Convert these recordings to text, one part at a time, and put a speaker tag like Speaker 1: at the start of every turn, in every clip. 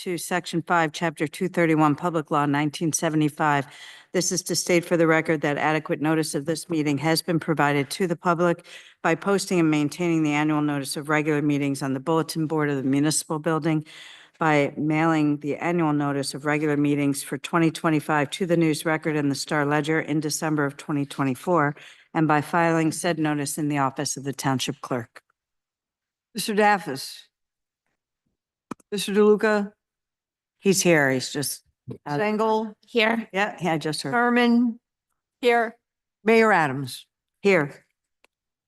Speaker 1: To Section 5, Chapter 231, Public Law 1975. This is to state for the record that adequate notice of this meeting has been provided to the public by posting and maintaining the annual notice of regular meetings on the bulletin board of the municipal building, by mailing the annual notice of regular meetings for 2025 to the News Record and the Star Ledger in December of 2024, and by filing said notice in the office of the Township Clerk.
Speaker 2: Mr. Daffis. Mr. DeLuca.
Speaker 1: He's here. He's just.
Speaker 2: Sengel.
Speaker 3: Here.
Speaker 1: Yeah, I just heard.
Speaker 2: Herman.
Speaker 3: Here.
Speaker 2: Mayor Adams.
Speaker 1: Here.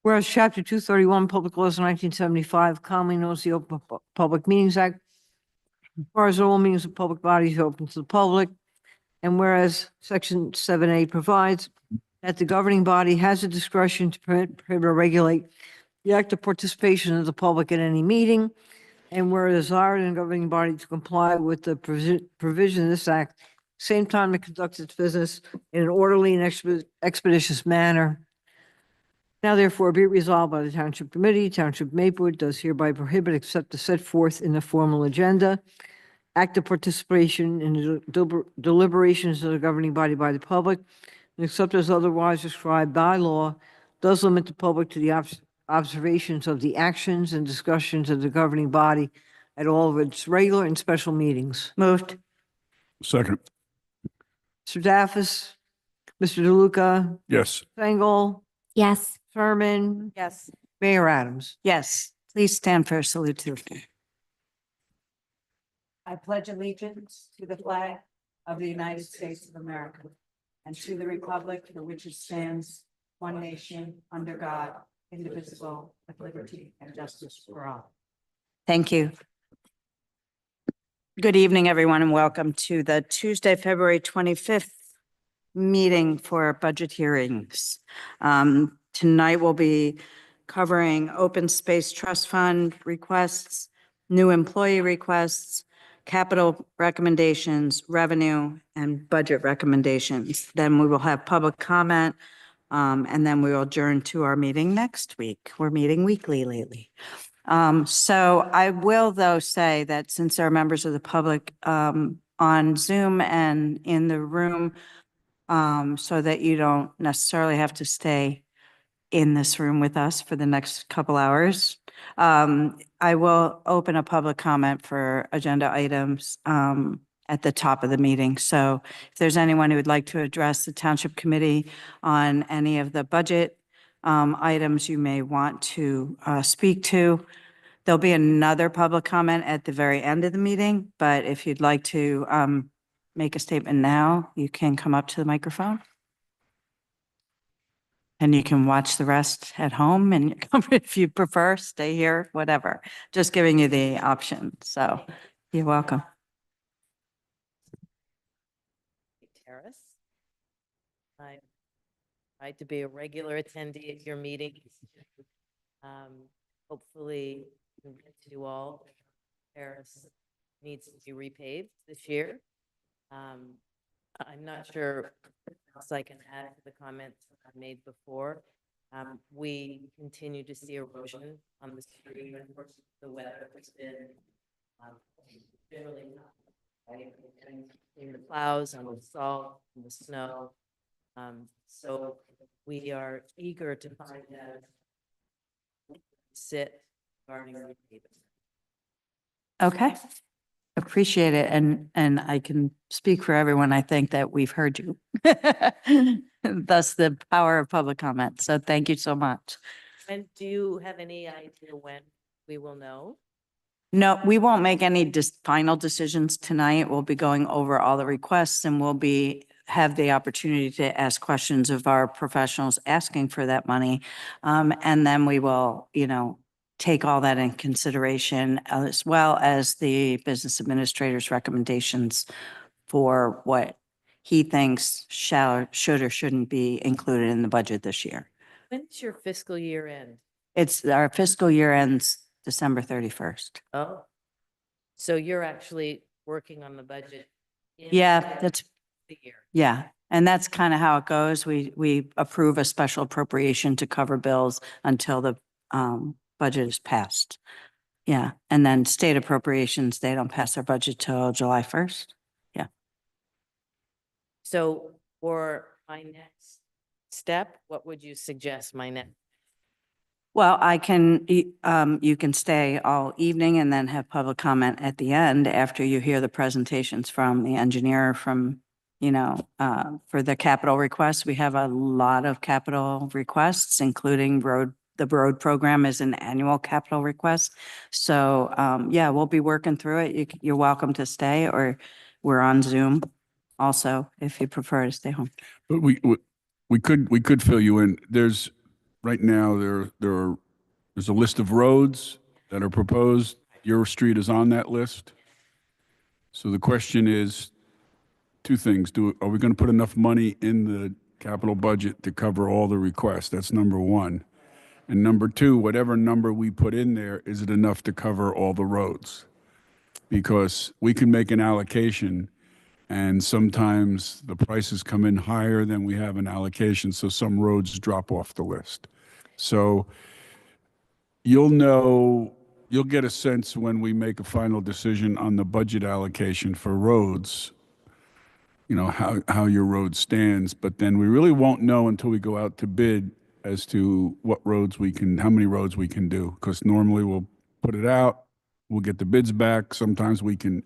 Speaker 2: Whereas Chapter 231, Public Laws 1975, commonly known as the Open Public Meetings Act, requires all meetings of public bodies open to the public. And whereas Section 7A provides that the governing body has the discretion to prohibit or regulate the active participation of the public at any meeting. And where desired in the governing body to comply with the provision of this act, same time to conduct its business in an orderly and expeditious manner. Now therefore be it resolved by the Township Committee, Township Maplewood does hereby prohibit except as set forth in the formal agenda, active participation in the deliberations of the governing body by the public, and except as otherwise prescribed by law, does limit the public to the observations of the actions and discussions of the governing body at all of its regular and special meetings.
Speaker 1: Moved.
Speaker 4: Second.
Speaker 2: Mr. Daffis, Mr. DeLuca,
Speaker 4: Yes.
Speaker 2: Sengel,
Speaker 3: Yes.
Speaker 2: Sherman,
Speaker 1: Yes.
Speaker 2: Mayor Adams.
Speaker 1: Yes. Please stand for a salute to the flag. I pledge allegiance to the flag of the United States of America and to the republic for which it stands, one nation, under God, indivisible, with liberty and justice for all. Thank you. Good evening, everyone, and welcome to the Tuesday, February 25th meeting for budget hearings. Tonight we'll be covering open space trust fund requests, new employee requests, capital recommendations, revenue, and budget recommendations. Then we will have public comment. And then we will adjourn to our meeting next week. We're meeting weekly lately. So I will, though, say that since there are members of the public on Zoom and in the room, so that you don't necessarily have to stay in this room with us for the next couple hours, I will open a public comment for agenda items at the top of the meeting. So if there's anyone who would like to address the Township Committee on any of the budget items you may want to speak to, there'll be another public comment at the very end of the meeting. But if you'd like to make a statement now, you can come up to the microphone. And you can watch the rest at home, and if you prefer, stay here, whatever. Just giving you the option. So you're welcome.
Speaker 5: Terrace. I tried to be a regular attendee at your meetings. Hopefully, we can get to you all. Terrace needs to be repaved this year. I'm not sure else I can add to the comments I've made before. We continue to see erosion on the street. The weather has been generally not right, in the plows, on the salt, and the snow. So we are eager to find out sit regarding repaving.
Speaker 1: Okay. Appreciate it. And I can speak for everyone. I think that we've heard you. Thus the power of public comment. So thank you so much.
Speaker 5: And do you have any idea when we will know?
Speaker 1: No, we won't make any final decisions tonight. We'll be going over all the requests and have the opportunity to ask questions of our professionals asking for that money. And then we will, take all that in consideration as well as the business administrator's recommendations for what he thinks should or shouldn't be included in the budget this year.
Speaker 5: When is your fiscal year end?
Speaker 1: It's our fiscal year ends December 31st.
Speaker 5: Oh, so you're actually working on the budget? in
Speaker 1: Yeah, that's,
Speaker 5: the year.
Speaker 1: yeah. And that's kind of how it goes. We approve a special appropriation to cover bills until the budget is passed. Yeah. And then state appropriations, they don't pass their budget till July 1st.
Speaker 5: So for my next step, what would you suggest my next?
Speaker 1: Well, you can stay all evening and then have public comment at the end after you hear the presentations from the engineer for the capital requests. We have a lot of capital requests, including the road program is an annual capital request. So, yeah, we'll be working through it. You're welcome to stay, or we're on Zoom also, if you prefer to stay home.
Speaker 3: But we could fill you in. Right now, there's a list of roads that are proposed. Your street is on that list. So the question is two things. Are we going to put enough money in the capital budget to cover all the requests? That's number one. And number two, whatever number we put in there, is it enough to cover all the roads? Because we can make an allocation, and sometimes the prices come in higher than we have an allocation, so some roads drop off the list. So you'll get a sense when we make a final decision on the budget allocation for roads, how your road stands. But then we really won't know until we go out to bid as to how many roads we can do. Because normally we'll put it out, we'll get the bids back. Sometimes we can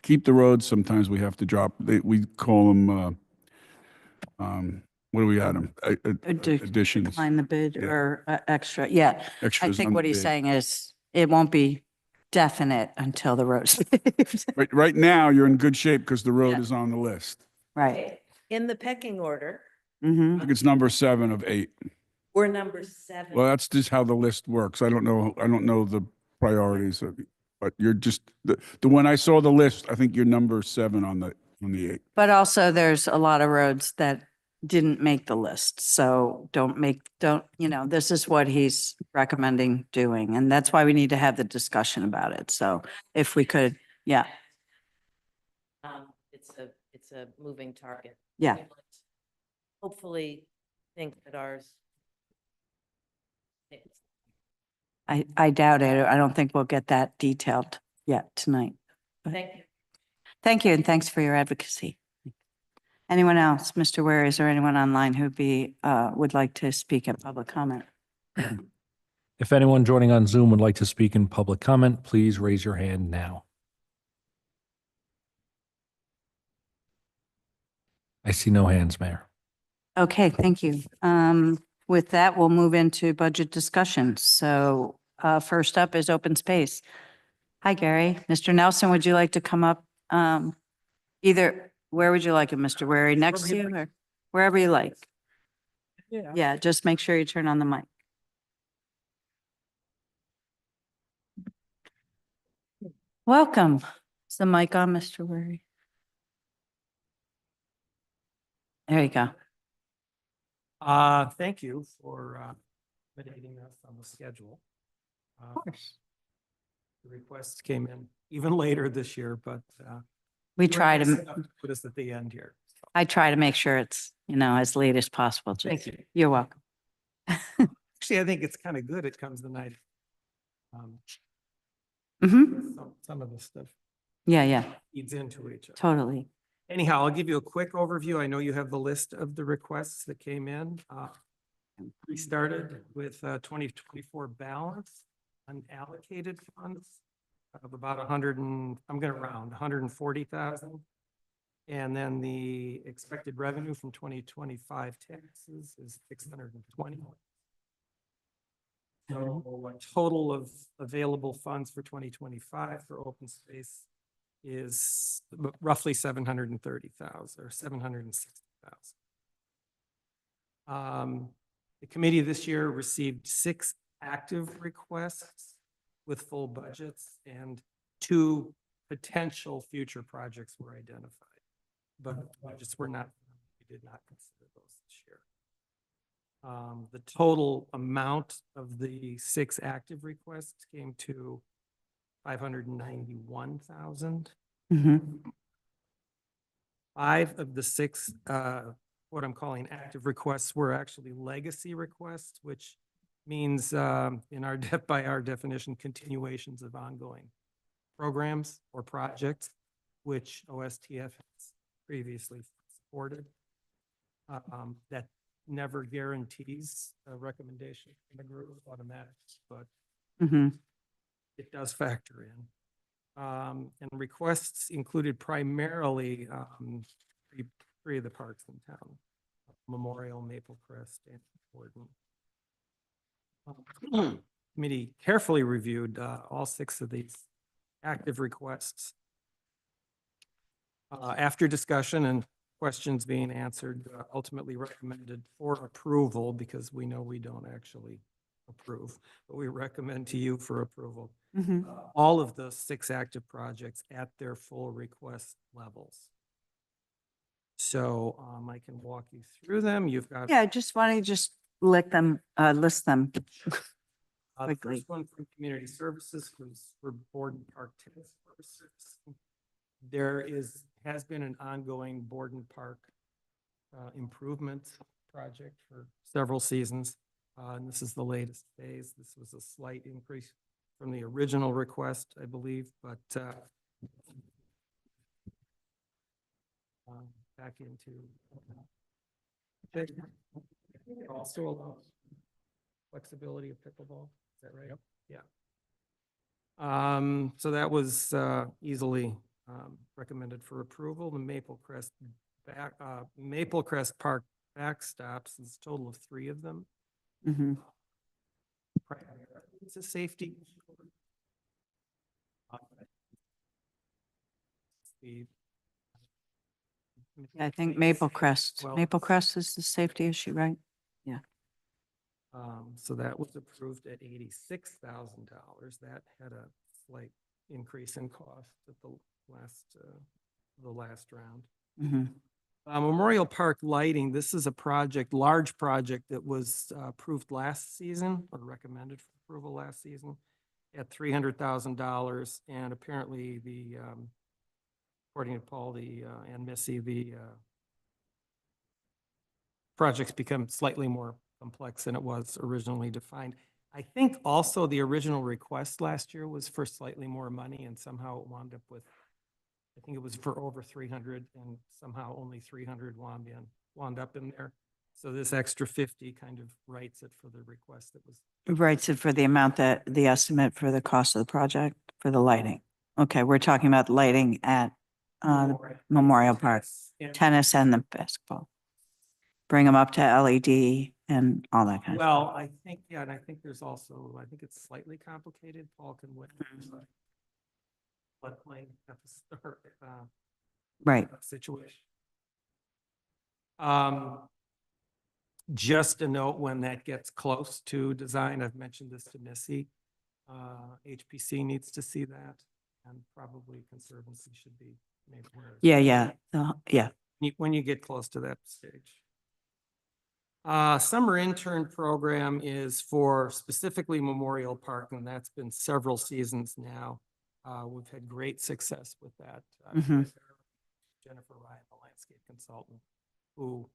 Speaker 3: keep the roads. Sometimes we have to drop. We call them, what do we got them? Additions.
Speaker 1: Decline the bid
Speaker 3: Yeah.
Speaker 1: or extra. Yeah. I
Speaker 3: Extras
Speaker 1: think
Speaker 3: on
Speaker 1: what
Speaker 3: the
Speaker 1: he's
Speaker 3: bid.
Speaker 1: saying is it won't be definite until the road's paved.
Speaker 3: Right now, you're in good shape because the road
Speaker 1: Yeah.
Speaker 3: is on the list.
Speaker 1: Right.
Speaker 5: In the pecking order,
Speaker 1: Mm-hmm.
Speaker 3: I think it's number 7 of 8.
Speaker 5: we're number 7.
Speaker 3: Well, that's just how the list works. I don't know the priorities of, but you're just, the when I saw the list, I think you're number 7 on the 8.
Speaker 1: But also there's a lot of roads that didn't make the list. So this is what he's recommending doing. And that's why we need to have the discussion about it. So if we could, yeah,
Speaker 5: It's a moving target.
Speaker 1: yeah.
Speaker 5: Hopefully think that ours.
Speaker 1: I doubt it. I don't think we'll get that detailed yet tonight.
Speaker 5: Thank you.
Speaker 1: Thank you, and thanks for your advocacy. Anyone else? Mr. Ware, is there anyone online would like to speak at public comment?
Speaker 4: If anyone joining on Zoom would like to speak in public comment, please raise your hand now. I see no hands, Mayor.
Speaker 1: Okay, thank you. With that, we'll move into budget discussion. So first up is open space. Hi, Gary. Mr. Nelson, would you like to come up? Where would you like it, Mr. Wary? Next to you or wherever you like? Yeah, just make sure you turn on the mic. Welcome. Is the mic on, Mr. Wary? There you go.
Speaker 6: Thank you for accommodating us on the schedule.
Speaker 1: Of course.
Speaker 6: The requests came in even later this year, but
Speaker 1: We try to,
Speaker 6: put us at the end here.
Speaker 1: I try to make sure it's, as late as possible.
Speaker 6: Thank you.
Speaker 1: You're welcome.
Speaker 6: Actually, I think it's kind of good it comes the night.
Speaker 1: Mm-hmm.
Speaker 6: Some of the stuff
Speaker 1: Yeah,
Speaker 6: feeds into each other.
Speaker 1: totally.
Speaker 6: Anyhow, I'll give you a quick overview. I know you have the list of the requests that came in. We started with 2024 balance unallocated funds of about 100 and, I'm going to round, 140,000. And then the expected revenue from 2025 taxes is 620. So a total of available funds for 2025 for open space is roughly 730,000 or 760,000. The committee this year received 6 active requests with full budgets, and 2 potential future projects were identified. But budgets were not, we did not consider those this year. The total amount of the 6 active requests came to 591,000.
Speaker 1: Mhm.
Speaker 6: 5 of the 6, what I'm calling active requests, were actually legacy requests, which means by our definition, continuations of ongoing programs or projects, which OSTF has previously supported. That never guarantees a recommendation from the group automatic, but
Speaker 1: Mhm.
Speaker 6: it does factor in. And requests included primarily three of the parks in town: Memorial, Maple Crest, and Gordon. Committee carefully reviewed all 6 of these active requests. After discussion and questions being answered, ultimately recommended for approval, because we know we don't actually approve, but we recommend to you for approval
Speaker 1: Mhm.
Speaker 6: all of the 6 active projects at their full request levels. So I can walk you through them. You've got
Speaker 1: Yeah, just why don't you just list them.
Speaker 6: the
Speaker 1: quickly.
Speaker 6: first one from Community Services was for Borden Park Tennis Services. There has been an ongoing Borden Park improvement project for several seasons. And this is the latest phase. This was a slight increase from the original request, I believe, but back into also allows flexibility of pickleball. Is that right? Yep. Yeah. So that was easily recommended for approval. The Maple Crest Park backstops is a total of 3 of them.
Speaker 1: Mhm.
Speaker 6: It's a safety. The-
Speaker 1: Yeah, I think Maple Crest.
Speaker 6: Well,
Speaker 1: Maple Crest is the safety issue, right?
Speaker 6: So that was approved at $86,000. That had a slight increase in cost at the last round.
Speaker 1: Mhm.
Speaker 6: Memorial Park lighting, this is a large project that was approved last season or recommended for approval last season at $300,000. And apparently according to Paul and Missy, the project's become slightly more complex than it was originally defined. I think also the original request last year was for slightly more money, and somehow it wound up with, I think it was for over 300, and somehow only 300 wound up in there. So this extra 50 kind of writes it for the request that was.
Speaker 1: Writes it for the amount that, the estimate for the cost of the project for the lighting. Okay, we're talking about lighting at Memorial Park, tennis and the basketball. Bring them up to LED and all that kind of stuff.
Speaker 6: Well, I think, yeah, and I think there's also, I think it's slightly complicated. Paul can win. Floodplain at the start.
Speaker 1: Right.
Speaker 6: Situation. Just a note, when that gets close to design, I've mentioned this to Missy, HPC needs to see that, and probably Conservancy should be made aware.
Speaker 1: Yeah. Yeah.
Speaker 6: When you get close to that stage. Summer intern program is for specifically Memorial Park, and that's been several seasons now. We've had great success with that.
Speaker 1: Mhm.
Speaker 6: Jennifer Ryan, the landscape consultant, who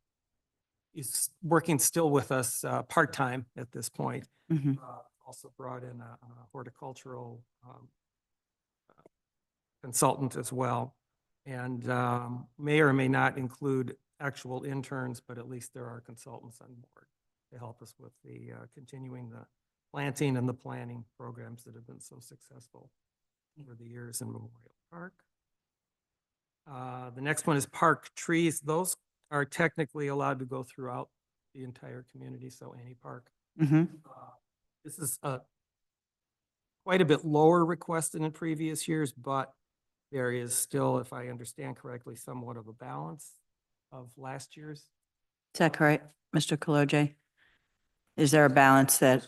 Speaker 6: is working still with us part-time at this point.
Speaker 1: Mhm.
Speaker 6: Also brought in a horticultural consultant as well. And may or may not include actual interns, but at least there are consultants on board to help us with the continuing the planting and the planning programs that have been so successful over the years in Memorial Park. The next one is park trees. Those are technically allowed to go throughout the entire community, so any park.
Speaker 1: Mhm.
Speaker 6: This is quite a bit lower request than in previous years, but there is still, if I understand correctly, somewhat of a balance of last year's.
Speaker 1: Is that correct, Mr. Kaloje? Is there a balance that,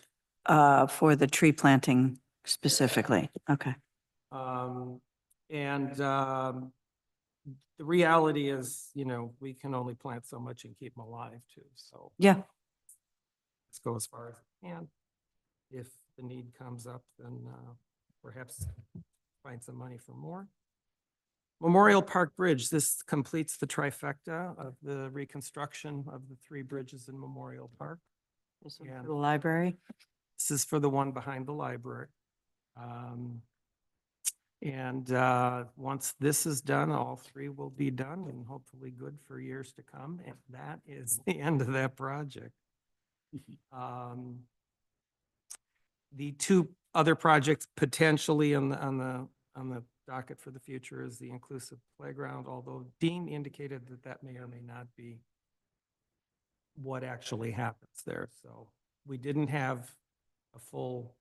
Speaker 1: for the tree planting specifically? Okay.
Speaker 6: The reality is, we can only plant so much and keep them alive too, so.
Speaker 1: Yeah.
Speaker 6: Let's go as far as we can. If the need comes up, then perhaps find some money for more. Memorial Park Bridge, this completes the trifecta of the reconstruction of the 3 bridges in Memorial Park.
Speaker 1: This is
Speaker 6: Yeah.
Speaker 1: for the library?
Speaker 6: This is for the one behind the library. Once this is done, all 3 will be done and hopefully good for years to come. And that is the end of that project. The 2 other projects potentially on the docket for the future is the inclusive playground, although Dean indicated that that may or may not be what actually happens there. So we didn't have a full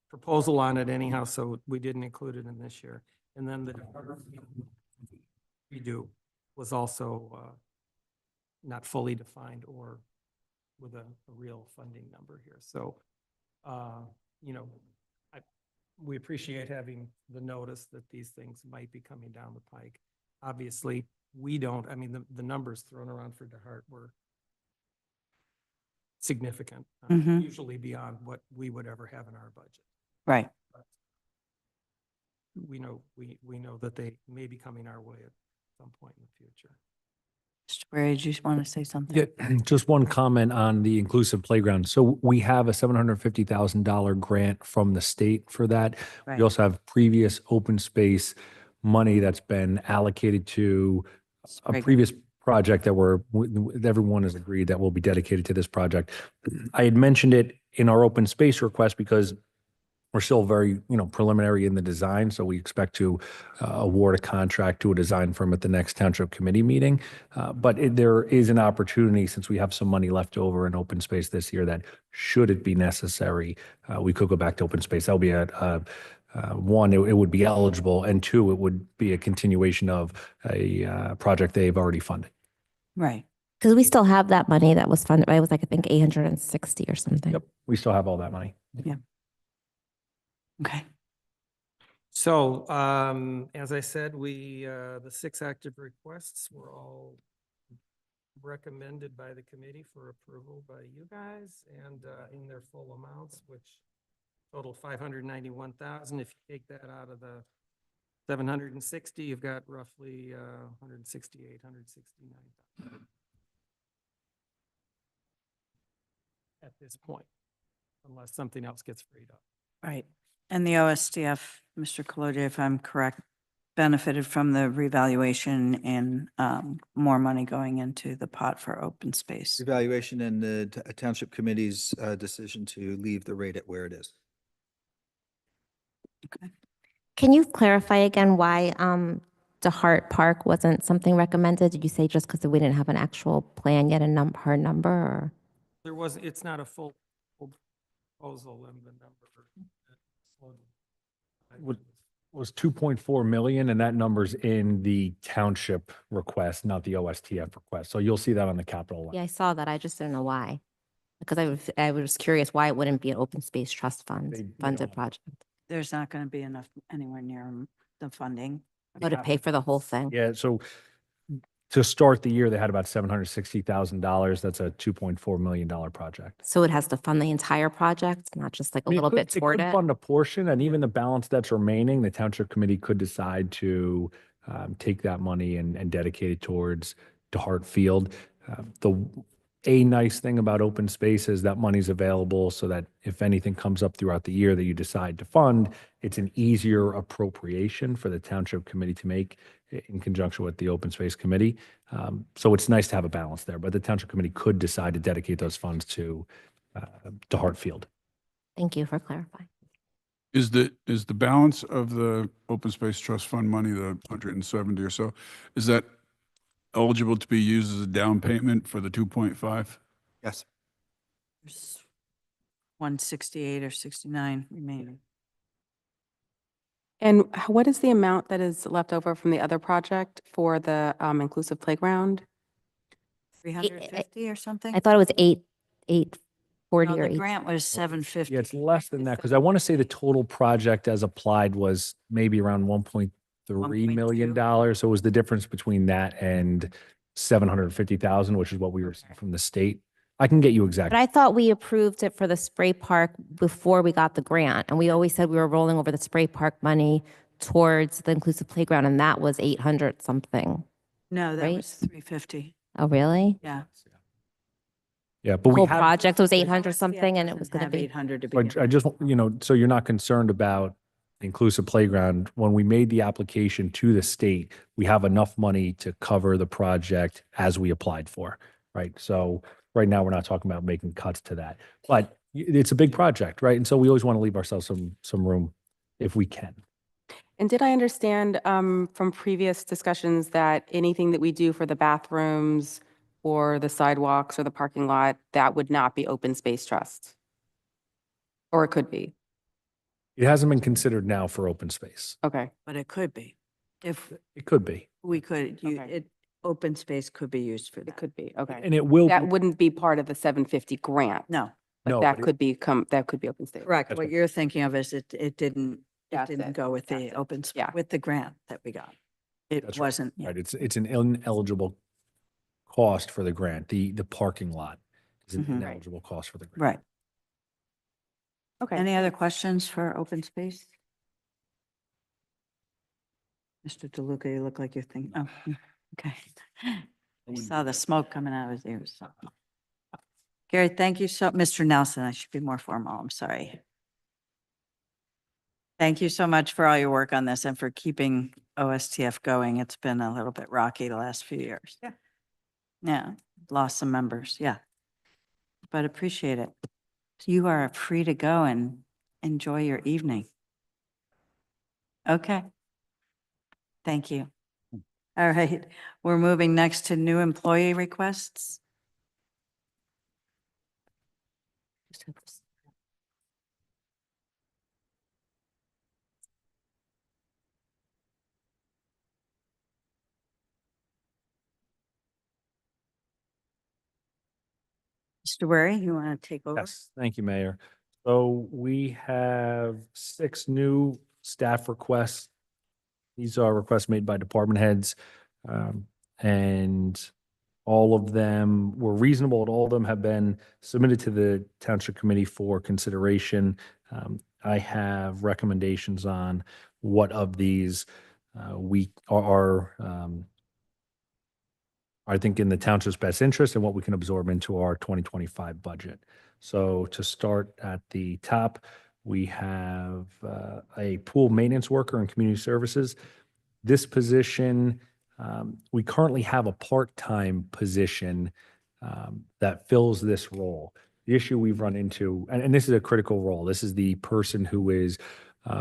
Speaker 6: proposal on it anyhow, so we didn't include it in this year. And then the redo was also not fully defined or with a real funding number here. So, we appreciate having the notice that these things might be coming down the pike. Obviously, we don't, the numbers thrown around for DeHart were significant,
Speaker 1: Mhm.
Speaker 6: usually beyond what we would ever have in our budget.
Speaker 1: Right.
Speaker 6: But we know that they may be coming our way at some point in the future.
Speaker 1: Mr. Bray, did you want to say something?
Speaker 4: Yeah, just one comment on the inclusive playground. So we have a $750,000 grant from the state for that.
Speaker 1: Right.
Speaker 4: We also have previous open space money that's been allocated to a
Speaker 1: Very good.
Speaker 4: previous project that everyone has agreed that will be dedicated to this project. I had mentioned it in our open space request because we're still very, preliminary in the design, so we expect to award a contract to a design firm at the next Township Committee meeting. But there is an opportunity, since we have some money left over in open space this year, that should it be necessary, we could go back to open space. That'll be one, it would be eligible, and 2, it would be a continuation of a project they've already funded.
Speaker 1: Right.
Speaker 7: Because we still have that money that was funded, it was like, I think 860 or something.
Speaker 4: Yep, we still have all that money.
Speaker 1: Okay.
Speaker 6: So, as I said, the 6 active requests were all recommended by the committee for approval by you guys and in their full amounts, which total 591,000. If you take that out of the 760, you've got roughly 168, 169,000 at this point, unless something else gets freed up.
Speaker 1: Right. And the OSDF, Mr. Kaloje, if I'm correct, benefited from the revaluation and more money going into the pot for open space.
Speaker 8: Evaluation and the Township Committee's decision to leave the rate at where it is.
Speaker 7: Can you clarify again why DeHart Park wasn't something recommended? Did you say just because we didn't have an actual plan yet, a hard number, or?
Speaker 6: It's not a full proposal in the number.
Speaker 4: Was 2.4 million, and that number's in the township request, not the OSTF request. So you'll see that on the capital line.
Speaker 7: Yeah, I saw that. I just didn't know why. Because I was curious why it wouldn't be an open space trust funded
Speaker 4: don't.
Speaker 7: project.
Speaker 1: There's not going to be enough anywhere near the funding.
Speaker 7: Oh, to pay for the whole thing.
Speaker 4: Yeah, so to start the year, they had about $760,000. That's a $2.4 million project.
Speaker 7: So it has to fund the entire project, not just like a
Speaker 4: I mean,
Speaker 7: little bit
Speaker 4: it
Speaker 7: toward
Speaker 4: could
Speaker 7: it?
Speaker 4: fund a portion, and even the balance that's remaining, the Township Committee could decide to take that money and dedicate it towards DeHart Field. a nice thing about open space is that money's available so that if anything comes up throughout the year that you decide to fund, it's an easier appropriation for the township committee to make in conjunction with the open space committee. So it's nice to have a balance there, but the township committee could decide to dedicate those funds to Hartfield.
Speaker 7: Thank you for clarifying.
Speaker 3: Is the balance of the Open Space Trust Fund money, the 170 or so, is that eligible to be used as a down payment for the 2.5?
Speaker 8: Yes.
Speaker 1: There's 168 or 69 remaining.
Speaker 9: And what is the amount that is left over from the other project for the inclusive playground?
Speaker 1: 350 or something?
Speaker 7: I thought it was 840
Speaker 1: No,
Speaker 7: or
Speaker 1: the
Speaker 7: 8.
Speaker 1: grant was 750.
Speaker 4: Yeah, it's less than that because I want to say the total project as applied was maybe around $1.3 million.
Speaker 1: 1.2.
Speaker 4: So it was the difference between that and 750,000, which is what we received from the state. I can get you
Speaker 7: But
Speaker 4: exactly.
Speaker 7: I thought we approved it for the spray park before we got the grant. And we always said we were rolling over the spray park money towards the inclusive playground, and that was 800 something.
Speaker 1: No, that
Speaker 7: Right?
Speaker 1: was 350.
Speaker 7: Oh, really?
Speaker 1: Yeah.
Speaker 4: Yeah, but we
Speaker 7: Whole
Speaker 4: have.
Speaker 7: project was
Speaker 1: OSTF
Speaker 7: 800 something, and it was
Speaker 1: doesn't
Speaker 7: going to
Speaker 1: have
Speaker 7: be.
Speaker 1: 800 to
Speaker 4: But
Speaker 1: begin
Speaker 4: I
Speaker 1: with.
Speaker 4: just, so you're not concerned about inclusive playground. When we made the application to the state, we have enough money to cover the project as we applied for, right? So right now, we're not talking about making cuts to that, but it's a big project, right? And so we always want to leave ourselves some room if we can.
Speaker 9: And did I understand from previous discussions that anything that we do for the bathrooms or the sidewalks or the parking lot, that would not be open space trust? Or it could be?
Speaker 4: It hasn't been considered now for open space.
Speaker 9: Okay,
Speaker 1: But it could be. If
Speaker 4: It could be,
Speaker 1: we could,
Speaker 9: Okay.
Speaker 1: open space could be used for
Speaker 9: it
Speaker 1: that.
Speaker 9: could be, okay.
Speaker 4: and it will.
Speaker 9: That
Speaker 4: be-
Speaker 9: wouldn't be part of the 750 grant,
Speaker 1: No,
Speaker 4: No,
Speaker 9: but that
Speaker 4: but it-
Speaker 9: could that could be open space.
Speaker 1: correct.
Speaker 4: That's
Speaker 1: What
Speaker 4: right.
Speaker 1: you're thinking of is it didn't
Speaker 9: That's it.
Speaker 1: go with
Speaker 9: That's
Speaker 1: the
Speaker 9: it.
Speaker 1: open, sp-
Speaker 9: Yeah.
Speaker 1: with the grant that we got. It
Speaker 4: That's right.
Speaker 1: wasn't. yeah.
Speaker 4: Right, it's an ineligible cost for the grant. The parking lot is an
Speaker 1: Mhm. Right.
Speaker 4: ineligible cost for the grant.
Speaker 1: Right.
Speaker 9: Okay.
Speaker 1: Any other questions for open space? Mr. DeLuca, you look like you're thinking, oh, okay. I saw the smoke coming out of his ears. Gary, thank you so, Mr. Nelson, I should be more formal, I'm sorry. Thank you so much for all your work on this and for keeping OSTF going. It's been a little bit rocky the last few years. Yeah. Yeah, lost some members, yeah. But appreciate it. You are free to go and enjoy your evening. Okay. Thank you. All right, we're moving next to new employee requests. Mr. Wary, you want to take over?
Speaker 4: Yes, thank you, Mayor. So we have 6 new staff requests. These are requests made by department heads. And all of them were reasonable, and all of them have been submitted to the Township Committee for consideration. I have recommendations on what of these we are, I think, in the township's best interest and what we can absorb into our 2025 budget. So to start at the top, we have a pool maintenance worker in community services. This position, we currently have a part-time position that fills this role. The issue we've run into, and this is a critical role, this is the person who is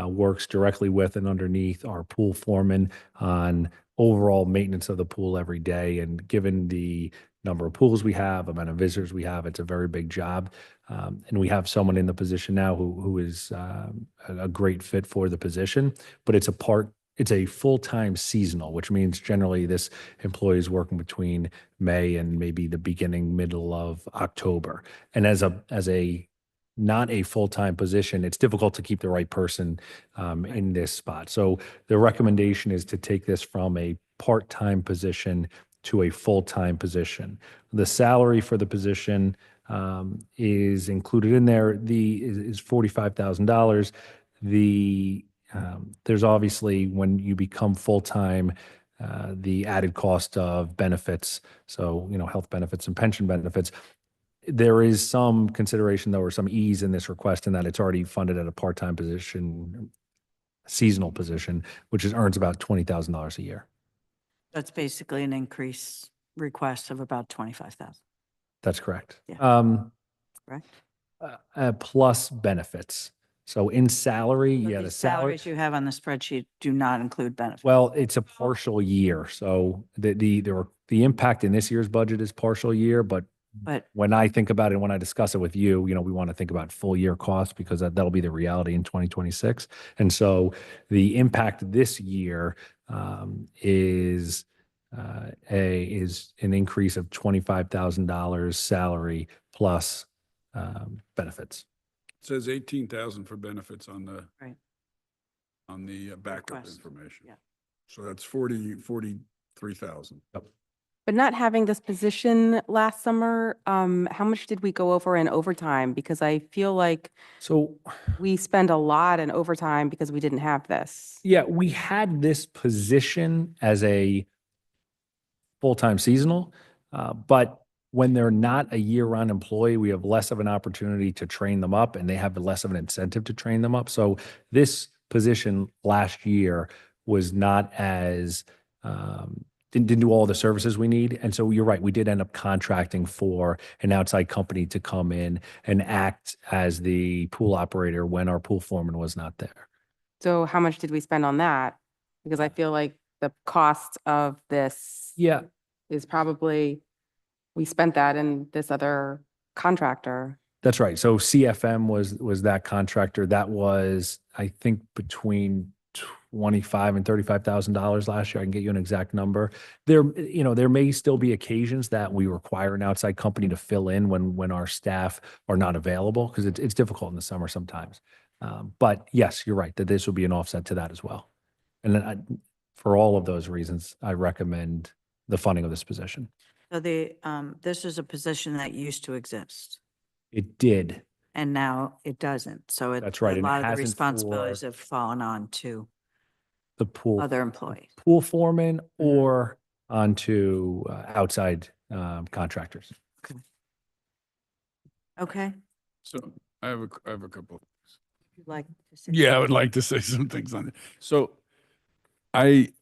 Speaker 4: works directly with and underneath our pool foreman on overall maintenance of the pool every day. And given the number of pools we have, amount of visitors we have, it's a very big job. And we have someone in the position now who is a great fit for the position, but it's a full-time seasonal, which means generally this employee is working between May and maybe the middle of October. And as a not a full-time position, it's difficult to keep the right person in this spot. So the recommendation is to take this from a part-time position to a full-time position. The salary for the position is included in there. Is $45,000. There's obviously, when you become full-time, the added cost of benefits. So, health benefits and pension benefits. There is some consideration though, or some ease in this request in that it's already funded at a part-time position, seasonal position, which earns about $20,000 a year.
Speaker 1: That's basically an increase request of about 25,000.
Speaker 4: That's correct.
Speaker 1: Yeah. Correct?
Speaker 4: Plus benefits. So in salary,
Speaker 1: So
Speaker 4: yeah, the
Speaker 1: these
Speaker 4: salary.
Speaker 1: salaries you have on the spreadsheet do not include benefits.
Speaker 4: Well, it's a partial year. So the impact in this year's budget is partial year, but
Speaker 1: But
Speaker 4: when I think about it, when I discuss it with you, we want to think about full year costs because that'll be the reality in 2026. And so the impact this year is an increase of $25,000 salary plus benefits.
Speaker 3: It says 18,000 for benefits on
Speaker 1: Right.
Speaker 3: the backup
Speaker 1: Request.
Speaker 3: information.
Speaker 1: Yeah.
Speaker 3: So that's 43,000.
Speaker 9: But not having this position last summer, how much did we go over in overtime? Because I feel like
Speaker 4: So
Speaker 9: we spend a lot in overtime because we didn't have this.
Speaker 4: yeah, we had this position as a full-time seasonal, but when they're not a year-round employee, we have less of an opportunity to train them up and they have less of an incentive to train them up. So this position last year was not as, didn't do all the services we need. And so you're right, we did end up contracting for an outside company to come in and act as the pool operator when our pool foreman was not there.
Speaker 9: So how much did we spend on that? Because I feel like the cost of this
Speaker 4: Yeah,
Speaker 9: is probably, we spent that in this other contractor.
Speaker 4: that's right. So CFM was that contractor. That was, I think, between $25,000 and $35,000 last year. I can get you an exact number. There may still be occasions that we require an outside company to fill in when our staff are not available because it's difficult in the summer sometimes. But yes, you're right that this will be an offset to that as well. And then for all of those reasons, I recommend the funding of this position.
Speaker 1: so this is a position that used to exist
Speaker 4: It did.
Speaker 1: and now it doesn't. So
Speaker 4: That's right,
Speaker 1: a
Speaker 4: and it
Speaker 1: lot of the
Speaker 4: hasn't
Speaker 1: responsibilities
Speaker 4: for-
Speaker 1: have fallen on to
Speaker 4: The pool
Speaker 1: other employees.
Speaker 4: pool foreman or onto outside contractors.
Speaker 1: Okay.
Speaker 3: So I have a couple.
Speaker 1: You'd like to say?
Speaker 3: Yeah, I would like to say some things on it. So I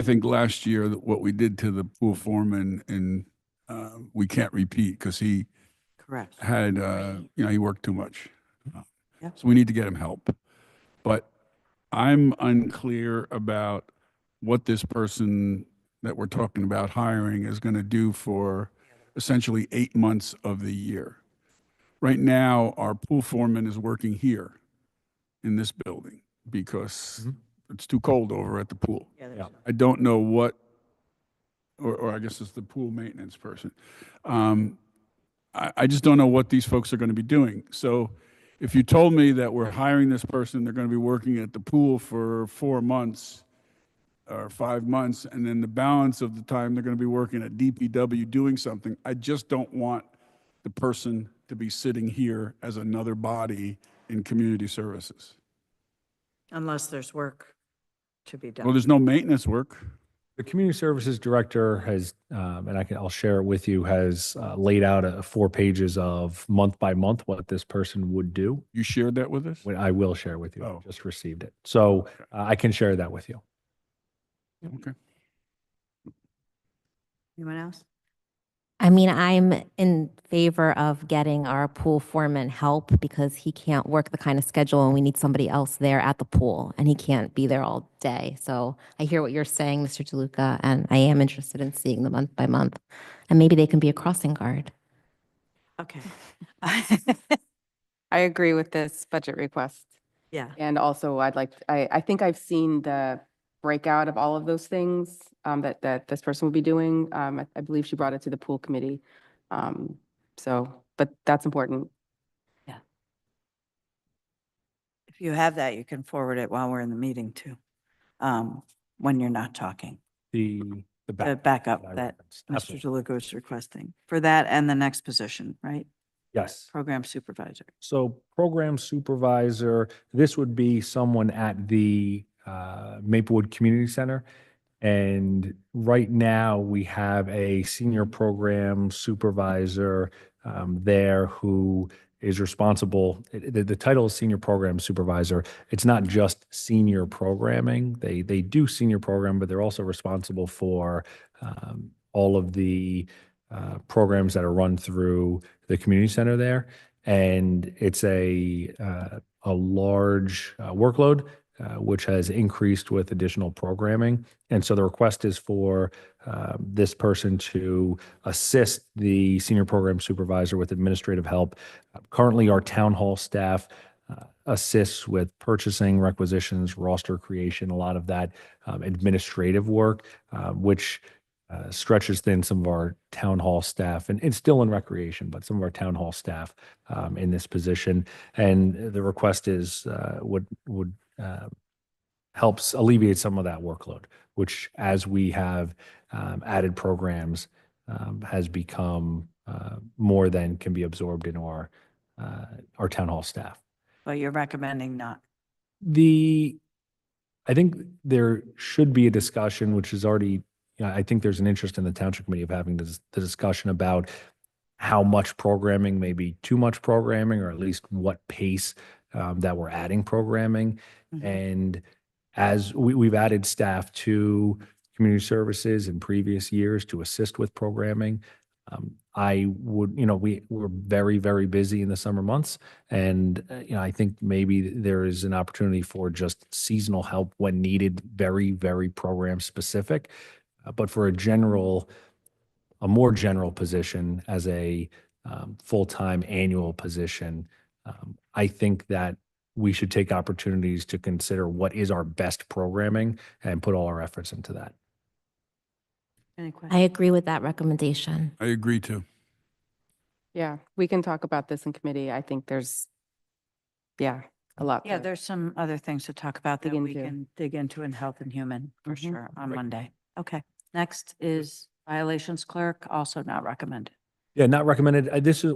Speaker 3: think last year that what we did to the pool foreman and we can't repeat because he
Speaker 1: Correct.
Speaker 3: had, he worked too much.
Speaker 1: Yeah.
Speaker 3: So we need to get him help. But I'm unclear about what this person that we're talking about hiring is going to do for essentially 8 months of the year. Right now, our pool foreman is working here in this building because it's too cold over at the pool.
Speaker 1: Yeah,
Speaker 4: Yeah.
Speaker 1: there's-
Speaker 3: I don't know what, or I guess it's the pool maintenance person. I just don't know what these folks are going to be doing. So if you told me that we're hiring this person, they're going to be working at the pool for 4 months or 5 months, and then the balance of the time they're going to be working at DPW doing something, I just don't want the person to be sitting here as another body in community services.
Speaker 1: Unless there's work to be done.
Speaker 3: Well, there's no maintenance work.
Speaker 4: The community services director has, and I'll share it with you, has laid out 4 pages of month by month what this person would do.
Speaker 3: You shared that with us?
Speaker 4: I will share with you. I
Speaker 3: Oh.
Speaker 4: just received it. So I can share that with you.
Speaker 3: Okay.
Speaker 1: Anyone else?
Speaker 7: I mean, I'm in favor of getting our pool foreman help because he can't work the kind of schedule and we need somebody else there at the pool and he can't be there all day. So I hear what you're saying, Mr. DeLuca, and I am interested in seeing them month by month. And maybe they can be a crossing guard.
Speaker 1: Okay.
Speaker 9: I agree with this budget request.
Speaker 1: Yeah.
Speaker 9: And also I think I've seen the breakout of all of those things that this person would be doing. I believe she brought it to the pool committee. But that's important.
Speaker 1: If you have that, you can forward it while we're in the meeting too. When you're not talking.
Speaker 4: The
Speaker 1: The
Speaker 4: back.
Speaker 1: backup
Speaker 4: I
Speaker 1: that
Speaker 4: referenced.
Speaker 1: Mr.
Speaker 4: Absolutely.
Speaker 1: DeLuca was requesting for that and the next position, right?
Speaker 4: Yes.
Speaker 1: Program supervisor.
Speaker 4: So program supervisor, this would be someone at the Maplewood Community Center. And right now we have a senior program supervisor there who is responsible. The title is Senior Program Supervisor. It's not just senior programming. They do senior program, but they're also responsible for all of the programs that are run through the community center there. And it's a large workload, which has increased with additional programming. And so the request is for this person to assist the senior program supervisor with administrative help. Currently, our town hall staff assists with purchasing, requisitions, roster creation, a lot of that administrative work, which stretches thin some of our town hall staff, and it's still in recreation, but some of our town hall staff in this position. And the request is would helps alleviate some of that workload, which as we have added programs has become more than can be absorbed in our town hall staff.
Speaker 1: But you're recommending not.
Speaker 4: I think there should be a discussion, which is already, I think there's an interest in the township committee of having the discussion about how much programming, maybe too much programming, or at least what pace that we're adding programming.
Speaker 1: Mhm.
Speaker 4: And as we've added staff to community services in previous years to assist with programming, I would, we're very, very busy in the summer months. And, I think maybe there is an opportunity for just seasonal help when needed, very, very program specific. But for a more general position as a full-time annual position, I think that we should take opportunities to consider what is our best programming and put all our efforts into that.
Speaker 1: Any questions?
Speaker 7: I agree with that recommendation.
Speaker 3: I agree too.
Speaker 9: Yeah, we can talk about this in committee. I think there's, a lot.
Speaker 1: Yeah,
Speaker 9: to-
Speaker 1: there's some other things to talk about that
Speaker 9: Dig
Speaker 1: we
Speaker 9: into.
Speaker 1: can dig into in Health and Human for
Speaker 9: Mhm.
Speaker 1: sure on
Speaker 4: Right.
Speaker 1: Monday. Okay. Next is violations clerk, also not recommended.
Speaker 4: Yeah, not recommended.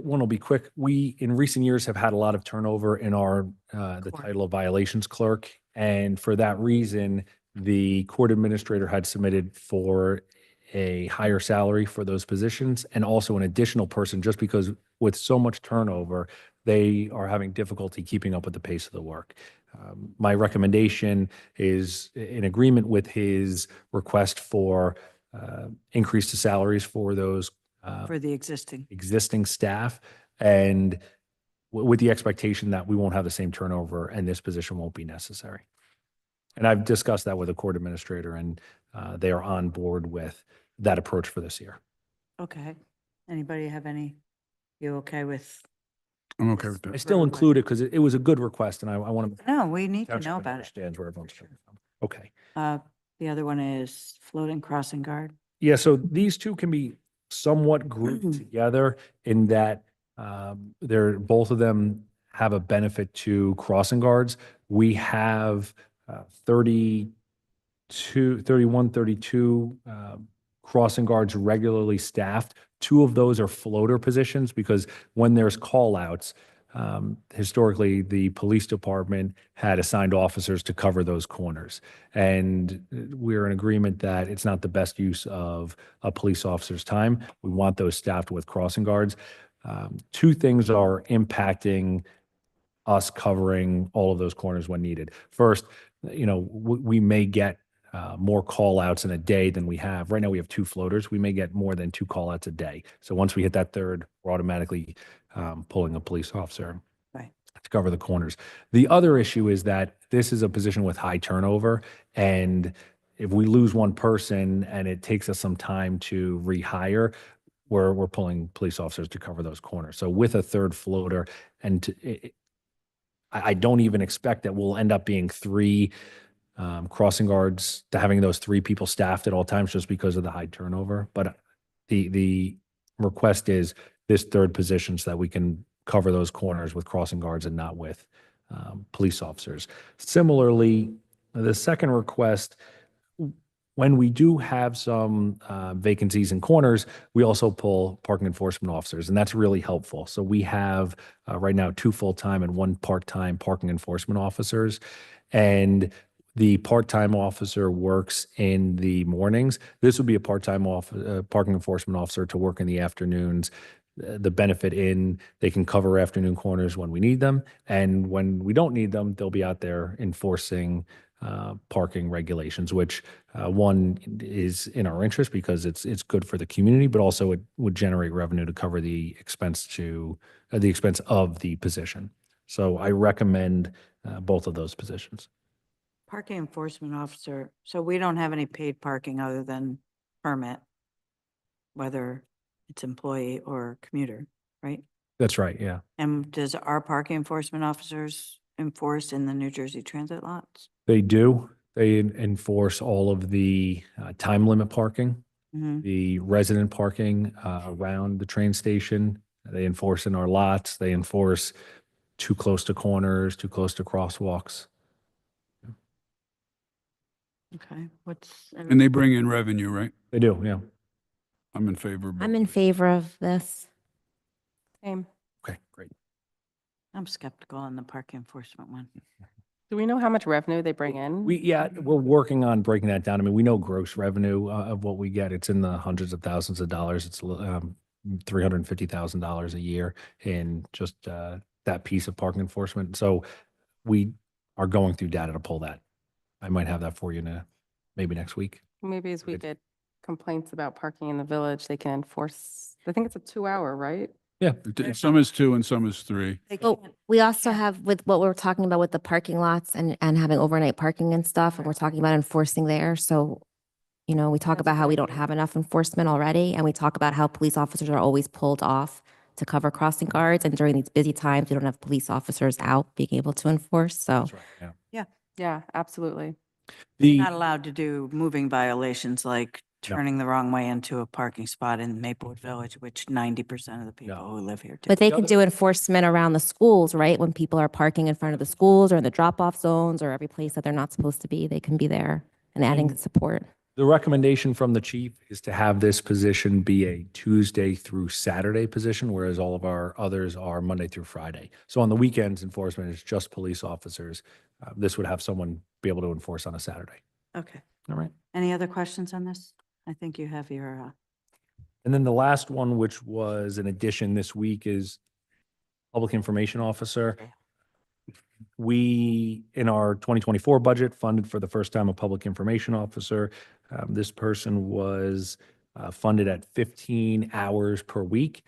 Speaker 4: One will be quick. We, in recent years, have had a lot of turnover in our, the
Speaker 1: Court.
Speaker 4: title of violations clerk. And for that reason, the court administrator had submitted for a higher salary for those positions and also an additional person, just because with so much turnover, they are having difficulty keeping up with the pace of the work. My recommendation is in agreement with his request for increase to salaries for those
Speaker 1: For the existing.
Speaker 4: existing staff, and with the expectation that we won't have the same turnover and this position won't be necessary. And I've discussed that with the court administrator, and they are on board with that approach for this year.
Speaker 1: Okay. Anybody have any, you okay with?
Speaker 3: I'm okay with
Speaker 4: I
Speaker 3: that.
Speaker 4: still include it because it was a good request, and I want to.
Speaker 1: No, we need to know about it.
Speaker 4: Understands where everyone's coming from. Okay.
Speaker 1: The other one is floating crossing guard.
Speaker 4: Yeah, so these two can be somewhat grouped together in that both of them have a benefit to crossing guards. We have 32 crossing guards regularly staffed. 2 of those are floater positions because when there's call outs, historically, the police department had assigned officers to cover those corners. And we're in agreement that it's not the best use of a police officer's time. We want those staffed with crossing guards. 2 things are impacting us covering all of those corners when needed. First, we may get more call outs in a day than we have. Right now, we have 2 floaters. We may get more than 2 call outs a day. So once we hit that third, we're automatically pulling a police officer
Speaker 1: Right.
Speaker 4: to cover the corners. The other issue is that this is a position with high turnover. And if we lose one person and it takes us some time to rehire, we're pulling police officers to cover those corners. So with a third floater, I don't even expect that we'll end up being 3 crossing guards, to having those 3 people staffed at all times just because of the high turnover. But the request is this third position so that we can cover those corners with crossing guards and not with police officers. Similarly, the second request, when we do have some vacancies in corners, we also pull parking enforcement officers, and that's really helpful. So we have right now 2 full-time and 1 part-time parking enforcement officers, and the part-time officer works in the mornings. This would be a part-time parking enforcement officer to work in the afternoons. the benefit in they can cover afternoon corners when we need them. And when we don't need them, they'll be out there enforcing parking regulations, which one is in our interest because it's good for the community, but also it would generate revenue to cover the expense of the position. So I recommend both of those positions.
Speaker 1: Parking enforcement officer, so we don't have any paid parking other than permit, whether it's employee or commuter, right?
Speaker 4: That's right. Yeah.
Speaker 1: And does our parking enforcement officers enforce in the New Jersey transit lots?
Speaker 4: They do. They enforce all of the time limit parking,
Speaker 1: Mhm.
Speaker 4: the resident parking around the train station. They enforce in our lots. They enforce too close to corners, too close to crosswalks.
Speaker 1: Okay, what's?
Speaker 3: And they bring in revenue, right?
Speaker 4: They do. Yeah.
Speaker 3: I'm in favor of both.
Speaker 7: I'm in favor of this.
Speaker 9: Same.
Speaker 4: Okay, great.
Speaker 1: I'm skeptical on the parking enforcement one.
Speaker 9: Do we know how much revenue they bring in?
Speaker 4: We're working on breaking that down. I mean, we know gross revenue of what we get. It's in the hundreds of thousands of dollars. It's $350,000 a year in just that piece of parking enforcement. So we are going through data to pull that. I might have that for you maybe next week.
Speaker 9: Maybe as we
Speaker 4: Right.
Speaker 9: get complaints about parking in the village, they can enforce, I think it's a 2 hour, right?
Speaker 4: Yeah.
Speaker 3: Some is 2 and some is 3.
Speaker 1: They
Speaker 7: Oh,
Speaker 1: can't-
Speaker 7: we also have with what we're talking about with the parking lots and having overnight parking and stuff, and we're talking about enforcing there. So, we talk
Speaker 9: That's a
Speaker 7: about how
Speaker 9: good
Speaker 7: we don't
Speaker 9: idea.
Speaker 7: have enough enforcement already, and we talk about how police officers are always pulled off to cover crossing guards. And during these busy times, we don't have police officers out being able to enforce. So
Speaker 4: That's right. Yeah.
Speaker 9: Yeah, absolutely.
Speaker 1: They're
Speaker 4: The,
Speaker 1: not allowed to do moving violations like
Speaker 4: No.
Speaker 1: turning the wrong way into a parking spot in Maplewood Village, which 90% of the people
Speaker 4: No.
Speaker 1: who live here do.
Speaker 7: but they
Speaker 4: The
Speaker 7: can
Speaker 4: other-
Speaker 7: do enforcement around the schools, right? When people are parking in front of the schools or in the drop-off zones or every place that they're not supposed to be, they can be there and adding support.
Speaker 4: The recommendation from the chief is to have this position be a Tuesday through Saturday position, whereas all of our others are Monday through Friday. So on the weekends, enforcement is just police officers. This would have someone be able to enforce on a Saturday.
Speaker 1: Okay.
Speaker 4: All right.
Speaker 1: Any other questions on this? I think you have your,
Speaker 4: And then the last one, which was an addition this week, is public information officer. We, in our 2024 budget, funded for the first time a public information officer. This person was funded at 15 hours per week.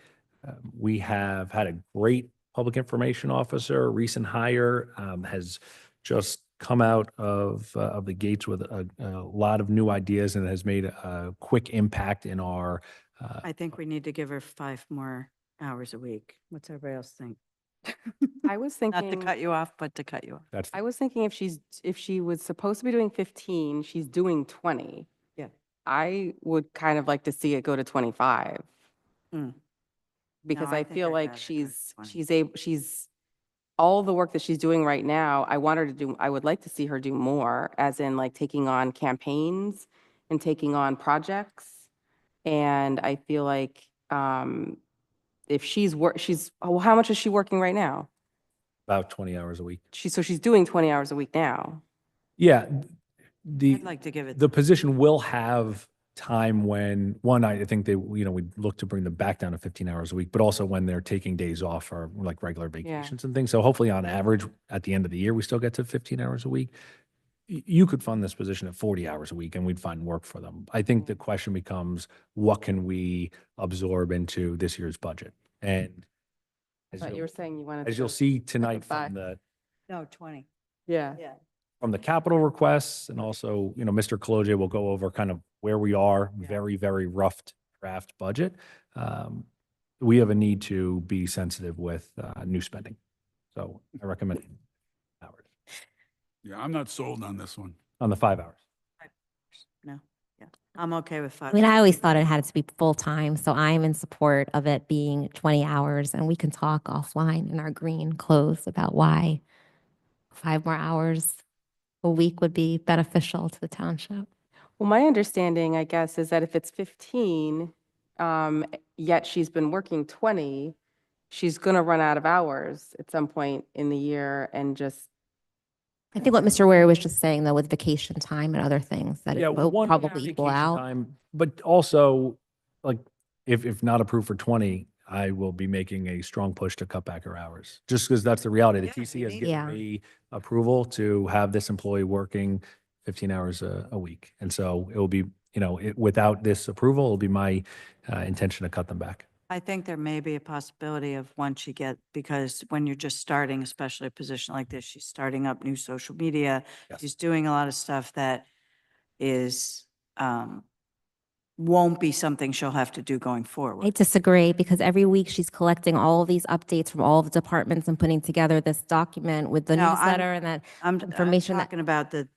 Speaker 4: We have had a great public information officer. A recent hire has just come out of the gates with a lot of new ideas and has made a quick impact in our.
Speaker 1: I think we need to give her 5 more hours a week. What's everybody else think?
Speaker 9: I was
Speaker 1: Not to
Speaker 9: thinking,
Speaker 1: cut you off, but to cut you off.
Speaker 4: That's
Speaker 9: I was thinking if she was supposed to be doing 15, she's doing 20.
Speaker 1: Yeah.
Speaker 9: I would kind of like to see it go to 25.
Speaker 1: Mm.
Speaker 9: Because
Speaker 1: No, I
Speaker 9: I
Speaker 1: think
Speaker 9: feel
Speaker 1: I'd
Speaker 9: like
Speaker 1: rather go to 20.
Speaker 9: she's all the work that she's doing right now, I want her to do, I would like to see her do more, as in like taking on campaigns and taking on projects. And I feel like if how much is she working right now?
Speaker 4: about 20 hours a week.
Speaker 9: So she's doing 20 hours a week now.
Speaker 4: Yeah.
Speaker 1: I'd like to give it.
Speaker 4: The position will have time when, one, I think we look to bring them back down to 15 hours a week, but also when they're taking days off or like regular vacations and things. So hopefully on average, at the end of the year, we still get to 15 hours a week. You could fund this position at 40 hours a week and we'd find work for them. I think the question becomes, what can we absorb into this year's budget? And
Speaker 9: But you were saying you wanted.
Speaker 4: as you'll
Speaker 9: to-
Speaker 4: see tonight
Speaker 9: five.
Speaker 1: No, 20.
Speaker 9: Yeah.
Speaker 1: Yeah.
Speaker 4: from the capital requests, and also, Mr. Kaloje will go over kind of where we are,
Speaker 1: Yeah.
Speaker 4: very, very rough draft budget. We have a need to be sensitive with new spending. So I recommend hours
Speaker 3: Yeah, I'm not sold on this one.
Speaker 4: on the 5 hours.
Speaker 1: No, yeah. I'm okay with 5.
Speaker 7: I mean, I always thought it had to be full-time, so I'm in support of it being 20 hours, and we can talk offline in our green clothes about why 5 more hours a week would be beneficial to the township.
Speaker 9: Well, my understanding, I guess, is that if it's 15, yet she's been working 20, she's going to run out of hours at some point in the year and just,
Speaker 7: I think what Mr. Ware was just saying, though, with vacation time and other things, that
Speaker 4: Yeah,
Speaker 7: it will
Speaker 4: one,
Speaker 7: probably equal
Speaker 4: vacation
Speaker 7: out.
Speaker 4: time, but also, like, if not approved for 20, I will be making a strong push to cut back her hours, just because that's the reality. The
Speaker 1: Yeah,
Speaker 4: TC
Speaker 1: we
Speaker 4: has
Speaker 1: need
Speaker 4: given
Speaker 7: Yeah.
Speaker 4: me approval to have this employee working 15 hours a week. And so it will be, without this approval, it'll be my intention to cut them back.
Speaker 1: I think there may be a possibility of once you get, because when you're just starting, especially a position like this, she's starting up new social media.
Speaker 4: Yes.
Speaker 1: She's doing a lot of stuff that is, won't be something she'll have to do going
Speaker 7: I
Speaker 1: forward.
Speaker 7: disagree because every week she's collecting all of these updates from all of the departments and putting together this document with the
Speaker 1: No,
Speaker 7: newsletter and that
Speaker 1: I'm
Speaker 7: information that,
Speaker 1: talking about the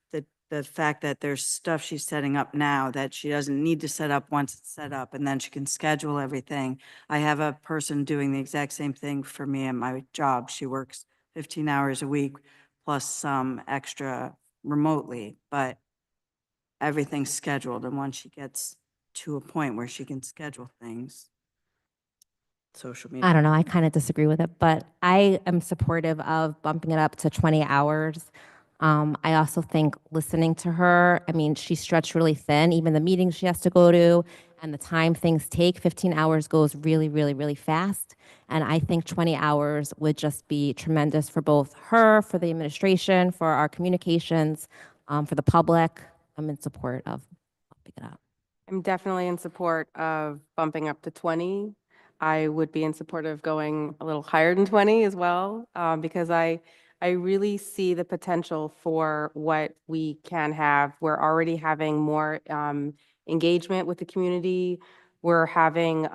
Speaker 1: fact that there's stuff she's setting up now that she doesn't need to set up once it's set up, and then she can schedule everything. I have a person doing the exact same thing for me at my job. She works 15 hours a week plus some extra remotely, but everything's scheduled. And once she gets to a point where she can schedule things, social media.
Speaker 7: I don't know, I kind of disagree with it, but I am supportive of bumping it up to 20 hours. I also think listening to her, I mean, she's stretched really thin, even the meetings she has to go to and the time things take, 15 hours goes really, really, really fast. And I think 20 hours would just be tremendous for both her, for the administration, for our communications, for the public. I'm in support of bumping it up.
Speaker 9: I'm definitely in support of bumping up to 20. I would be in support of going a little higher than 20 as well, because I really see the potential for what we can have. We're already having more engagement with the community. We're having,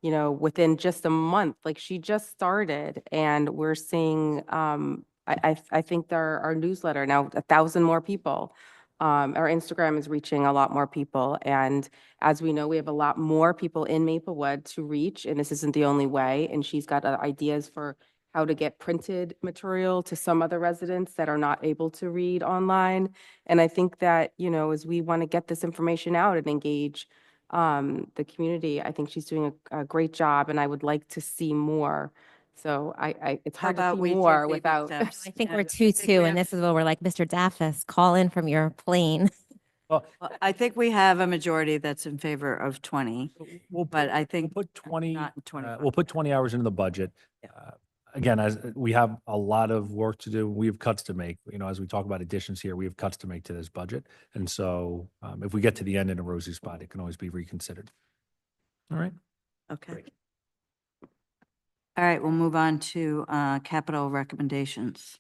Speaker 9: within just a month, like she just started, and we're seeing, I think our newsletter now, 1,000 more people. Our Instagram is reaching a lot more people. And as we know, we have a lot more people in Maplewood to reach, and this isn't the only way. And she's got ideas for how to get printed material to some other residents that are not able to read online. And I think that, as we want to get this information out and engage the community, I think she's doing a great job, and I would like to see more. So it's
Speaker 1: How
Speaker 9: hard to
Speaker 1: about
Speaker 9: see
Speaker 1: we take
Speaker 9: more
Speaker 1: baby
Speaker 9: without.
Speaker 1: steps?
Speaker 7: I think
Speaker 1: Yeah,
Speaker 7: we're
Speaker 1: I think
Speaker 7: 2-2,
Speaker 1: we
Speaker 7: and
Speaker 1: have-
Speaker 7: this is where we're like, Mr. Daffis, call in from your plane.
Speaker 4: Well,
Speaker 1: Well, I think we have a majority that's in favor of 20,
Speaker 4: we'll
Speaker 1: but
Speaker 4: put,
Speaker 1: I think
Speaker 4: we'll put 20,
Speaker 1: not 25.
Speaker 4: we'll put 20 hours into the budget.
Speaker 1: Yeah.
Speaker 4: Again, as we have a lot of work to do, we have cuts to make. As we talk about additions here, we have cuts to make to this budget. And so if we get to the end in a rosy spot, it can always be reconsidered. All right.
Speaker 1: Okay.
Speaker 4: Great.
Speaker 1: All right, we'll move on to capital recommendations.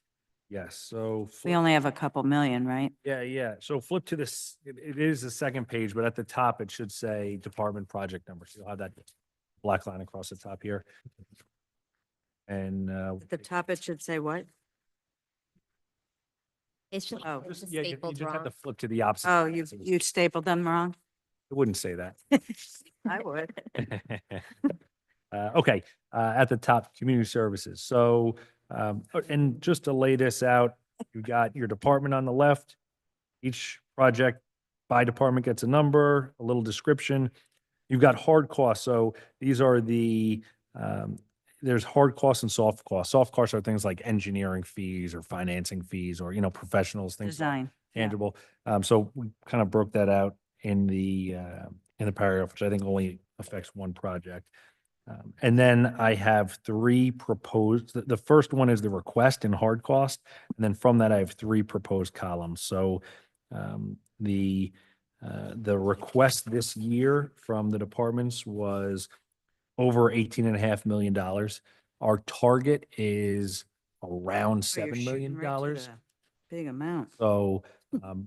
Speaker 4: Yes. So
Speaker 1: We only have a couple million, right?
Speaker 4: yeah. So flip to this. It is the second page, but at the top, it should say department project number. So you'll have that black line across the top here. And
Speaker 1: At the top, it should say what?
Speaker 7: It's just
Speaker 1: Oh.
Speaker 7: it's
Speaker 4: yeah, you
Speaker 7: stapled
Speaker 4: just have
Speaker 7: wrong.
Speaker 4: to flip to the opposite.
Speaker 1: Oh,
Speaker 4: side.
Speaker 1: you
Speaker 4: So
Speaker 1: you stapled them wrong?
Speaker 4: It wouldn't say that.
Speaker 1: I would.
Speaker 4: Okay, at the top, community services. So, and just to lay this out, you've got your department on the left. Each project by department gets a number, a little description. You've got hard costs. So these are there's hard costs and soft costs. Soft costs are things like engineering fees or financing fees or, professionals, things like
Speaker 1: Design. Yeah.
Speaker 4: tangible. So we kind of broke that out in the paragraph, which I think only affects one project. And then I have three proposed. The first one is the request in hard cost, and then from that I have three proposed columns. So the request this year from the departments was over $18.5 million. Our target is around
Speaker 1: Oh, you're
Speaker 4: $7
Speaker 1: shooting
Speaker 4: million.
Speaker 1: right to the Big amount.
Speaker 4: So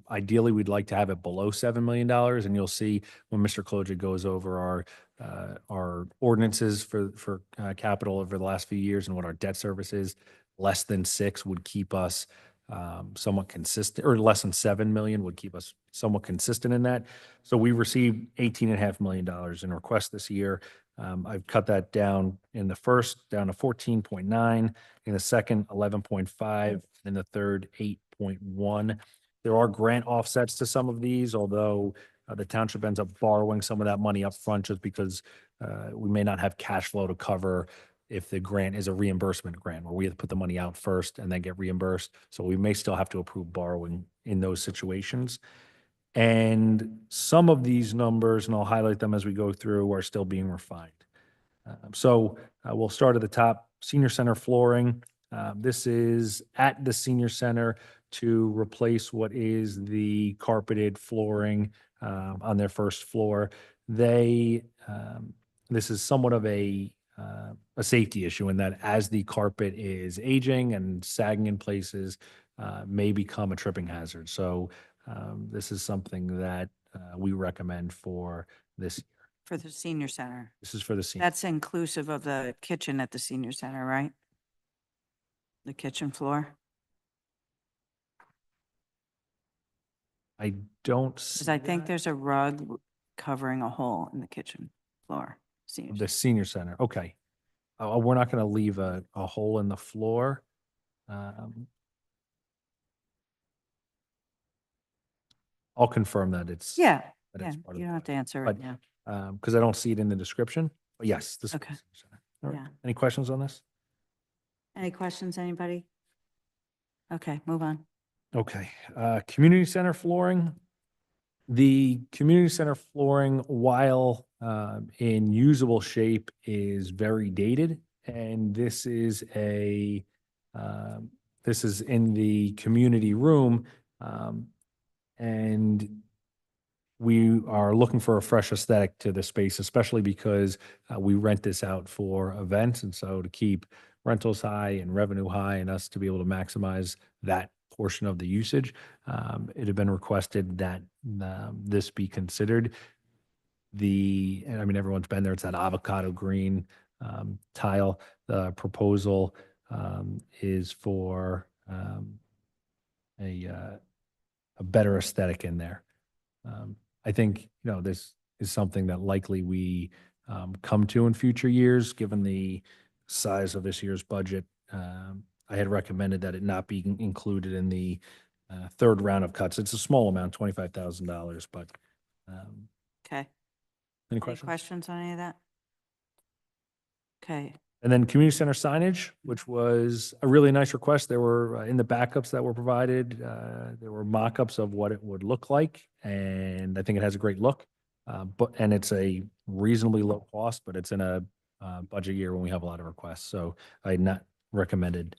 Speaker 4: ideally, we'd like to have it below $7 million. And you'll see when Mr. Kloja goes over our ordinances for capital over the last few years and what our debt service is, less than 6 would keep us somewhat consistent, or less than 7 million would keep us somewhat consistent in that. So we received $18.5 million in requests this year. I've cut that down in the first down to 14.9, in the second 11.5, in the third 8.1. There are grant offsets to some of these, although the township ends up borrowing some of that money up front just because we may not have cash flow to cover if the grant is a reimbursement grant where we have to put the money out first and then get reimbursed. So we may still have to approve borrowing in those situations. And some of these numbers, and I'll highlight them as we go through, are still being refined. So we'll start at the top, senior center flooring. This is at the senior center to replace what is the carpeted flooring on their first floor. This is somewhat of a safety issue in that as the carpet is aging and sagging in places, may become a tripping hazard. So this is something that we recommend for this.
Speaker 1: For the senior center.
Speaker 4: This is for the senior.
Speaker 1: That's inclusive of the kitchen at the senior center, right? The kitchen floor?
Speaker 4: I don't
Speaker 1: Because
Speaker 4: see
Speaker 1: I think
Speaker 4: that.
Speaker 1: there's a rug covering a hole in the kitchen floor. Senior
Speaker 4: The
Speaker 1: center.
Speaker 4: senior center, okay. We're not gonna leave a hole in the floor. I'll confirm that it's.
Speaker 1: Yeah,
Speaker 4: that
Speaker 1: yeah,
Speaker 4: it's part of
Speaker 1: you
Speaker 4: the
Speaker 1: don't have to
Speaker 4: project.
Speaker 1: answer right
Speaker 4: But,
Speaker 1: now.
Speaker 4: Because I don't see it in the description, but yes, this. is
Speaker 1: Okay.
Speaker 4: the senior center. All right.
Speaker 1: Yeah.
Speaker 4: Any questions on this?
Speaker 1: Any questions, anybody? Okay, move on.
Speaker 4: Okay, community center flooring. The community center flooring, while in usable shape, is very dated. And this is this is in the community room. And we are looking for a fresh aesthetic to the space, especially because we rent this out for events. And so to keep rentals high and revenue high and us to be able to maximize that portion of the usage, it had been requested that this be considered. I mean, everyone's been there. It's that avocado green tile. The proposal is for a better aesthetic in there. I think, this is something that likely we come to in future years, given the size of this year's budget. I had recommended that it not be included in the third round of cuts. It's a small amount, $25,000, but
Speaker 1: Okay.
Speaker 4: any
Speaker 1: Any
Speaker 4: questions?
Speaker 1: questions on any of that? Okay,
Speaker 4: And then community center signage, which was a really nice request. There were, in the backups that were provided, there were mock-ups of what it would look like. And I think it has a great look. And it's a reasonably low cost, but it's in a budget year when we have a lot of requests. So I had not recommended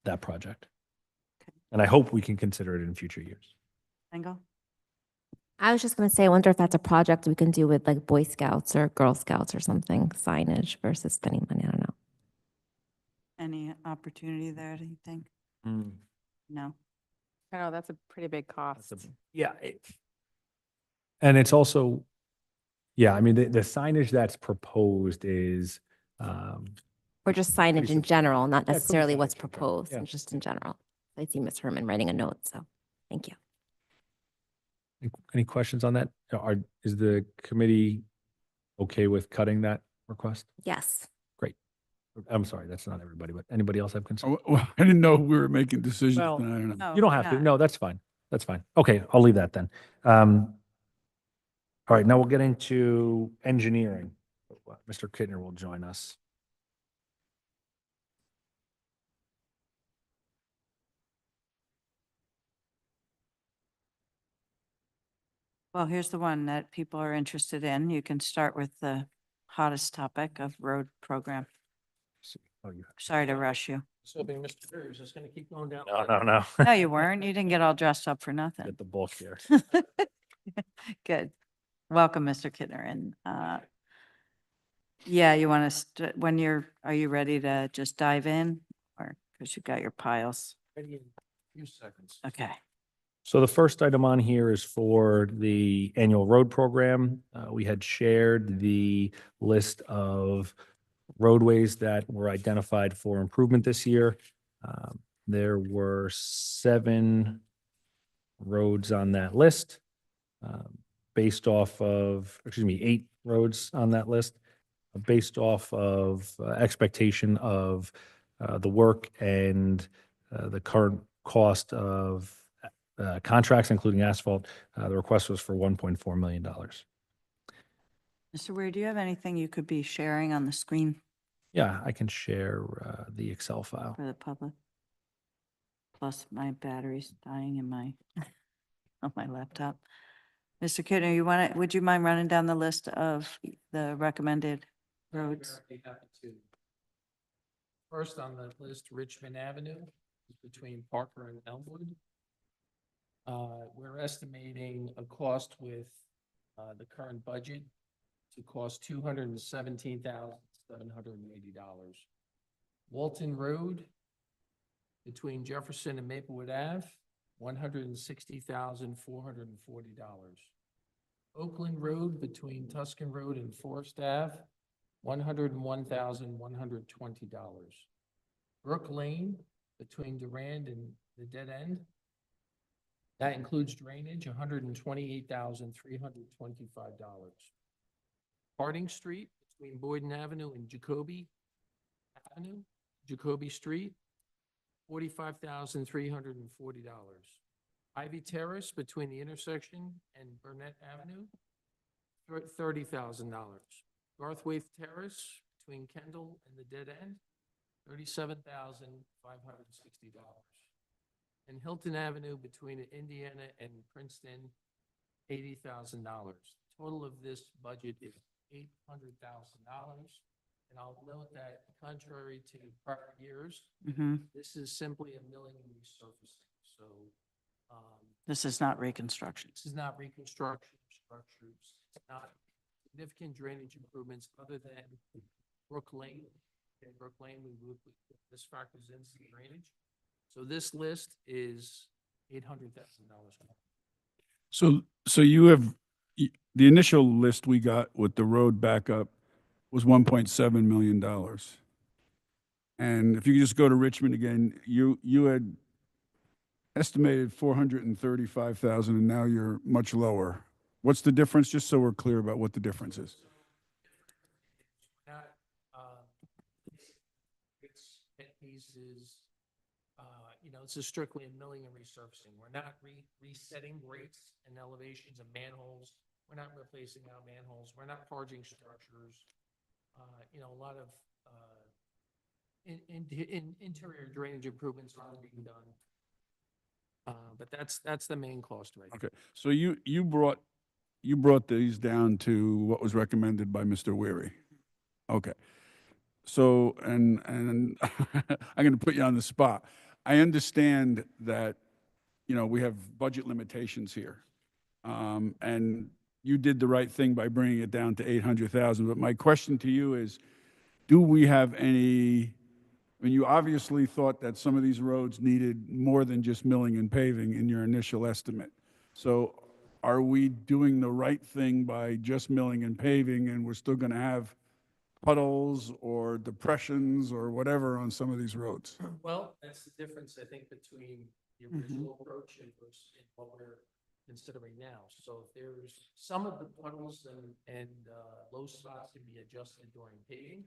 Speaker 4: that project.
Speaker 1: Okay.
Speaker 4: And I hope we can consider it in future years.
Speaker 1: Engel?
Speaker 7: I was just gonna say, I wonder if that's a project we can do with like Boy Scouts or Girl Scouts or something, signage versus spending money, I don't know.
Speaker 1: Any opportunity there, do you think? No?
Speaker 9: I know, that's a pretty big cost.
Speaker 4: Yeah. And it's also, yeah, I mean, the signage that's proposed is,
Speaker 7: Or just signage in general, not
Speaker 4: Yeah, it could be
Speaker 7: necessarily what's
Speaker 4: signage in general,
Speaker 7: proposed,
Speaker 4: yeah.
Speaker 7: just in general. I see Ms. Herman writing a note, so thank you.
Speaker 4: any questions on that? Is the committee okay with cutting that request?
Speaker 7: Yes.
Speaker 4: Great. I'm sorry, that's not everybody, but anybody else have concerns?
Speaker 3: Well, I didn't know we were making decisions.
Speaker 4: Well,
Speaker 3: tonight. I don't know.
Speaker 1: No,
Speaker 4: You don't have to.
Speaker 1: not.
Speaker 4: No, that's fine. That's fine. Okay, I'll leave that then. All right, now we'll get into engineering. Mr. Kittner will join us.
Speaker 1: Well, here's the one that people are interested in. You can start with the hottest topic of road program.
Speaker 4: Oh, you.
Speaker 1: Sorry to rush you.
Speaker 4: So being Mr. Ferry, is this going to keep going down? No.
Speaker 1: No, you weren't. You didn't get all dressed up for nothing.
Speaker 4: Get the bulk here.
Speaker 1: Good. Welcome, Mr. Kittner. And yeah, you want to, are you ready to just dive in? Or, because you've got your piles.
Speaker 4: Few seconds.
Speaker 1: Okay.
Speaker 4: So the first item on here is for the annual road program. We had shared the list of roadways that were identified for improvement this year. There were 7 roads on that list, based off of, 8 roads on that list, based off of expectation of the work and the current cost of contracts, including asphalt. The request was for $1.4 million.
Speaker 1: Mr. Weir, do you have anything you could be sharing on the screen
Speaker 4: Yeah, I can share the Excel file.
Speaker 1: for the public? Plus my battery's dying in my, on my laptop. Mr. Kittner, would you mind running down the list of the recommended roads.
Speaker 10: Very happy to. First on the list, Richmond Avenue, between Parker and Elmwood. We're estimating a cost with, the current budget to cost $217,780. Walton Road, between Jefferson and Maplewood Ave, $160,440. Oakland Road, between Tuscan Road and Forest Ave, $101,120. Brook Lane, between Durand and the Dead End. That includes drainage, $128,325. Harding Street, between Boyden Avenue and Jacoby Avenue, Jacoby Street, $45,340. Ivy Terrace, between the intersection and Burnett Avenue, $30,000. Garthwaite Terrace, between Kendall and the Dead End, $37,560. And Hilton Avenue, between Indiana and Princeton, $80,000. Total of this budget is $800,000. And I'll note that contrary to prior years, this is simply a milling and resurfacing. So
Speaker 1: This is not reconstruction.
Speaker 10: this is not reconstruction of structures. It's not significant drainage improvements other than Brook Lane. In Brook Lane, this factors into the drainage. So this list is $800,000.
Speaker 3: So you have, the initial list we got with the road backup was $1.7 million. And if you could just go to Richmond again, you had estimated 435,000 and now you're much lower. What's the difference? Just so we're clear about what the difference is.
Speaker 10: Not, it's pit pieces, this is strictly a milling and resurfacing. We're not resetting rates and elevations of manholes. We're not replacing our manholes. We're not parging structures. A lot of, interior drainage improvements are being done. But that's the main cost right now.
Speaker 3: Okay, so you brought these down to what was recommended by Mr. Weary. Okay. So, and I'm going to put you on the spot. I understand that, we have budget limitations here. And you did the right thing by bringing it down to 800,000. But my question to you is, do we have any, you obviously thought that some of these roads needed more than just milling and paving in your initial estimate. So are we doing the right thing by just milling and paving and we're still going to have puddles or depressions or whatever on some of these roads?
Speaker 10: Well, that's the difference, I think, between the original approach and what we're considering now. So if there's some of the puddles and low spots can be adjusted during paving,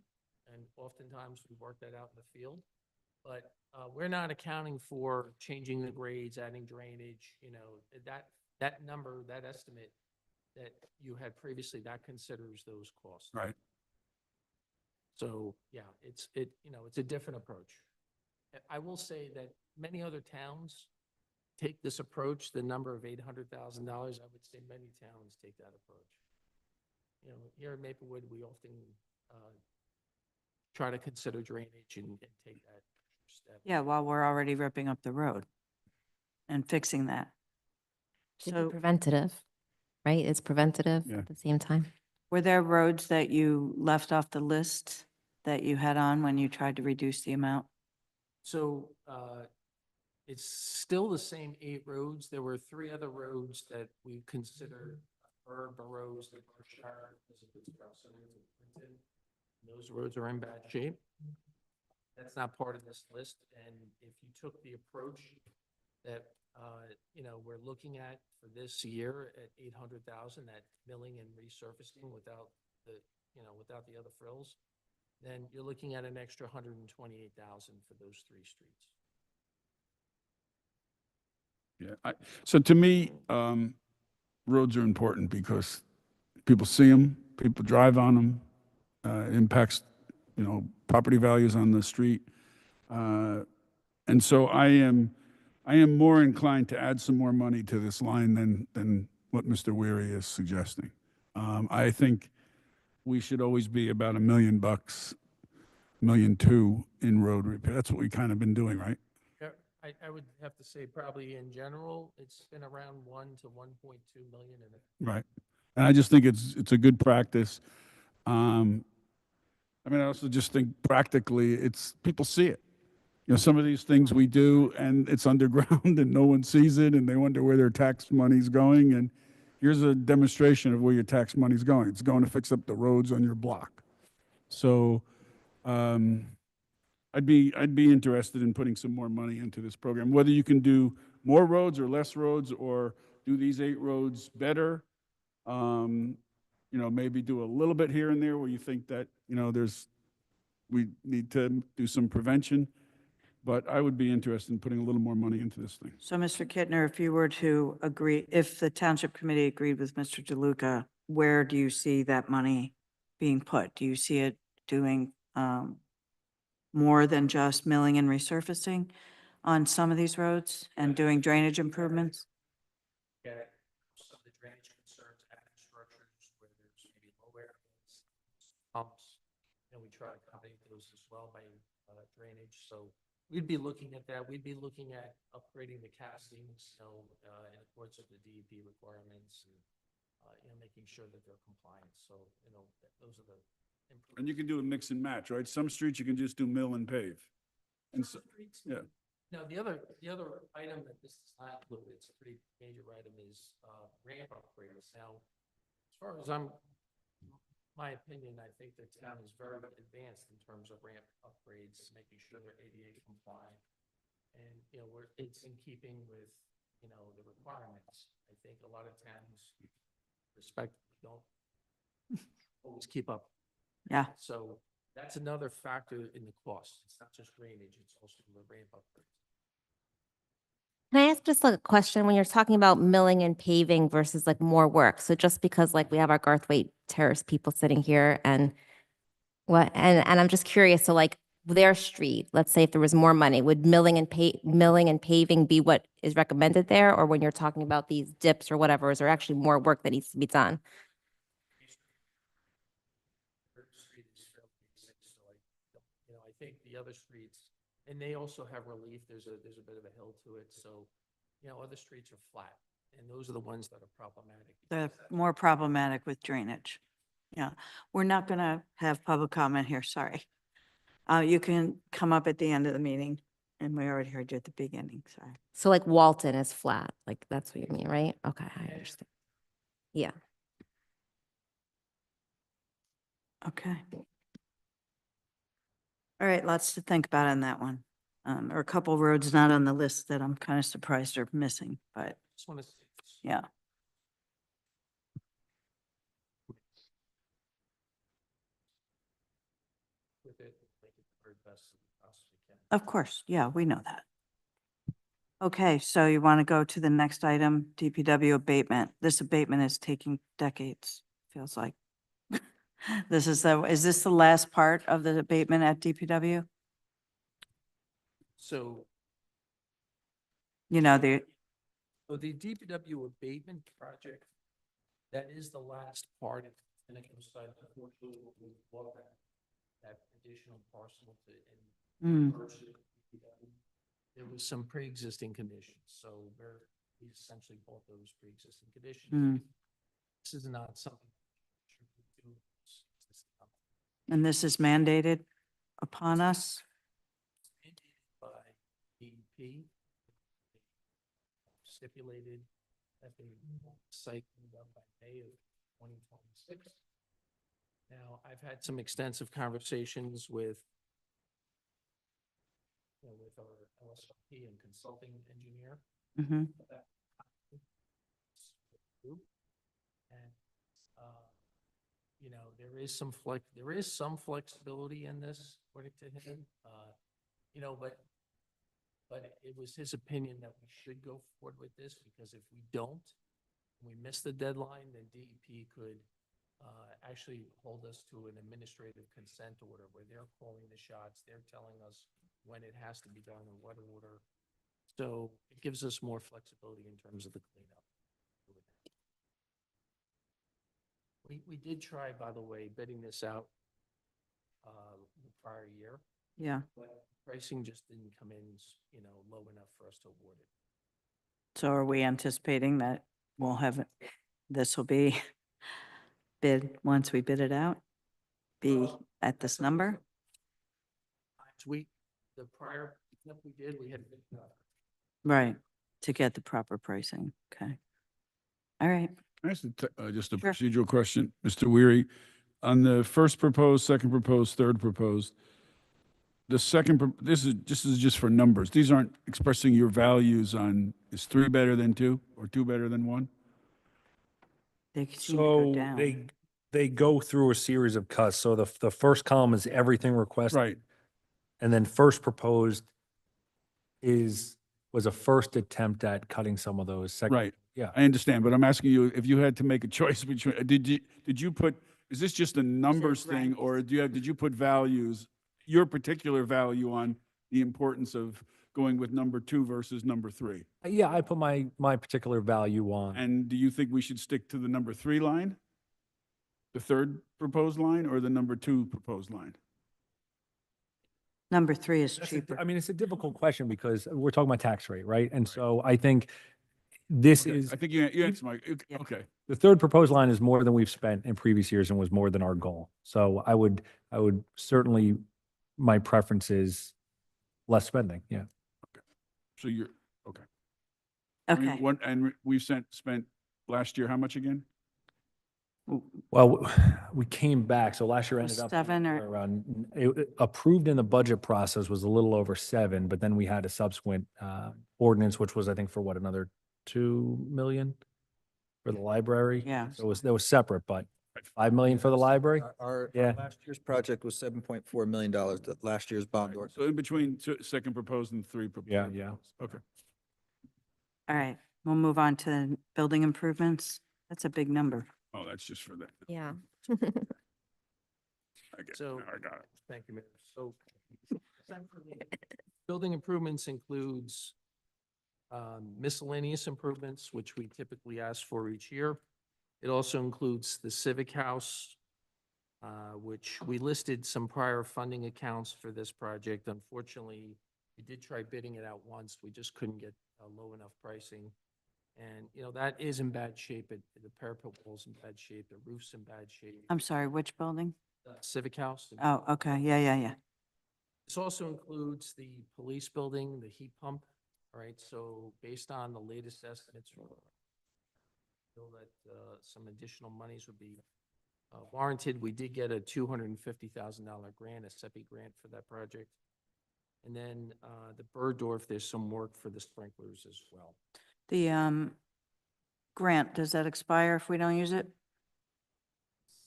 Speaker 10: and oftentimes we work that out in the field. But we're not accounting for changing the grades, adding drainage, that number, that estimate that you had previously, that considers those costs.
Speaker 3: Right.
Speaker 10: So, yeah, it's a different approach. I will say that many other towns take this approach, the number of $800,000. I would say many towns take that approach. Here in Maplewood, we often try to consider drainage and take that step.
Speaker 1: Yeah, while we're already ripping up the road and fixing that.
Speaker 7: Should be
Speaker 1: So
Speaker 7: preventative, right? It's preventative
Speaker 3: Yeah.
Speaker 7: at the same time.
Speaker 1: were there roads that you left off the list that you had on when you tried to reduce the amount?
Speaker 10: So it's still the same 8 roads. There were 3 other roads that we considered boroughs, the Berkshire, those roads are in bad shape. That's not part of this list. And if you took the approach that, we're looking at for this year at 800,000, that milling and resurfacing without the other frills, then you're looking at an extra 128,000 for those 3 streets.
Speaker 3: Yeah. So to me, roads are important because people see them, people drive on them, impacts, property values on the street. And so I am more inclined to add some more money to this line than what Mr. Weary is suggesting. I think we should always be about $1 million, $1.2 million in road repair. That's what we kind of been doing, right?
Speaker 10: Yeah, I would have to say probably in general, it's been around 1 to 1.2 million in it.
Speaker 3: Right. And I just think it's a good practice. I mean, I also just think practically, people see it. You know, some of these things we do and it's underground and no one sees it and they wonder where their tax money's going. And here's a demonstration of where your tax money's going. It's going to fix up the roads on your block. So, I'd be interested in putting some more money into this program, whether you can do more roads or less roads or do these 8 roads better. You know, maybe do a little bit here and there where you think that, you know, we need to do some prevention. But I would be interested in putting a little more money into this thing.
Speaker 1: So, Mr. Kittner, if you were to agree, if the Township Committee agreed with Mr. DeLuca, where do you see that money being put? Do you see it doing more than just milling and resurfacing on some of these roads and doing drainage improvements?
Speaker 10: Get some of the drainage concerns, adding structures where there's maybe low areas, pumps, and we try to accommodate those as well by drainage. So we'd be looking at that. We'd be looking at upgrading the castings, in accordance with the DEP requirements and, making sure that they're compliant. So, those are the improvements.
Speaker 3: And you can do a mix and match, right? Some streets you can just do mill and pave. And so, yeah.
Speaker 10: Now, the other item that this does not include, it's a pretty major item, is ramp upgrades. Now, as far as my opinion, I think the town is very advanced in terms of ramp upgrades, making sure they're ADA compliant. And, it's in keeping with, the requirements. I think a lot of towns don't always keep up.
Speaker 1: Yeah.
Speaker 10: So that's another factor in the cost. It's not just drainage, it's also the ramp upgrades.
Speaker 7: Can I ask just like a question when you're talking about milling and paving versus like more work? So just because like we have our Garthwaite Terrace people sitting here and I'm just curious, so like their street, let's say if there was more money, would milling and paving be what is recommended there? Or when you're talking about these dips or whatever, is there actually more work that needs to be done?
Speaker 10: Street is fairly basic, so I think the other streets, and they also have relief. There's a bit of a hill to it, so other streets are flat, and those are the ones that are problematic.
Speaker 1: They're more problematic with drainage. Yeah, we're not going to have public comment here, sorry. You can come up at the end of the meeting, and we already heard you at the beginning, sorry.
Speaker 7: So like Walton is flat, like that's what you mean, right? Okay, I understand. Yeah.
Speaker 1: Okay. All right, lots to think about on that one. Or a couple roads not on the list that I'm kind of surprised are missing, but
Speaker 10: Just want to see.
Speaker 1: yeah.
Speaker 10: With it, make it the very best that we possibly can.
Speaker 1: Of course, yeah, we know that. Okay, so you want to go to the next item, DPW abatement. This abatement is taking decades, feels like. Is this the last part of the abatement at DPW?
Speaker 10: So,
Speaker 1: The,
Speaker 10: so the DPW abatement project, that is the last part, and it goes side unfortunately we bought that additional parcel to merge it with DPW. There was some pre-existing conditions, so we essentially bought those pre-existing conditions. This is not something.
Speaker 1: and this is mandated upon us?
Speaker 10: Mandated by DEP, stipulated that the site can be done by May of 2026. Now, I've had some extensive conversations with our LSRP and consulting engineer.
Speaker 1: Mhm.
Speaker 10: And, there is some flexibility in this, according to him. But it was his opinion that we should go forward with this, because if we don't, we miss the deadline, then DEP could actually hold us to an administrative consent order where they're calling the shots. They're telling us when it has to be done in what order. So it gives us more flexibility in terms of the cleanup. We did try, by the way, bidding this out the prior year,
Speaker 1: Yeah.
Speaker 10: but pricing just didn't come in, low enough for us to award it.
Speaker 1: So are we anticipating that we'll have, this will be bid, once we bid it out, be at this number?
Speaker 10: The prior, yep, we did, we had.
Speaker 1: Right, to get the proper pricing. Okay. All right.
Speaker 3: Just a
Speaker 1: Sure.
Speaker 3: procedural question, Mr. Weary. On the first proposed, second proposed, third proposed, the second, this is just for numbers. These aren't expressing your values on, is 3 better than 2 or 2 better than 1?
Speaker 1: They seem to go
Speaker 4: So
Speaker 1: down.
Speaker 4: they go through a series of cuts. So the first column is everything requested.
Speaker 3: Right,
Speaker 4: And then first proposed was a first attempt at cutting some of those. Second,
Speaker 3: right.
Speaker 4: yeah.
Speaker 3: I understand, but I'm asking you, if you had to make a choice between, did you put, is this just a numbers thing,
Speaker 1: ranked.
Speaker 3: or did you put values, your particular value on the importance of going with number 2 versus number 3?
Speaker 4: Yeah, I put my particular value on.
Speaker 3: And do you think we should stick to the number 3 line? The third proposed line, or the number 2 proposed line?
Speaker 1: Number 3 is
Speaker 4: That's
Speaker 1: cheaper.
Speaker 4: I mean, it's a difficult question because we're talking about tax rate, right? And so I think this
Speaker 3: Okay,
Speaker 4: is,
Speaker 3: I think you answered my,
Speaker 1: Yeah.
Speaker 3: okay.
Speaker 4: the third proposed line is more than we've spent in previous years and was more than our goal. So I would certainly, my preference is less spending, yeah.
Speaker 3: So you're, okay. I mean,
Speaker 1: Okay.
Speaker 3: and we've spent last year, how much again?
Speaker 4: Well, we came back, so last year
Speaker 1: Was
Speaker 4: ended up
Speaker 1: 7 or-
Speaker 4: around, approved in the budget process was a little over 7, but then we had a subsequent ordinance, which was, I think, for what, another 2 million for the library?
Speaker 1: Yeah.
Speaker 4: So that was separate, but 5 million for the library?
Speaker 8: Our
Speaker 4: Yeah.
Speaker 8: last year's project was $7.4 million, the last year's bond ordinance.
Speaker 3: So in between second proposed and 3 proposed?
Speaker 4: Yeah, yeah.
Speaker 3: Okay.
Speaker 1: All right, we'll move on to building improvements. That's a big number.
Speaker 3: Oh, that's just for that.
Speaker 7: Yeah.
Speaker 3: I get,
Speaker 10: So-
Speaker 3: I got it.
Speaker 10: Thank you, Mayor. So essentially, building improvements includes miscellaneous improvements, which we typically ask for each year. It also includes the Civic House, which we listed some prior funding accounts for this project. Unfortunately, we did try bidding it out once. We just couldn't get low enough pricing. And, that is in bad shape. The parapet wall's in bad shape, the roof's in bad shape.
Speaker 1: I'm sorry, which building?
Speaker 10: Civic House.
Speaker 1: Oh, okay, yeah.
Speaker 10: This also includes the police building, the heat pump, all right? So based on the latest estimates, feel that some additional monies would be warranted. We did get a $250,000 grant, a SEPI grant for that project. And then the Burdorf, there's some work for the sprinklers as well.
Speaker 1: The grant, does that expire if we don't use it?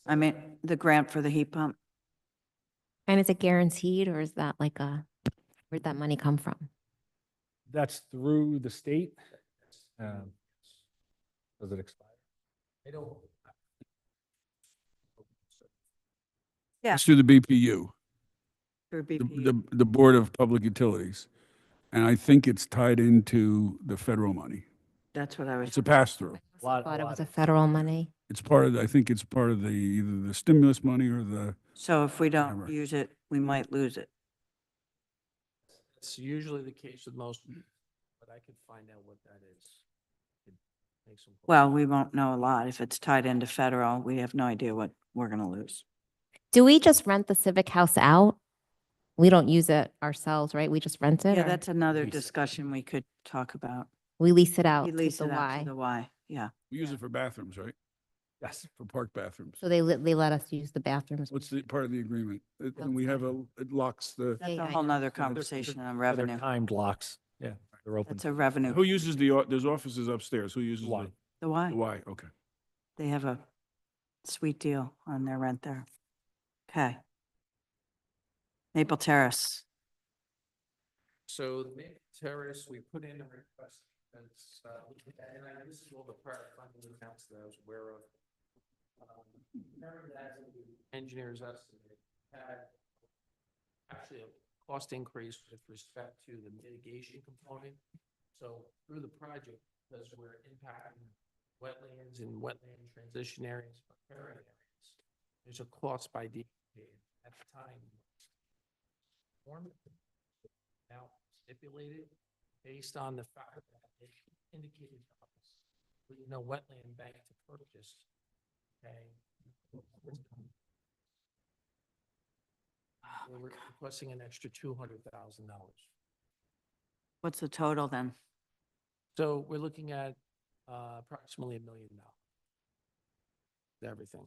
Speaker 1: I mean, the grant for the heat pump?
Speaker 7: And is it guaranteed or is that like where'd that money come from?
Speaker 4: That's through the state? Does it expire?
Speaker 10: I don't.
Speaker 1: Yeah.
Speaker 3: It's through the BPU,
Speaker 1: For
Speaker 3: the,
Speaker 1: BPU?
Speaker 3: the Board of Public Utilities. And I think it's tied into the federal money.
Speaker 1: That's what I was.
Speaker 3: It's a pass-through.
Speaker 7: Thought it was a federal money.
Speaker 3: It's part of, I think it's part of either the stimulus money or the,
Speaker 1: So if we don't
Speaker 3: Whatever.
Speaker 1: use it, we might lose it.
Speaker 10: It's usually the case with most, but I could find out what that is. Could make some.
Speaker 1: Well, we won't know a lot. If it's tied into federal, we have no idea what we're going to lose.
Speaker 7: Do we just rent the Civic House out? We don't use it ourselves, right? We just rent it?
Speaker 1: Yeah,
Speaker 7: or
Speaker 1: that's another
Speaker 4: Lease it.
Speaker 1: discussion we could talk about.
Speaker 7: We lease it out
Speaker 1: We
Speaker 7: to
Speaker 1: lease
Speaker 7: the
Speaker 1: it out to
Speaker 7: Y.
Speaker 1: the Y, yeah.
Speaker 3: we use it for bathrooms, right?
Speaker 4: Yes.
Speaker 3: For park bathrooms.
Speaker 7: So they let us use the bathrooms.
Speaker 3: What's the part of the agreement? And we have it locks the,
Speaker 1: That's
Speaker 7: Yeah,
Speaker 1: a
Speaker 7: I
Speaker 1: whole
Speaker 7: know.
Speaker 1: nother conversation on
Speaker 4: They're
Speaker 1: revenue.
Speaker 4: timed locks. Yeah, they're open.
Speaker 1: That's a revenue.
Speaker 3: who uses there's offices upstairs. Who uses
Speaker 4: Y.
Speaker 1: The Y,
Speaker 3: the Y? Okay.
Speaker 1: they have a sweet deal on their rent there. Okay. Maple Terrace.
Speaker 10: So the Maple Terrace, we put in a request, that's, this is all the prior funding accounts that I was aware of. Remember that the engineers estimate had actually a cost increase with respect to the mitigation component. So through the project, because we're impacting wetlands and wetland transition areas, preparing them, there's a cost by the, at the time. Form now stipulated based on the fact that they indicated to us, no wetland bank to purchase. Okay. We're requesting an extra $200,000.
Speaker 1: What's the total then?
Speaker 10: So we're looking at approximately $1 million. Everything.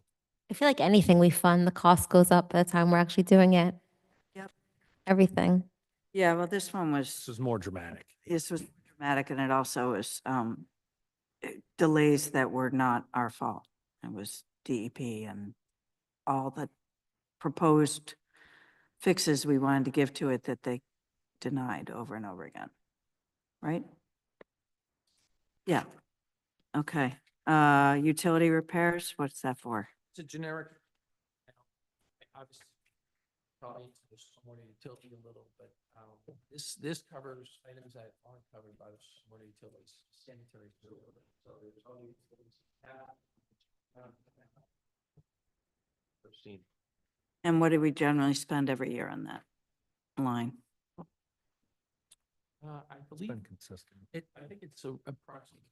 Speaker 7: I feel like anything we fund, the cost goes up by the time we're actually doing it.
Speaker 1: Yep.
Speaker 7: Everything.
Speaker 1: Yeah, well, this one
Speaker 4: This
Speaker 1: was,
Speaker 4: is more dramatic.
Speaker 1: this was dramatic, and it also was delays that were not our fault. It was DEP and all the proposed fixes we wanted to give to it that they denied over and over again. Right? Yeah. Okay. Utility repairs, what's that for?
Speaker 10: It's a generic. Obviously, probably into the stormwater utility a little, but this covers items that aren't covered by the stormwater utilities, sanitary sewer. So there's only seen.
Speaker 1: And what do we generally spend every year on that line?
Speaker 10: I
Speaker 4: It's
Speaker 10: believe
Speaker 4: been consistent.
Speaker 10: I think it's approximately.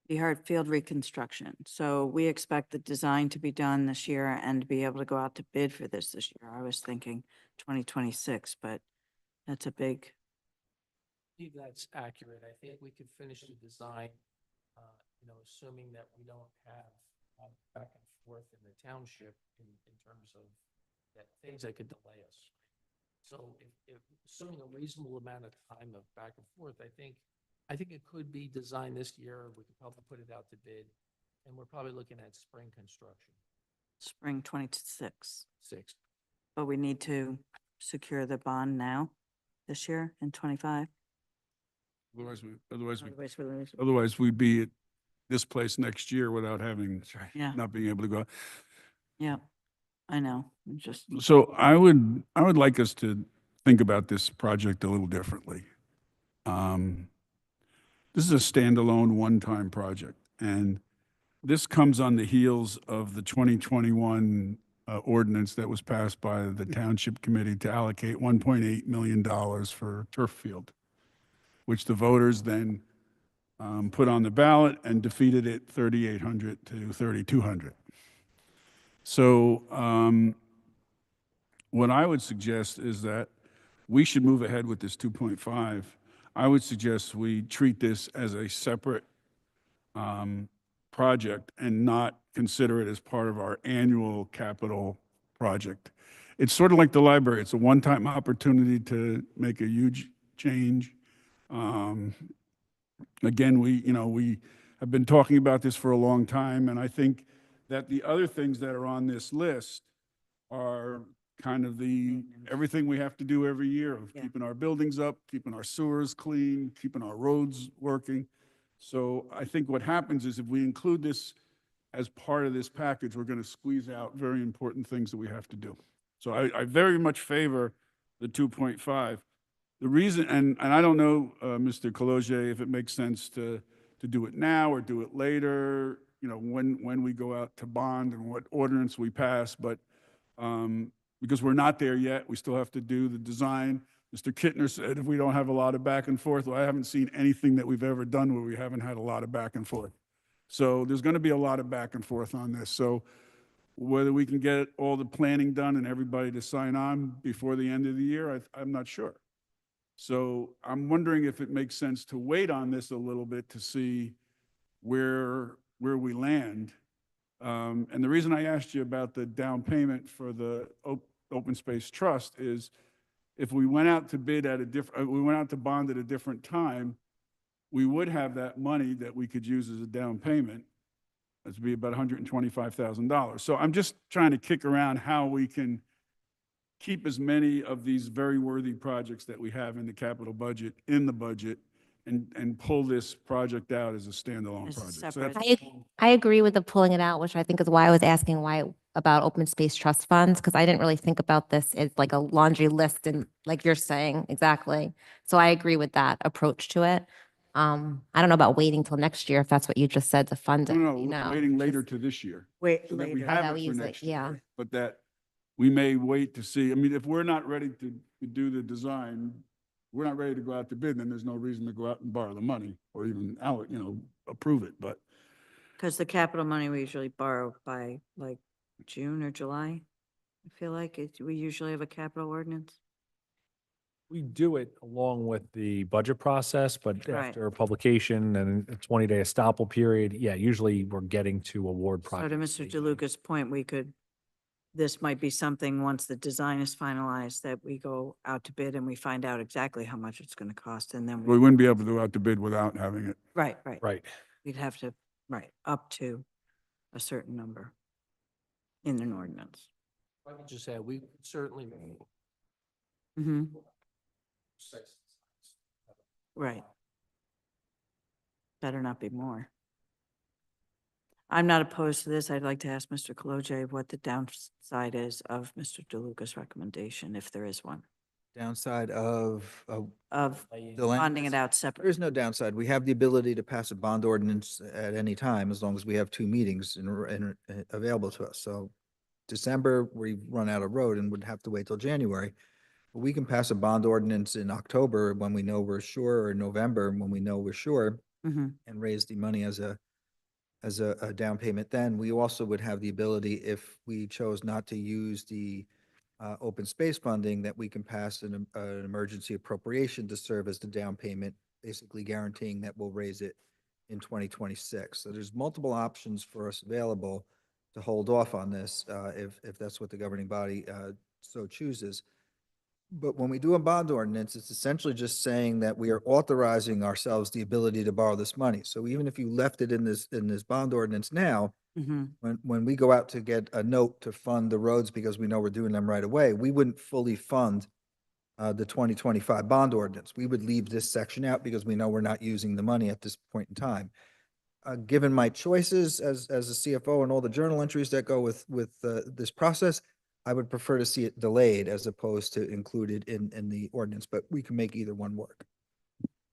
Speaker 1: You heard field reconstruction. So we expect the design to be done this year and to be able to go out to bid for this year. I was thinking 2026, but that's a big,
Speaker 10: I believe that's accurate. I think we could finish the design, assuming that we don't have back and forth in the township in terms of that things that could delay us. So if assuming a reasonable amount of time of back and forth, I think it could be designed this year. We could probably put it out to bid, and we're probably looking at spring construction.
Speaker 1: spring 26.
Speaker 10: 6.
Speaker 1: But we need to secure the bond now, this year in 25.
Speaker 3: Otherwise we'd be at this place next year without having,
Speaker 1: Yeah,
Speaker 3: not being able to go.
Speaker 1: yeah, I know. I'm just,
Speaker 3: So I would like us to think about this project a little differently. This is a standalone one-time project, and this comes on the heels of the 2021 ordinance that was passed by the Township Committee to allocate $1.8 million for turf field, which the voters then put on the ballot and defeated it 3,800 to 3,200. So what I would suggest is that we should move ahead with this 2.5. I would suggest we treat this as a separate project and not consider it as part of our annual capital project. It's sort of like the library. It's a one-time opportunity to make a huge change. Again, we have been talking about this for a long time, and I think that the other things that are on this list are kind of everything we have to do every year of
Speaker 1: Yeah.
Speaker 3: keeping our buildings up, keeping our sewers clean, keeping our roads working. So I think what happens is if we include this as part of this package, we're going to squeeze out very important things that we have to do. So I very much favor the 2.5. The reason, and I don't know, Mr. Kaloje, if it makes sense to do it now or do it later, when we go out to bond and what ordinance we pass, but because we're not there yet, we still have to do the design. Mr. Kittner said if we don't have a lot of back and forth, well, I haven't seen anything that we've ever done where we haven't had a lot of back and forth. So there's going to be a lot of back and forth on this. So whether we can get all the planning done and everybody to sign on before the end of the year, I'm not sure. So I'm wondering if it makes sense to wait on this a little bit to see where we land. And the reason I asked you about the down payment for the Open Space Trust is if we went out to bid at we went out to bond at a different time, we would have that money that we could use as a down payment. That would be about $125,000. So I'm just trying to kick around how we can keep as many of these very worthy projects that we have in the capital budget in the budget and pull this project out as a standalone
Speaker 1: As a
Speaker 3: project. So
Speaker 1: separate-
Speaker 3: that's-
Speaker 7: I agree with the pulling it out, which I think is why I was asking about open space trust funds, because I didn't really think about this as like a laundry list and like you're saying, exactly. So I agree with that approach to it. I don't know about waiting till next year if that's what you just said to fund it.
Speaker 3: No,
Speaker 7: you
Speaker 3: no,
Speaker 7: know,
Speaker 3: waiting later
Speaker 7: just-
Speaker 3: to this year.
Speaker 1: Wait,
Speaker 3: So that we
Speaker 1: later.
Speaker 3: have
Speaker 7: That
Speaker 3: it
Speaker 7: we
Speaker 3: for
Speaker 7: use it,
Speaker 3: next
Speaker 7: yeah.
Speaker 3: year. But that we may wait to see, I mean, if we're not ready to do the design, we're not ready to go out to bid, then there's no reason to go out and borrow the money or even approve it, but.
Speaker 1: Because the capital money we usually borrow by like June or July. I feel like we usually have a capital ordinance.
Speaker 4: We do it along with the budget process, but
Speaker 1: Right.
Speaker 4: after publication and a 20-day estoppel period, yeah, usually we're getting to award
Speaker 1: So
Speaker 4: projects.
Speaker 1: to Mr. DeLuca's point, this might be something, once the design is finalized, that we go out to bid and we find out exactly how much it's going to cost, and then
Speaker 3: We wouldn't be able to go out to bid without having it.
Speaker 1: right.
Speaker 4: Right.
Speaker 1: We'd have to, up to a certain number in an ordinance.
Speaker 10: I could just say, we certainly.
Speaker 1: Mm-hmm. Right. Better not be more. I'm not opposed to this. I'd like to ask Mr. Kaloje what the downside is of Mr. DeLuca's recommendation, if there is one,
Speaker 8: Downside of
Speaker 1: of
Speaker 8: delaying
Speaker 1: bonding
Speaker 8: this?
Speaker 1: it out
Speaker 8: There
Speaker 1: separately.
Speaker 8: is no downside. We have the ability to pass a bond ordinance at any time, as long as we have 2 meetings available to us. So December, we run out of road and would have to wait till January. But we can pass a bond ordinance in October when we know we're sure, or November when we know we're sure,
Speaker 1: Mm-hmm.
Speaker 8: and raise the money as a down payment. Then we also would have the ability, if we chose not to use the open space funding, that we can pass an emergency appropriation to serve as the down payment, basically guaranteeing that we'll raise it in 2026. So there's multiple options for us available to hold off on this, if that's what the governing body so chooses. But when we do a bond ordinance, it's essentially just saying that we are authorizing ourselves the ability to borrow this money. So even if you left it in this bond ordinance now,
Speaker 1: Mm-hmm.
Speaker 8: when we go out to get a note to fund the roads because we know we're doing them right away, we wouldn't fully fund the 2025 bond ordinance. We would leave this section out because we know we're not using the money at this point in time. Given my choices as a CFO and all the journal entries that go with this process, I would prefer to see it delayed as opposed to included in the ordinance, but we can make either one work.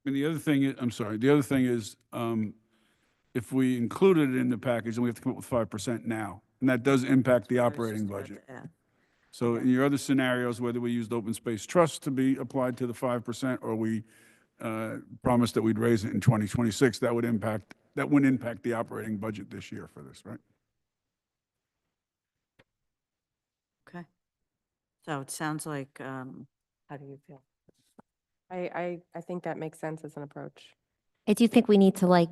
Speaker 3: And the other thing is, I'm sorry, the other thing is, if we included it in the package, then we have to come up with 5% now. And that does impact the operating budget. So in your other scenarios, whether we used open space trust to be applied to the 5%, or we promised that we'd raise it in 2026, that wouldn't impact the operating budget this year for this, right?
Speaker 1: Okay. So it sounds like, how do you feel?
Speaker 9: I think that makes sense as an approach.
Speaker 7: I do think we need to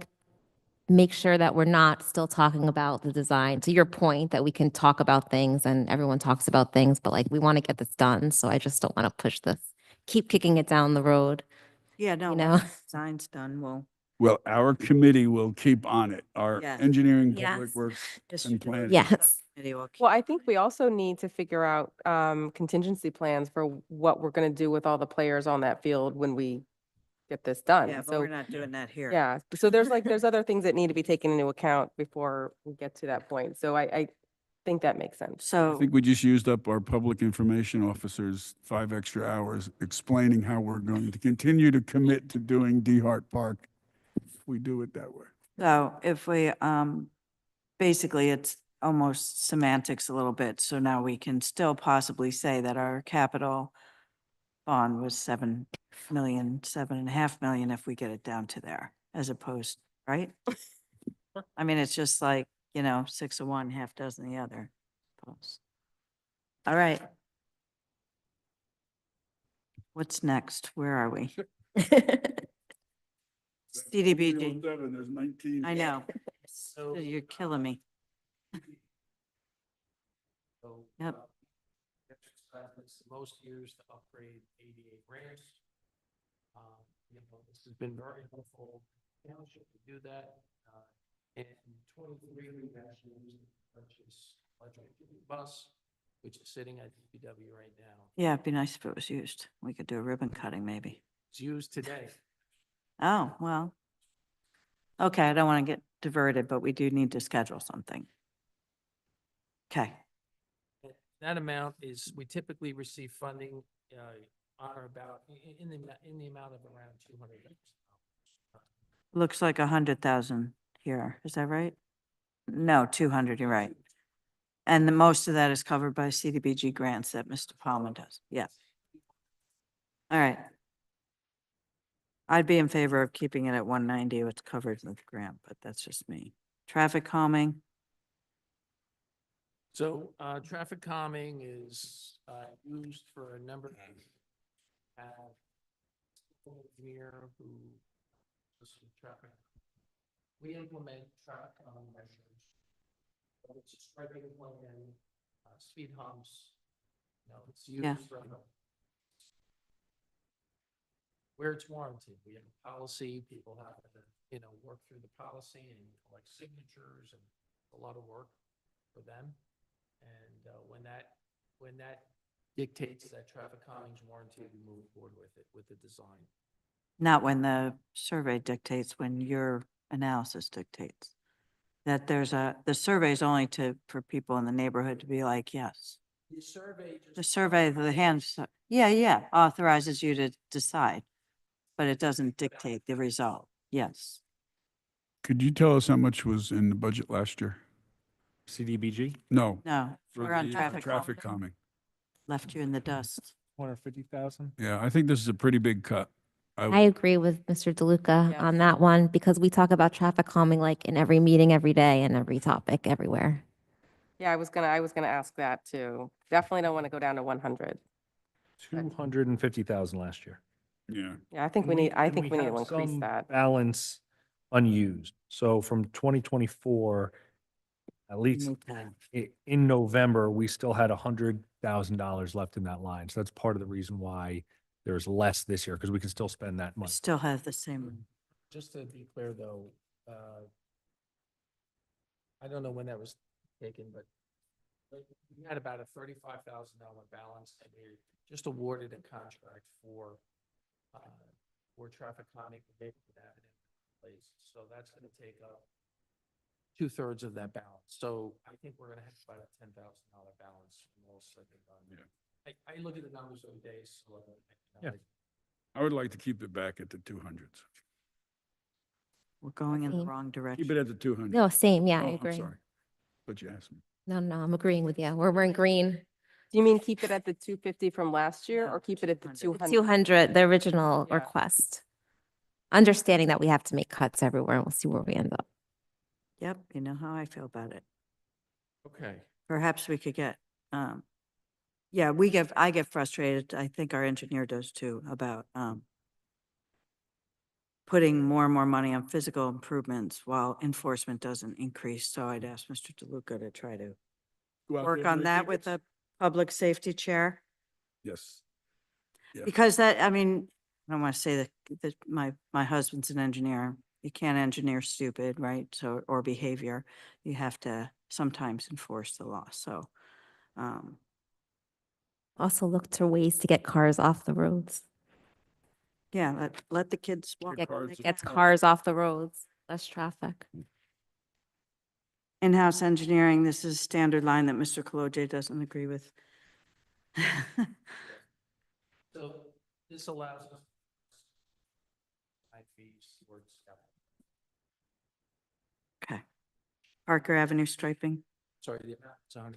Speaker 7: make sure that we're not still talking about the design. To your point, that we can talk about things and everyone talks about things, but we want to get this done. So I just don't want to push this, keep kicking it down the road.
Speaker 1: Yeah, no,
Speaker 7: know?
Speaker 1: once the design's done,
Speaker 3: Well, our committee will keep on it. Our
Speaker 1: Yes.
Speaker 3: engineering, public
Speaker 7: Yes.
Speaker 3: works,
Speaker 1: Mr.
Speaker 3: and planning.
Speaker 7: Yes.
Speaker 1: Committee will keep-
Speaker 9: Well, I think we also need to figure out contingency plans for what we're going to do with all the players on that field when we get this done.
Speaker 1: Yeah, but
Speaker 9: So,
Speaker 1: we're not doing that here.
Speaker 9: yeah, so there's other things that need to be taken into account before we get to that point. So I think that makes sense.
Speaker 3: I
Speaker 1: So,
Speaker 3: think we just used up our public information officers 5 extra hours explaining how we're going to continue to commit to doing DeHart Park if we do it that way.
Speaker 1: so if we, basically it's almost semantics a little bit. So now we can still possibly say that our capital bond was 7 million, 7.5 million if we get it down to there, as opposed, right? I mean, it's just 6 of one, half dozen the other. Suppose. All right. What's next? Where are we? CDBG.
Speaker 3: There's 19.
Speaker 1: I know.
Speaker 10: So
Speaker 1: You're killing me.
Speaker 10: So,
Speaker 1: Yep.
Speaker 10: exercise most years to upgrade ADA ramps. This has been very helpful. Township to do that. In 23, we actually used to purchase electric bus, which is sitting at DPW right now.
Speaker 1: Yeah, it'd be nice if it was used. We could do a ribbon cutting maybe.
Speaker 10: It's used today.
Speaker 1: Oh, well. Okay, I don't want to get diverted, but we do need to schedule something. Okay,
Speaker 10: That amount is, we typically receive funding on or about, in the amount of around $200.
Speaker 1: Looks like 100,000 here. Is that right? No, 200, you're right. And the most of that is covered by CDBG grants that Mr. Palmer does. Yeah. All right. I'd be in favor of keeping it at 190. It's covered with the grant, but that's just me. Traffic calming,
Speaker 10: So, traffic calming is, used for a number of engineer who does some traffic. We implement traffic calming measures. Whether it's a striping plan, speed humps, it's
Speaker 1: Yeah.
Speaker 10: used for where it's warranted. We have a policy, people have to, work through the policy and collect signatures and a lot of work for them. And when that dictates that traffic calming is warranted, we move forward with it, with the design.
Speaker 1: not when the survey dictates, when your analysis dictates. That the survey is only for people in the neighborhood to be like, yes.
Speaker 10: The survey.
Speaker 1: The survey, the hands, yeah, authorizes you to decide, but it doesn't dictate the result. Yes.
Speaker 3: Could you tell us how much was in the budget last year?
Speaker 4: CDBG,
Speaker 3: No.
Speaker 1: No,
Speaker 3: for
Speaker 1: we're on
Speaker 3: the
Speaker 1: traffic.
Speaker 3: Traffic calming.
Speaker 1: Left you in the dust.
Speaker 4: 250,000.
Speaker 3: Yeah, I think this is a pretty big cut.
Speaker 7: I agree with Mr. DeLuca
Speaker 9: Yeah.
Speaker 7: on that one because we talk about traffic calming like in every meeting, every day, and every topic, everywhere.
Speaker 9: Yeah, I was gonna ask that too. Definitely don't want to go down to 100.
Speaker 4: 250,000 last year.
Speaker 3: Yeah.
Speaker 9: Yeah, I think
Speaker 4: And
Speaker 9: we need
Speaker 4: and
Speaker 9: to
Speaker 4: have
Speaker 9: increase
Speaker 4: some
Speaker 9: that.
Speaker 4: Balance unused. So from 2024, at least in November, we still had $100,000 left in that line. So that's part of the reason why there's less this year, because we can still spend that
Speaker 1: We
Speaker 4: money.
Speaker 1: still have the same.
Speaker 10: Just to be clear, though, I don't know when that was taken, but we had about a $35,000 balance, and we just awarded a contract for traffic calming for Maple Avenue place. So that's going to take up 2/3 of that balance. So I think we're going to have about a $10,000 balance from all said and done.
Speaker 3: Yeah.
Speaker 10: I look at the numbers every day, so.
Speaker 4: Yeah.
Speaker 3: I would like to keep it back at the 200s.
Speaker 1: We're going in the
Speaker 7: Same.
Speaker 1: wrong
Speaker 3: Keep
Speaker 1: direction.
Speaker 3: it at the 200.
Speaker 7: No, same. Yeah,
Speaker 3: Oh,
Speaker 7: I
Speaker 3: I'm
Speaker 7: agree.
Speaker 3: sorry. But you asked me.
Speaker 7: No, I'm agreeing with you. We're in green.
Speaker 9: Do you mean keep it at the 250 from last year or keep it at the
Speaker 1: 200.
Speaker 9: 200?
Speaker 7: The original
Speaker 9: Yeah.
Speaker 7: request. Understanding that we have to make cuts everywhere and we'll see where we end up.
Speaker 1: Yep, you know how I feel about it.
Speaker 10: Okay.
Speaker 1: Perhaps we could get, yeah, I get frustrated. I think our engineer does too, about, putting more and more money on physical improvements while enforcement doesn't increase. So I'd ask Mr. DeLuca to try to
Speaker 3: Go out
Speaker 1: work
Speaker 3: there and
Speaker 1: on
Speaker 3: do
Speaker 1: that with
Speaker 3: tickets?
Speaker 1: the public safety chair.
Speaker 3: Yes. Yeah.
Speaker 1: Because I don't want to say that my husband's an engineer. You can't engineer stupid, right? So, or behavior. You have to sometimes enforce the law. So,
Speaker 7: Also look to ways to get cars off the roads.
Speaker 1: yeah, let the kids walk.
Speaker 7: Get-
Speaker 1: where they
Speaker 7: Gets
Speaker 1: can.
Speaker 7: cars off the roads, less traffic.
Speaker 1: In-house engineering, this is a standard line that Mr. Kaloje doesn't agree with.
Speaker 10: So this allows us high fees towards.
Speaker 1: Okay. Parker Avenue striping,
Speaker 10: Sorry, the amount, sorry.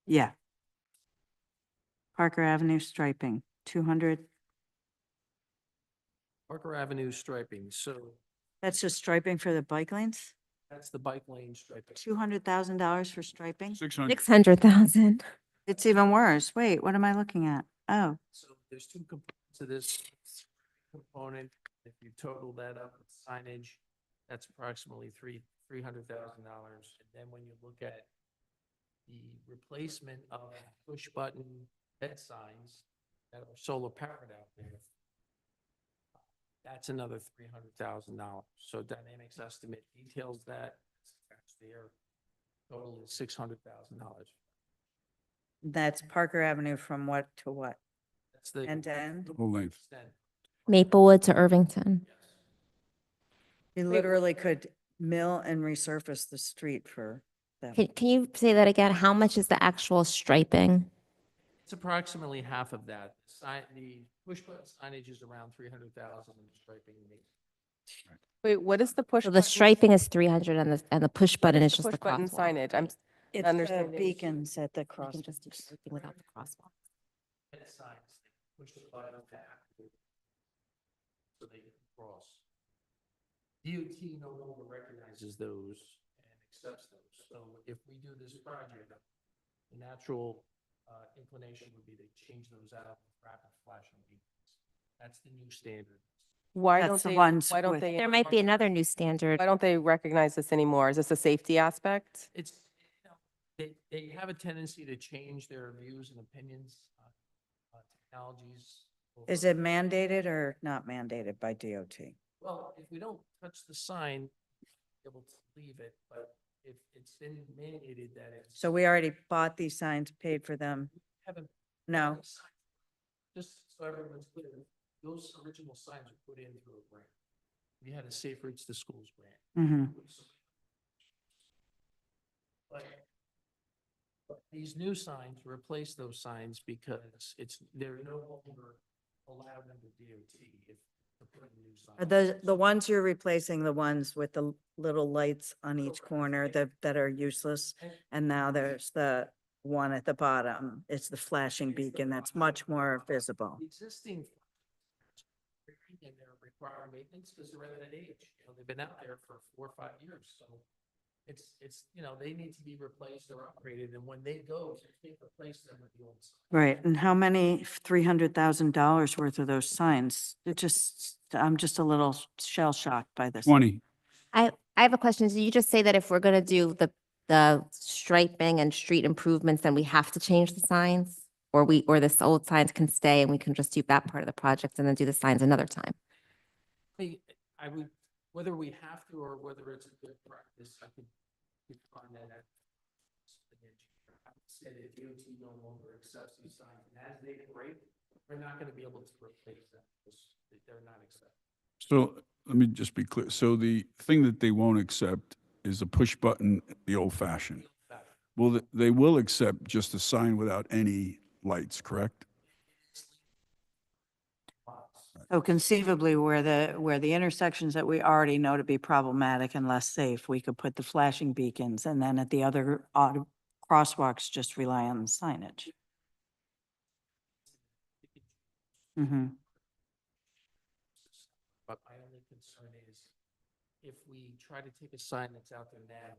Speaker 1: yeah. Parker Avenue striping, 200.
Speaker 10: Parker Avenue striping, so
Speaker 1: That's just striping for the bike lanes?
Speaker 10: that's the bike lane striping.
Speaker 1: $200,000 for striping?
Speaker 3: 600.
Speaker 7: 600,000.
Speaker 1: It's even worse. Wait, what am I looking at? Oh,
Speaker 10: So there's two components to this component. If you total that up with signage, that's approximately $300,000. And then when you look at the replacement of push button head signs that are solar powered out there, that's another $300,000. So Dynamics estimate details that. That's their total is $600,000.
Speaker 1: that's Parker Avenue from what to what?
Speaker 10: That's the
Speaker 1: End to end?
Speaker 3: Whole length.
Speaker 10: extent.
Speaker 7: Maplewood to Irvington.
Speaker 1: You literally could mill and resurface the street for them.
Speaker 7: Can you say that again? How much is the actual striping?
Speaker 10: It's approximately half of that. The push button signage is around 300,000 and striping.
Speaker 9: Wait, what is the push?
Speaker 7: So the
Speaker 9: button?
Speaker 7: striping is 300 and the push
Speaker 9: What
Speaker 7: button
Speaker 9: is
Speaker 7: is
Speaker 9: the
Speaker 7: just the
Speaker 9: push button
Speaker 7: crosswalk.
Speaker 9: signage. I'm
Speaker 1: It's the
Speaker 9: understanding.
Speaker 1: beacons at the
Speaker 7: We
Speaker 1: cross.
Speaker 7: can just do striping without the crosswalk.
Speaker 10: Red signs, they push the button to activate, so they can cross. DOT no longer recognizes those and accepts those. So if we do this project, the natural inclination would be to change those out with rapid flashing beacons. That's the new standard.
Speaker 9: Why
Speaker 1: That's
Speaker 9: don't
Speaker 1: the
Speaker 9: they,
Speaker 1: ones
Speaker 9: why don't
Speaker 1: with-
Speaker 9: they?
Speaker 7: There might be another new standard.
Speaker 9: Why don't they recognize this anymore? Is this a safety aspect?
Speaker 10: It's, you know, they have a tendency to change their views and opinions on technologies.
Speaker 1: Is
Speaker 10: over-
Speaker 1: it mandated or not mandated by DOT?
Speaker 10: Well, if we don't touch the sign, we're able to leave it, but if it's been mandated that it's.
Speaker 1: So we already bought these signs, paid for them?
Speaker 10: Haven't.
Speaker 1: No.
Speaker 10: Just so everyone's clear, those original signs were put in through a grant. We had a Safe Routes to Schools grant.
Speaker 1: Mm-hmm.
Speaker 10: But these new signs replace those signs because they're no longer allowed under DOT if to put in new signs.
Speaker 1: Are the ones you're replacing, the ones with the little lights on each corner that are useless? And now there's the one at the bottom. It's the flashing beacon that's much more visible.
Speaker 10: The existing and they're requiring maintenance because they're at that age. You know, they've been out there for 4 or 5 years, so it's, you know, they need to be replaced or upgraded, and when they go, they replace them with the old sign.
Speaker 1: Right, and how many $300,000 worth of those signs? I'm just a little shell shocked by this.
Speaker 3: 20.
Speaker 7: I have a question. So you just say that if we're gonna do the striping and street improvements, then we have to change the signs? Or this old signs can stay and we can just do that part of the project and then do the signs another time?
Speaker 10: I would, whether we have to or whether it's a good practice, I could find that out. I would say that DOT no longer accepts these signs, and as they break, we're not gonna be able to replace them, because they're not accepted.
Speaker 3: So let me just be clear. So the thing that they won't accept is a push button, the old fashioned. Well, they will accept just a sign without any lights, correct?
Speaker 1: So conceivably, where the intersections that we already know to be problematic and less safe, we could put the flashing beacons, and then at the other crosswalks, just rely on the signage. Mm-hmm.
Speaker 10: But my only concern is if we try to take a sign that's out there now and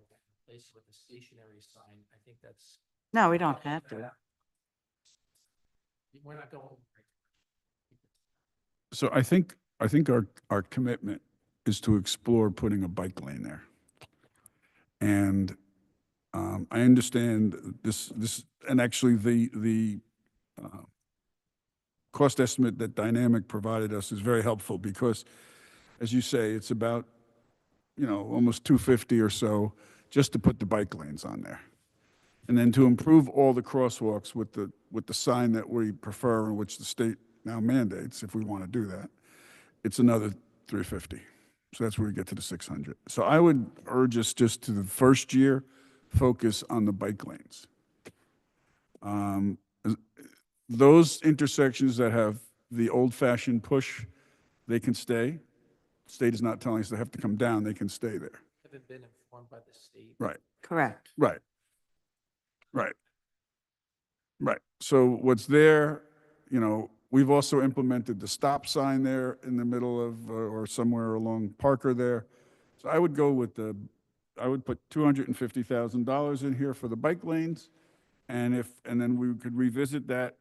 Speaker 10: replace it with a stationary sign, I think that's,
Speaker 1: No, we don't have to.
Speaker 10: we're not going.
Speaker 3: So I think our commitment is to explore putting a bike lane there. And I understand this, and actually the cost estimate that Dynamic provided us is very helpful because, as you say, it's about, almost 250 or so just to put the bike lanes on there. And then to improve all the crosswalks with the sign that we prefer and which the state now mandates, if we want to do that, it's another 350. So that's where we get to the 600. So I would urge us just to the first year, focus on the bike lanes. Those intersections that have the old-fashioned push, they can stay. State is not telling us they have to come down, they can stay there.
Speaker 10: Haven't been informed by the state.
Speaker 3: Right,
Speaker 1: Correct.
Speaker 3: right, right, right. So what's there, we've also implemented the stop sign there in the middle of, or somewhere along Parker there. So I would go with I would put $250,000 in here for the bike lanes. And then we could revisit that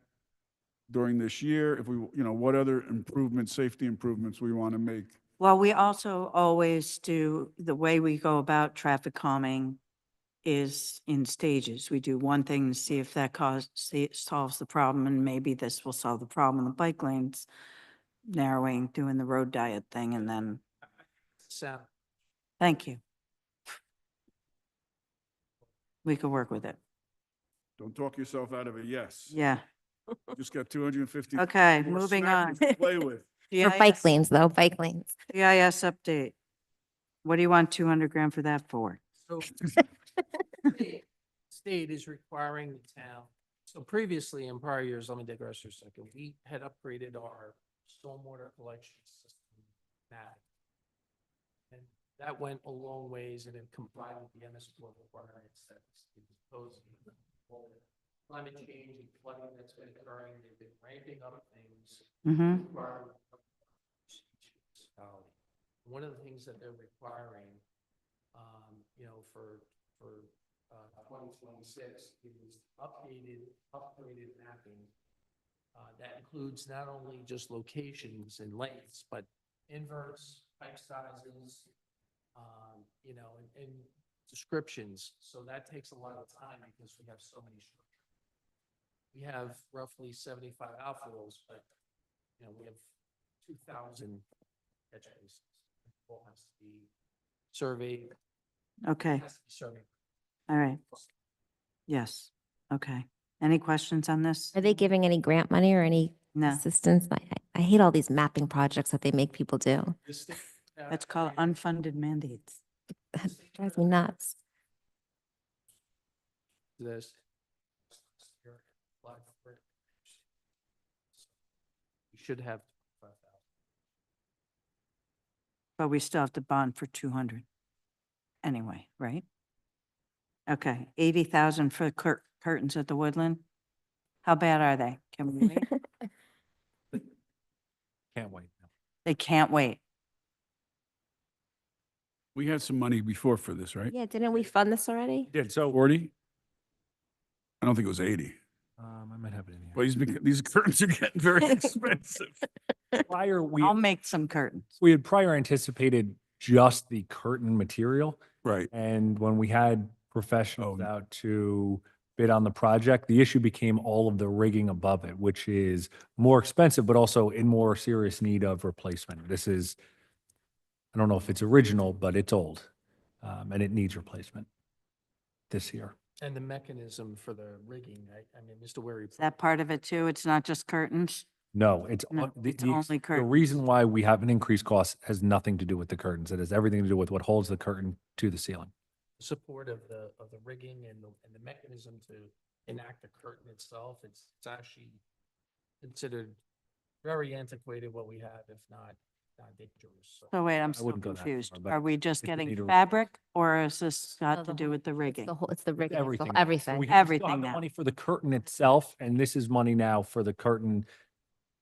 Speaker 3: during this year, if we, what other improvements, safety improvements we want to make.
Speaker 1: Well, we also always do, the way we go about traffic calming is in stages. We do one thing to see if that solves the problem, and maybe this will solve the problem in the bike lanes, narrowing, doing the road diet thing, and then,
Speaker 10: So,
Speaker 1: thank you. We could work with it.
Speaker 3: Don't talk yourself out of a yes.
Speaker 1: Yeah.
Speaker 3: Just got 250.
Speaker 1: Okay,
Speaker 3: more
Speaker 1: moving
Speaker 3: smackers
Speaker 1: on.
Speaker 3: to Play with.
Speaker 7: For bike lanes, though, bike lanes.
Speaker 1: GIS update. What do you want 200 grand for that for?
Speaker 10: so state is requiring the town. So previously in prior years, let me digress for a second, we had upgraded our stormwater collection system mapping. And that went a long ways and it complied with the MS4 requirements that it was posing. Climate change and flooding that's been occurring, they've been ramping up things.
Speaker 1: Mm-hmm.
Speaker 10: requiring municipality. One of the things that they're requiring, for 2026 is upgraded mapping. That includes not only just locations and lengths, but inverts, pipe sizes, and descriptions. So that takes a lot of time because we have so many structures. We have roughly 75 outfalls, but we have 2,000 catch basins. It all has to be surveyed.
Speaker 1: Okay,
Speaker 10: Has to be surveyed.
Speaker 1: all right. Yes, okay. Any questions on this?
Speaker 7: Are they giving any grant money or any
Speaker 1: No,
Speaker 7: assistance? I hate all these mapping projects that they make people do.
Speaker 10: This thing,
Speaker 1: that's called unfunded mandates.
Speaker 7: That drives me nuts.
Speaker 10: This. We should have 5,000.
Speaker 1: But we still have to bond for 200 anyway, right? Okay, 80,000 for curtains at the Woodland. How bad are they? Can we wait?
Speaker 4: Can't wait.
Speaker 1: They can't wait.
Speaker 3: We had some money before for this, right?
Speaker 7: Yeah, didn't we fund this already?
Speaker 4: Did, so,
Speaker 3: 40? I don't think it was 80.
Speaker 4: I might have it in here.
Speaker 3: Well, these curtains are getting very expensive.
Speaker 4: Prior,
Speaker 1: I'll make some curtains.
Speaker 4: we had prior anticipated just the curtain material.
Speaker 3: Right.
Speaker 4: And when we had professionals
Speaker 3: Oh.
Speaker 4: out to bid on the project, the issue became all of the rigging above it, which is more expensive, but also in more serious need of replacement. This is, I don't know if it's original, but it's old, and it needs replacement this year.
Speaker 10: And the mechanism for the rigging, I mean, Mr. Wary.
Speaker 1: Is that part of it too? It's not just curtains?
Speaker 4: No, it's,
Speaker 1: No,
Speaker 4: the,
Speaker 1: it's
Speaker 4: the,
Speaker 1: only
Speaker 4: the
Speaker 1: curtains.
Speaker 4: reason why we have an increased cost has nothing to do with the curtains. It has everything to do with what holds the curtain to the ceiling.
Speaker 10: Support of the rigging and the mechanism to enact the curtain itself. It's actually considered very antiquated what we have, if not dangerous. So
Speaker 1: So wait, I'm
Speaker 4: I
Speaker 1: still
Speaker 4: wouldn't go that
Speaker 1: confused.
Speaker 4: far, but
Speaker 1: Are we just
Speaker 4: it's a need
Speaker 1: getting
Speaker 4: to-
Speaker 1: fabric or is this
Speaker 7: No,
Speaker 1: got
Speaker 7: the
Speaker 1: to do
Speaker 7: whole-
Speaker 1: with the rigging?
Speaker 7: It's the rigging, it's
Speaker 4: Everything.
Speaker 7: everything.
Speaker 4: So we still have
Speaker 1: Everything
Speaker 4: the
Speaker 1: now.
Speaker 4: money for the curtain itself, and this is money now for the curtain,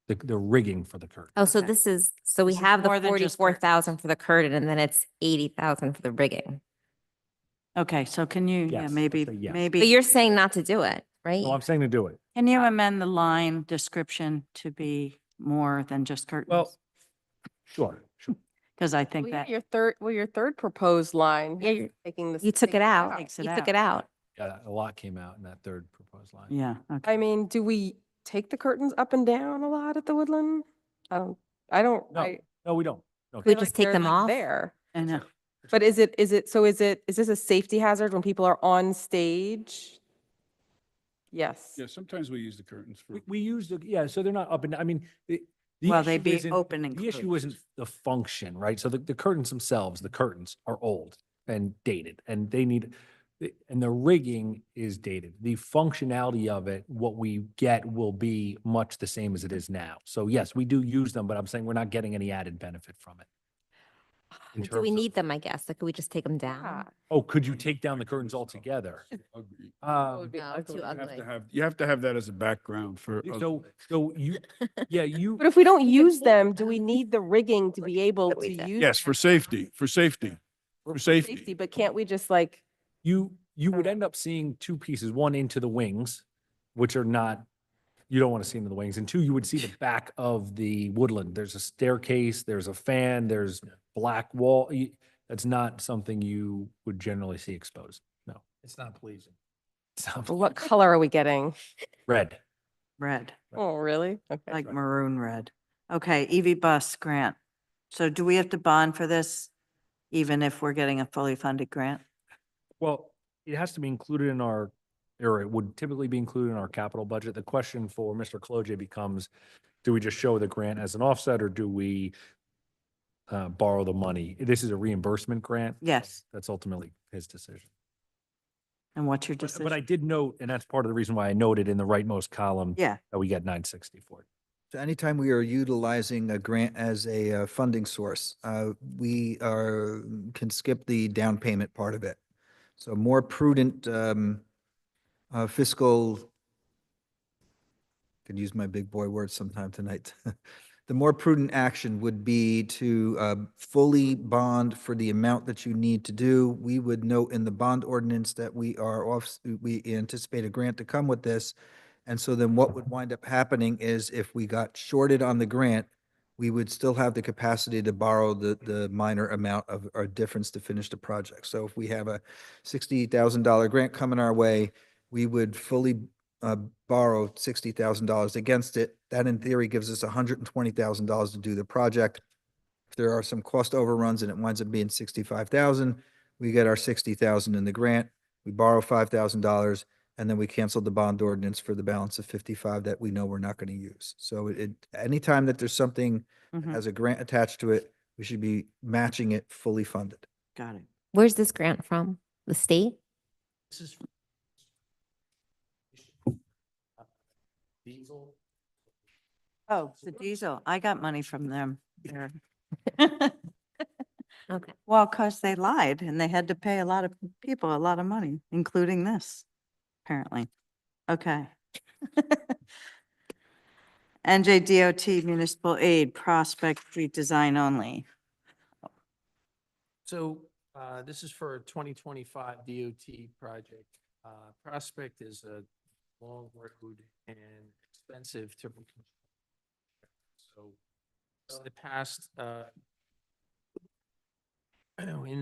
Speaker 4: the rigging for the curtain.
Speaker 7: Oh, so
Speaker 1: Okay.
Speaker 7: this is, so we
Speaker 1: This is
Speaker 7: have the
Speaker 1: more than just
Speaker 7: 44,000 for the curtain and then it's 80,000 for the rigging.
Speaker 1: Okay, so can you, yeah,
Speaker 4: Yes,
Speaker 1: maybe,
Speaker 4: I'd say yes.
Speaker 7: But
Speaker 1: maybe,
Speaker 7: you're saying not to do it, right?
Speaker 4: So I'm saying to do it.
Speaker 1: can you amend the line description to be more than just curtains?
Speaker 4: Well, sure.
Speaker 1: Because I think
Speaker 9: Well,
Speaker 1: that,
Speaker 9: your third proposed line.
Speaker 7: Yeah, you're-
Speaker 9: Taking this.
Speaker 7: You took it out.
Speaker 1: Takes it
Speaker 7: You
Speaker 1: out.
Speaker 7: took it out.
Speaker 4: Yeah, a lot came out in that third proposed line.
Speaker 1: yeah, okay.
Speaker 9: I mean, do we take the curtains up and down a lot at the Woodland? I don't,
Speaker 4: No. No, we don't. No,
Speaker 7: We
Speaker 9: feel
Speaker 7: just
Speaker 9: like
Speaker 7: take
Speaker 9: they're,
Speaker 7: them
Speaker 9: like,
Speaker 7: off?
Speaker 9: There.
Speaker 1: I know.
Speaker 9: But is this a safety hazard when people are on stage? Yes.
Speaker 3: Yeah, sometimes we use the curtains for.
Speaker 4: we use the, yeah, so they're not up and, I mean, the
Speaker 1: Well, they'd
Speaker 4: issue
Speaker 1: be
Speaker 4: isn't-
Speaker 1: open and
Speaker 4: The issue
Speaker 1: closed.
Speaker 4: isn't the function, right? So the curtains themselves, the curtains are old and dated and they need, and the rigging is dated. The functionality of it, what we get will be much the same as it is now. So yes, we do use them, but I'm saying we're not getting any added benefit from it. In
Speaker 7: Do we
Speaker 4: terms of-
Speaker 7: need them, I guess? Like, could we just take them down?
Speaker 9: Yeah.
Speaker 4: Oh, could you take down the curtains altogether?
Speaker 3: Ugly.
Speaker 9: would be
Speaker 7: No,
Speaker 9: ugly.
Speaker 7: too
Speaker 3: You have
Speaker 7: ugly.
Speaker 3: to you have to have that as a background for.
Speaker 4: So you, yeah, you.
Speaker 9: But if we don't use them, do we need the rigging to be able
Speaker 7: That we
Speaker 9: to
Speaker 7: did.
Speaker 9: use?
Speaker 3: Yes, for safety, for safety, for safety.
Speaker 9: But can't we just like,
Speaker 4: You would end up seeing two pieces, one into the wings, which are not, you don't want to see into the wings. And two, you would see the back of the Woodland. There's a staircase, there's a fan, there's black wall. That's not something you would generally see exposed. No.
Speaker 10: It's not pleasing.
Speaker 4: It's not
Speaker 9: what color are we getting?
Speaker 4: red.
Speaker 1: Red,
Speaker 9: Oh, really? Okay.
Speaker 1: like maroon red. Okay, EV bus grant. So do we have to bond for this even if we're getting a fully funded grant?
Speaker 4: Well, it has to be included in our, or it would typically be included in our capital budget. The question for Mr. Cloje becomes, do we just show the grant as an offset or do we borrow the money? This is a reimbursement grant.
Speaker 1: Yes.
Speaker 4: That's ultimately his decision.
Speaker 1: And what's your
Speaker 4: But I
Speaker 1: decision?
Speaker 4: did note, and that's part of the reason why I noted in the rightmost column
Speaker 1: Yeah,
Speaker 4: that we get 960 for it.
Speaker 8: So anytime we are utilizing a grant as a funding source, can skip the down payment part of it. So more prudent fiscal, could use my big boy words sometime tonight. The more prudent action would be to fully bond for the amount that you need to do. We would note in the bond ordinance that we anticipate a grant to come with this. And so then what would wind up happening is if we got shorted on the grant, we would still have the capacity to borrow the minor amount of our difference to finish the project. So if we have a $60,000 grant coming our way, we would fully borrow $60,000 against it. That in theory gives us $120,000 to do the project. If there are some cost overruns and it winds up being 65,000, we get our 60,000 in the grant, we borrow $5,000, and then we cancel the bond ordinance for the balance of 55 that we know we're not going to use. So anytime that there's something that
Speaker 1: Mhm.
Speaker 8: has a grant attached to it, we should be matching it fully funded.
Speaker 1: Got it.
Speaker 7: Where's this grant from? The state?
Speaker 10: This is diesel.
Speaker 1: Oh, the diesel. I got money from them there.
Speaker 7: Okay.
Speaker 1: Well, because they lied and they had to pay a lot of people a lot of money, including this, apparently. Okay. NJDOT municipal aid, Prospect Street design only.
Speaker 10: So this is for a 2025 DOT project. Prospect is a long road and expensive to. So in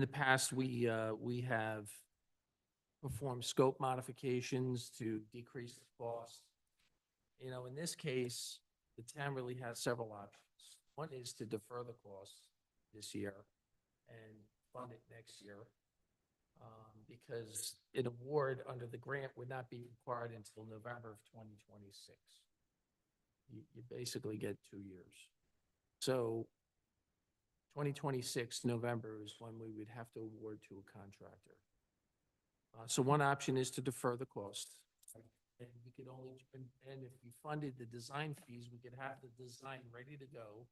Speaker 10: the past, we have performed scope modifications to decrease the cost. You know, in this case, the town really has several options. One is to defer the cost this year and fund it next year. Because an award under the grant would not be required until November of 2026. You basically get 2 years. So 2026, November is when we would have to award to a contractor. So one option is to defer the cost. And we could only, and if we funded the design fees, we could have the design ready to go,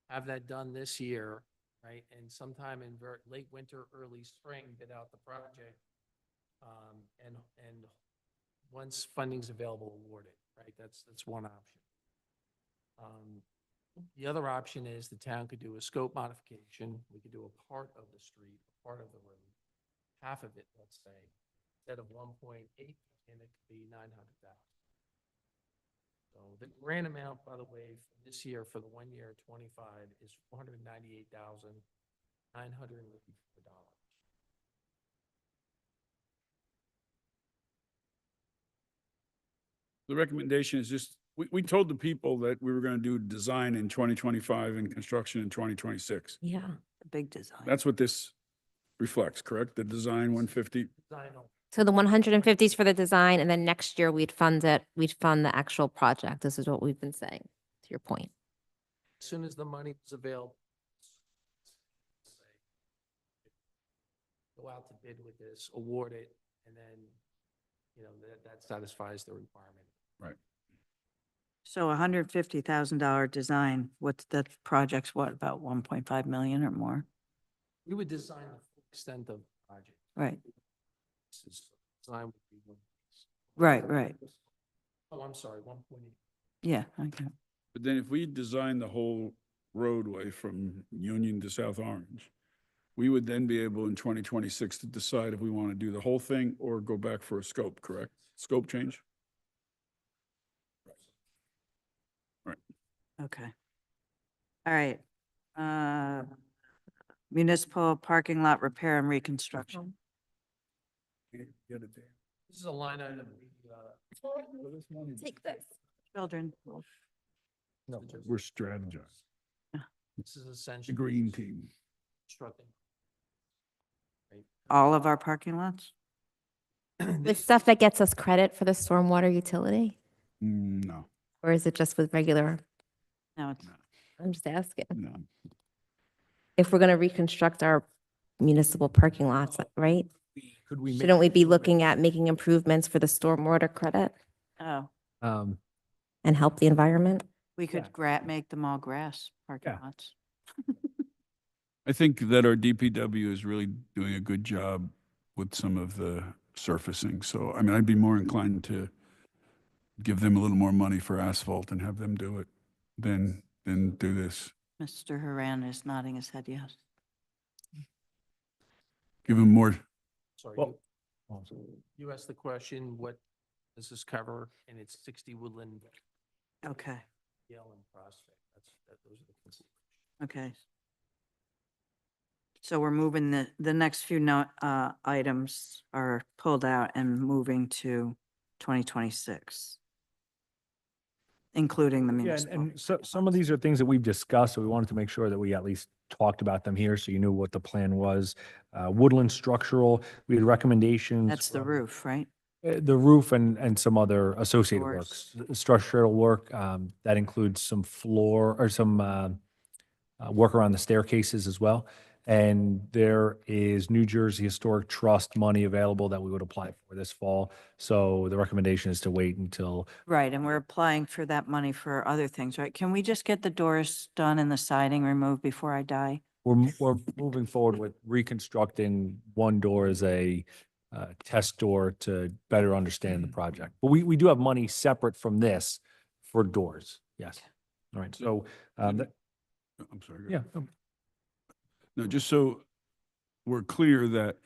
Speaker 10: have that done this year, right? And sometime in late winter, early spring, bid out the project. And once funding's available, award it, right? That's one option. The other option is the town could do a scope modification. We could do a part of the street, a part of the road, half of it, let's say, instead of 1.8, and it could be 900,000. So the grant amount, by the way, for this year for the 1 year 25 is $498,984.
Speaker 3: The recommendation is just, we told the people that we were going to do design in 2025 and construction in 2026.
Speaker 7: Yeah.
Speaker 1: A big design.
Speaker 3: That's what this reflects, correct? The design 150?
Speaker 10: Design only.
Speaker 7: So the 150s for the design, and then next year we'd fund the actual project. This is what we've been saying, to your point.
Speaker 10: As soon as the money is available, go out to bid with this, award it, and then, you know, that satisfies the requirement.
Speaker 3: Right.
Speaker 1: So $150,000 design, what's that project's what, about 1.5 million or more?
Speaker 10: We would design the full extent of the project.
Speaker 1: Right,
Speaker 10: This is- Design would be one piece.
Speaker 1: right.
Speaker 10: Oh, I'm sorry, 1.8.
Speaker 1: Yeah, okay.
Speaker 3: But then if we design the whole roadway from Union to South Orange, we would then be able in 2026 to decide if we want to do the whole thing or go back for a scope, correct? Scope change?
Speaker 1: Okay. All right. Municipal parking lot repair and reconstruction.
Speaker 10: This is a line item.
Speaker 7: Take this.
Speaker 1: Children.
Speaker 3: No, we're strategizing.
Speaker 10: This is
Speaker 3: The
Speaker 10: essentially.
Speaker 3: green team.
Speaker 10: Constructing. Right.
Speaker 1: All of our parking lots?
Speaker 7: With stuff that gets us credit for the stormwater utility?
Speaker 3: No,
Speaker 7: Or is it just with regular?
Speaker 1: No, it's
Speaker 7: I'm just asking.
Speaker 3: no.
Speaker 7: If we're going to reconstruct our municipal parking lots, right?
Speaker 4: Could we?
Speaker 7: Shouldn't we be looking at making improvements for the stormwater credit
Speaker 1: oh,
Speaker 4: Um,
Speaker 7: and help the environment?
Speaker 1: We could make them all grass parking
Speaker 4: Yeah.
Speaker 1: lots.
Speaker 3: I think that our DPW is really doing a good job with some of the surfacing. So, I mean, I'd be more inclined to give them a little more money for asphalt and have them do it than do this.
Speaker 1: Mr. Haran is nodding his head yes.
Speaker 3: Give them more.
Speaker 10: Sorry,
Speaker 4: Well-
Speaker 10: you asked the question, what does this cover? And it's 60 Woodland,
Speaker 1: Okay,
Speaker 10: Yale and Prospect. Those are the considerations.
Speaker 1: okay. So we're moving the next few items are pulled out and moving to 2026, including the
Speaker 4: Yeah,
Speaker 1: municipal.
Speaker 4: and so some of these are things that we've discussed, so we wanted to make sure that we at least talked about them here, so you knew what the plan was. Woodland structural, we had recommendations.
Speaker 1: That's the
Speaker 4: from-
Speaker 1: roof, right?
Speaker 4: The roof and some other associated
Speaker 1: Floors.
Speaker 4: works, structural work, that includes some floor or some work around the staircases as well. And there is New Jersey Historic Trust money available that we would apply for this fall. So the recommendation is to wait until,
Speaker 1: Right, and we're applying for that money for other things, right? Can we just get the doors done and the siding removed before I die?
Speaker 4: we're moving forward with reconstructing one door as a test door to better understand the project. But we do have money separate from this for doors. Yes. All right. So, that-
Speaker 3: I'm sorry. go
Speaker 4: yeah.
Speaker 3: ahead. No, just so we're clear that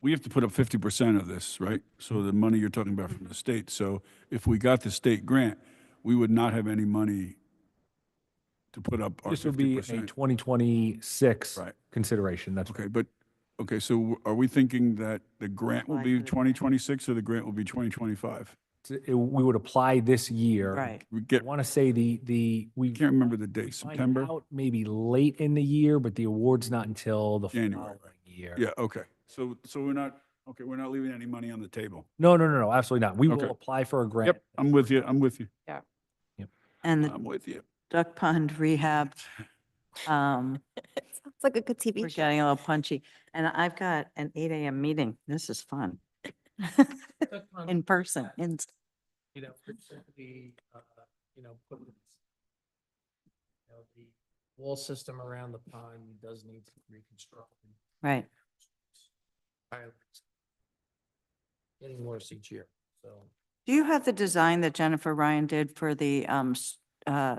Speaker 3: we have to put up 50% of this, right? So the money you're talking about from the state. So if we got the state grant, we would not have any money to put up our
Speaker 4: This would be a
Speaker 3: 50%.
Speaker 4: 2026
Speaker 3: Right.
Speaker 4: consideration. That's
Speaker 3: Okay,
Speaker 4: right.
Speaker 3: but, okay, so are we thinking that the grant will
Speaker 1: Apply
Speaker 3: be
Speaker 1: for the grant.
Speaker 3: 2026 or the grant will be 2025?
Speaker 4: We would apply this year.
Speaker 1: Right.
Speaker 3: We
Speaker 4: I
Speaker 3: get,
Speaker 4: want to say we
Speaker 3: can't remember the
Speaker 4: we
Speaker 3: date,
Speaker 4: find
Speaker 3: September?
Speaker 4: out maybe late in the year, but the award's not until the
Speaker 3: January,
Speaker 4: following year.
Speaker 3: Yeah, okay. So we're not, okay, we're not leaving any money on the table.
Speaker 4: No, absolutely not. We
Speaker 3: Okay.
Speaker 4: will apply for a grant.
Speaker 3: Yep, I'm with you, I'm with you,
Speaker 1: And the
Speaker 3: I'm with you.
Speaker 1: duck pond rehab,
Speaker 7: Sounds like a good TV
Speaker 1: we're
Speaker 7: show.
Speaker 1: getting a little punchy. And I've got an 8 AM meeting. This is fun. In person, in,
Speaker 10: You know, simply, put the wall system around the pond does need to be reconstructed.
Speaker 1: right.
Speaker 10: Getting worse each year, so.
Speaker 1: Do you have the design that Jennifer Ryan did for the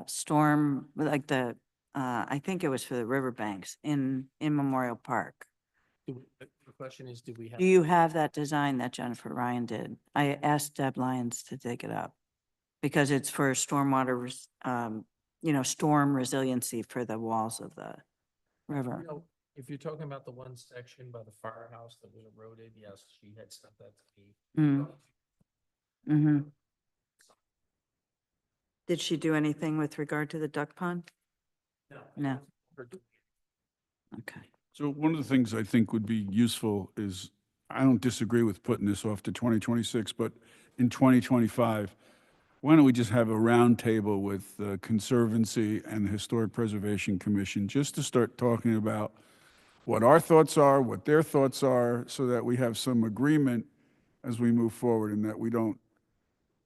Speaker 1: storm, like I think it was for the riverbanks in Memorial Park?
Speaker 10: The question is, do we have?
Speaker 1: Do you have that design that Jennifer Ryan did? I asked Deb Lyons to dig it up because it's for stormwater, storm resiliency for the walls of the river.
Speaker 10: If you're talking about the one section by the firehouse that was eroded, yes, she had sent that to me.
Speaker 1: Mm. Mm-hmm. Did she do anything with regard to the duck pond? No. Okay.
Speaker 3: So one of the things I think would be useful is, I don't disagree with putting this off to 2026, but in 2025, why don't we just have a roundtable with the Conservancy and the Historic Preservation Commission, just to start talking about what our thoughts are, what their thoughts are, so that we have some agreement as we move forward, and that we don't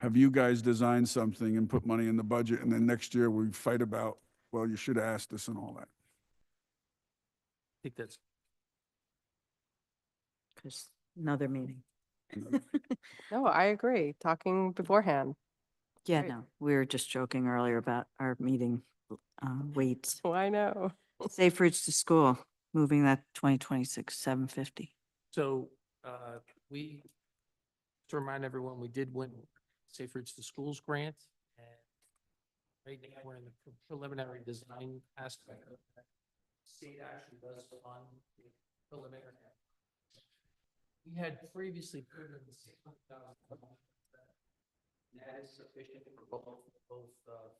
Speaker 3: have you guys design something and put money in the budget, and then next year we fight about, well, you should have asked us and all that.
Speaker 10: I think that's,
Speaker 1: Because another meeting.
Speaker 9: No, I agree. Talking beforehand.
Speaker 1: Yeah,
Speaker 9: Right.
Speaker 1: no, we were just joking earlier about our meeting weights.
Speaker 9: Oh, I know.
Speaker 1: Safe routes to school, moving that 2026, 750.
Speaker 10: so, to remind everyone, we did win Safe Routes to Schools grant. And right now, we're in the preliminary design aspect of that. State actually does fund the preliminary. We had previously put in the $600,000. That is sufficient for both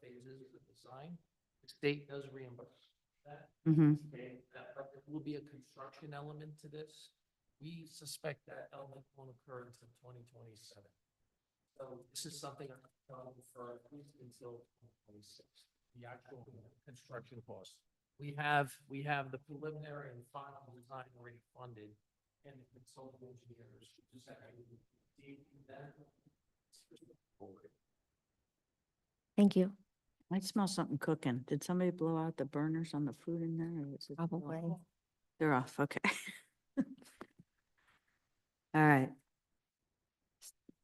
Speaker 10: phases of the design. The state does reimburse that.
Speaker 1: Mm-hmm.
Speaker 10: But there will be a construction element to this. We suspect that element won't occur until 2027. So this is something I'm for at least until 2026, the actual construction cost. We have the preliminary and final design already funded, and the consultant engineers just actually deep that forward.
Speaker 7: Thank you.
Speaker 1: I smell something cooking. Did somebody blow out the burners on the food in there? Or was it still-
Speaker 7: Probably.
Speaker 1: They're off, okay. All right.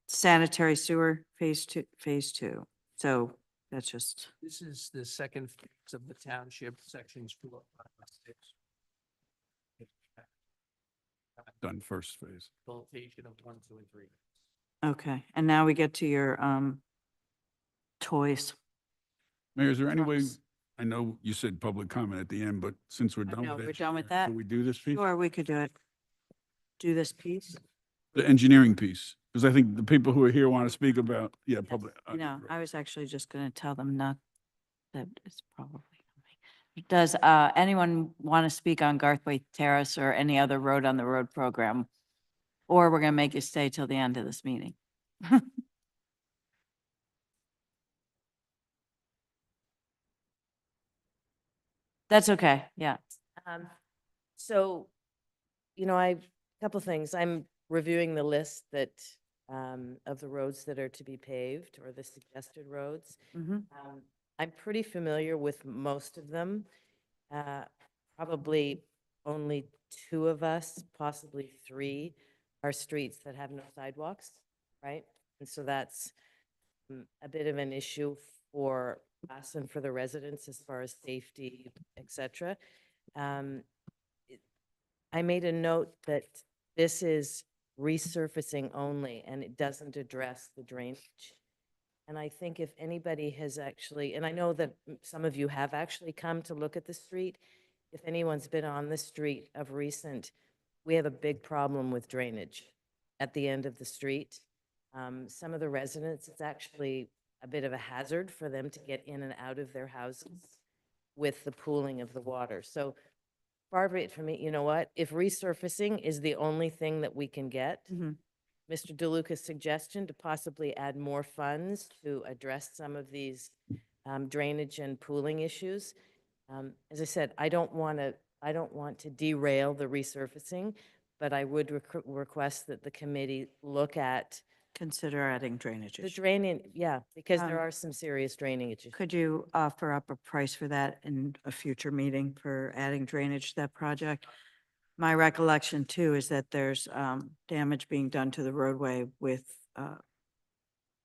Speaker 1: Sanitary sewer, phase two. So that's just,
Speaker 10: This is the second phase of the township, sections 4, 5, and 6.
Speaker 3: Done first phase.
Speaker 10: Implementation of 1, 2, and 3.
Speaker 1: okay. And now we get to your, toys.
Speaker 3: Mayor, is there any way,
Speaker 1: Trucks.
Speaker 3: I know you said public comment at the end, but since we're
Speaker 1: I
Speaker 3: done
Speaker 1: know,
Speaker 3: with
Speaker 1: we're
Speaker 3: it.
Speaker 1: done with that.
Speaker 3: Can we do this piece?
Speaker 1: Sure, we could do it. Do this piece.
Speaker 3: The engineering piece, because I think the people who are here want to speak about, yeah, public.
Speaker 1: No, I was actually just going to tell them not, that it's probably coming. Does anyone want to speak on Garthwaite Terrace or any other road on the road program? Or we're going to make you stay till the end of this meeting? That's okay, yeah.
Speaker 5: Um, So, a couple things. I'm reviewing the list that, of the roads that are to be paved or the suggested roads.
Speaker 1: Mhm.
Speaker 5: I'm pretty familiar with most of them. Probably only 2 of us, possibly 3, are streets that have no sidewalks, right? And so that's a bit of an issue for us and for the residents as far as safety, et cetera. I made a note that this is resurfacing only, and it doesn't address the drainage. And I think if anybody has actually, and I know that some of you have actually come to look at the street, if anyone's been on the street of recent, we have a big problem with drainage at the end of the street. Some of the residents, it's actually a bit of a hazard for them to get in and out of their houses with the pooling of the water. So far be it from me, you know what? If resurfacing is the only thing that we can get,
Speaker 1: Mhm.
Speaker 5: Mr. DeLuca's suggestion to possibly add more funds to address some of these drainage and pooling issues. As I said, I don't want to derail the resurfacing, but I would request that the committee look at
Speaker 1: Consider adding drainage
Speaker 5: the
Speaker 1: issues.
Speaker 5: draining, yeah, because there
Speaker 1: Um,
Speaker 5: are some serious draining issues.
Speaker 1: Could you offer up a price for that in a future meeting for adding drainage to that project? My recollection too is that there's damage being done to the roadway with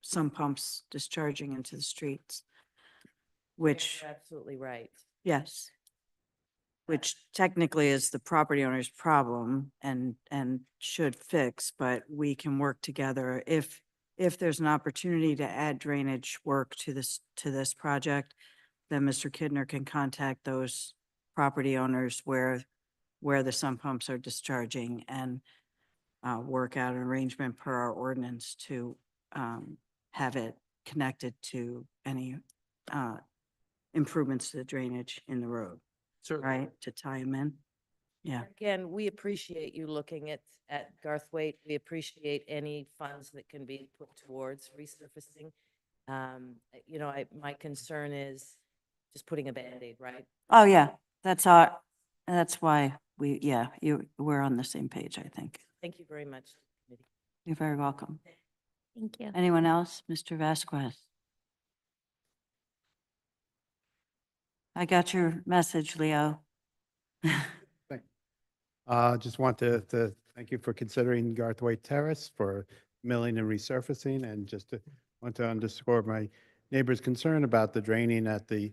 Speaker 1: some pumps discharging into the streets, which,
Speaker 5: You're absolutely right.
Speaker 1: yes, which technically is the property owner's problem and should fix, but we can work together. If there's an opportunity to add drainage work to this project, then Mr. Kidner can contact those property owners where the sump pumps are discharging and work out an arrangement per our ordinance to have it connected to any improvements to the drainage in the road,
Speaker 10: Certainly.
Speaker 1: right? To tie them in. Yeah.
Speaker 5: Again, we appreciate you looking at Garthwaite. We appreciate any funds that can be put towards resurfacing. My concern is just putting a Band-Aid, right?
Speaker 1: Oh, yeah, that's why we're on the same page, I think.
Speaker 5: Thank you very much, committee.
Speaker 1: You're very welcome.
Speaker 7: Thank you.
Speaker 1: Anyone else? Mr. Vasquez? I got your message, Leo.
Speaker 11: Just want to thank you for considering Garthwaite Terrace for milling and resurfacing, and want to underscore my neighbor's concern about the draining at the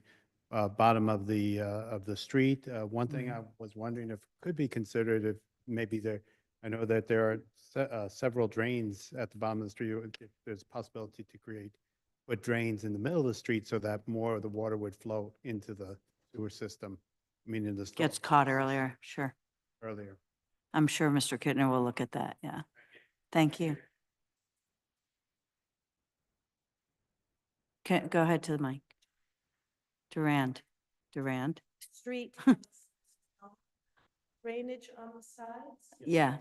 Speaker 11: bottom of the street. One thing I was wondering if could be considered, if maybe I know that there are several drains at the bottom of the street. If there's a possibility to put drains in the middle of the street so that more of the water would flow into the sewer system, meaning the storm
Speaker 1: Gets caught earlier, sure.
Speaker 11: earlier.
Speaker 1: I'm sure Mr. Kittner will look at that, yeah. Thank you. Go ahead to the mic. Durand.
Speaker 5: Street drainage on the sides,
Speaker 1: Yeah,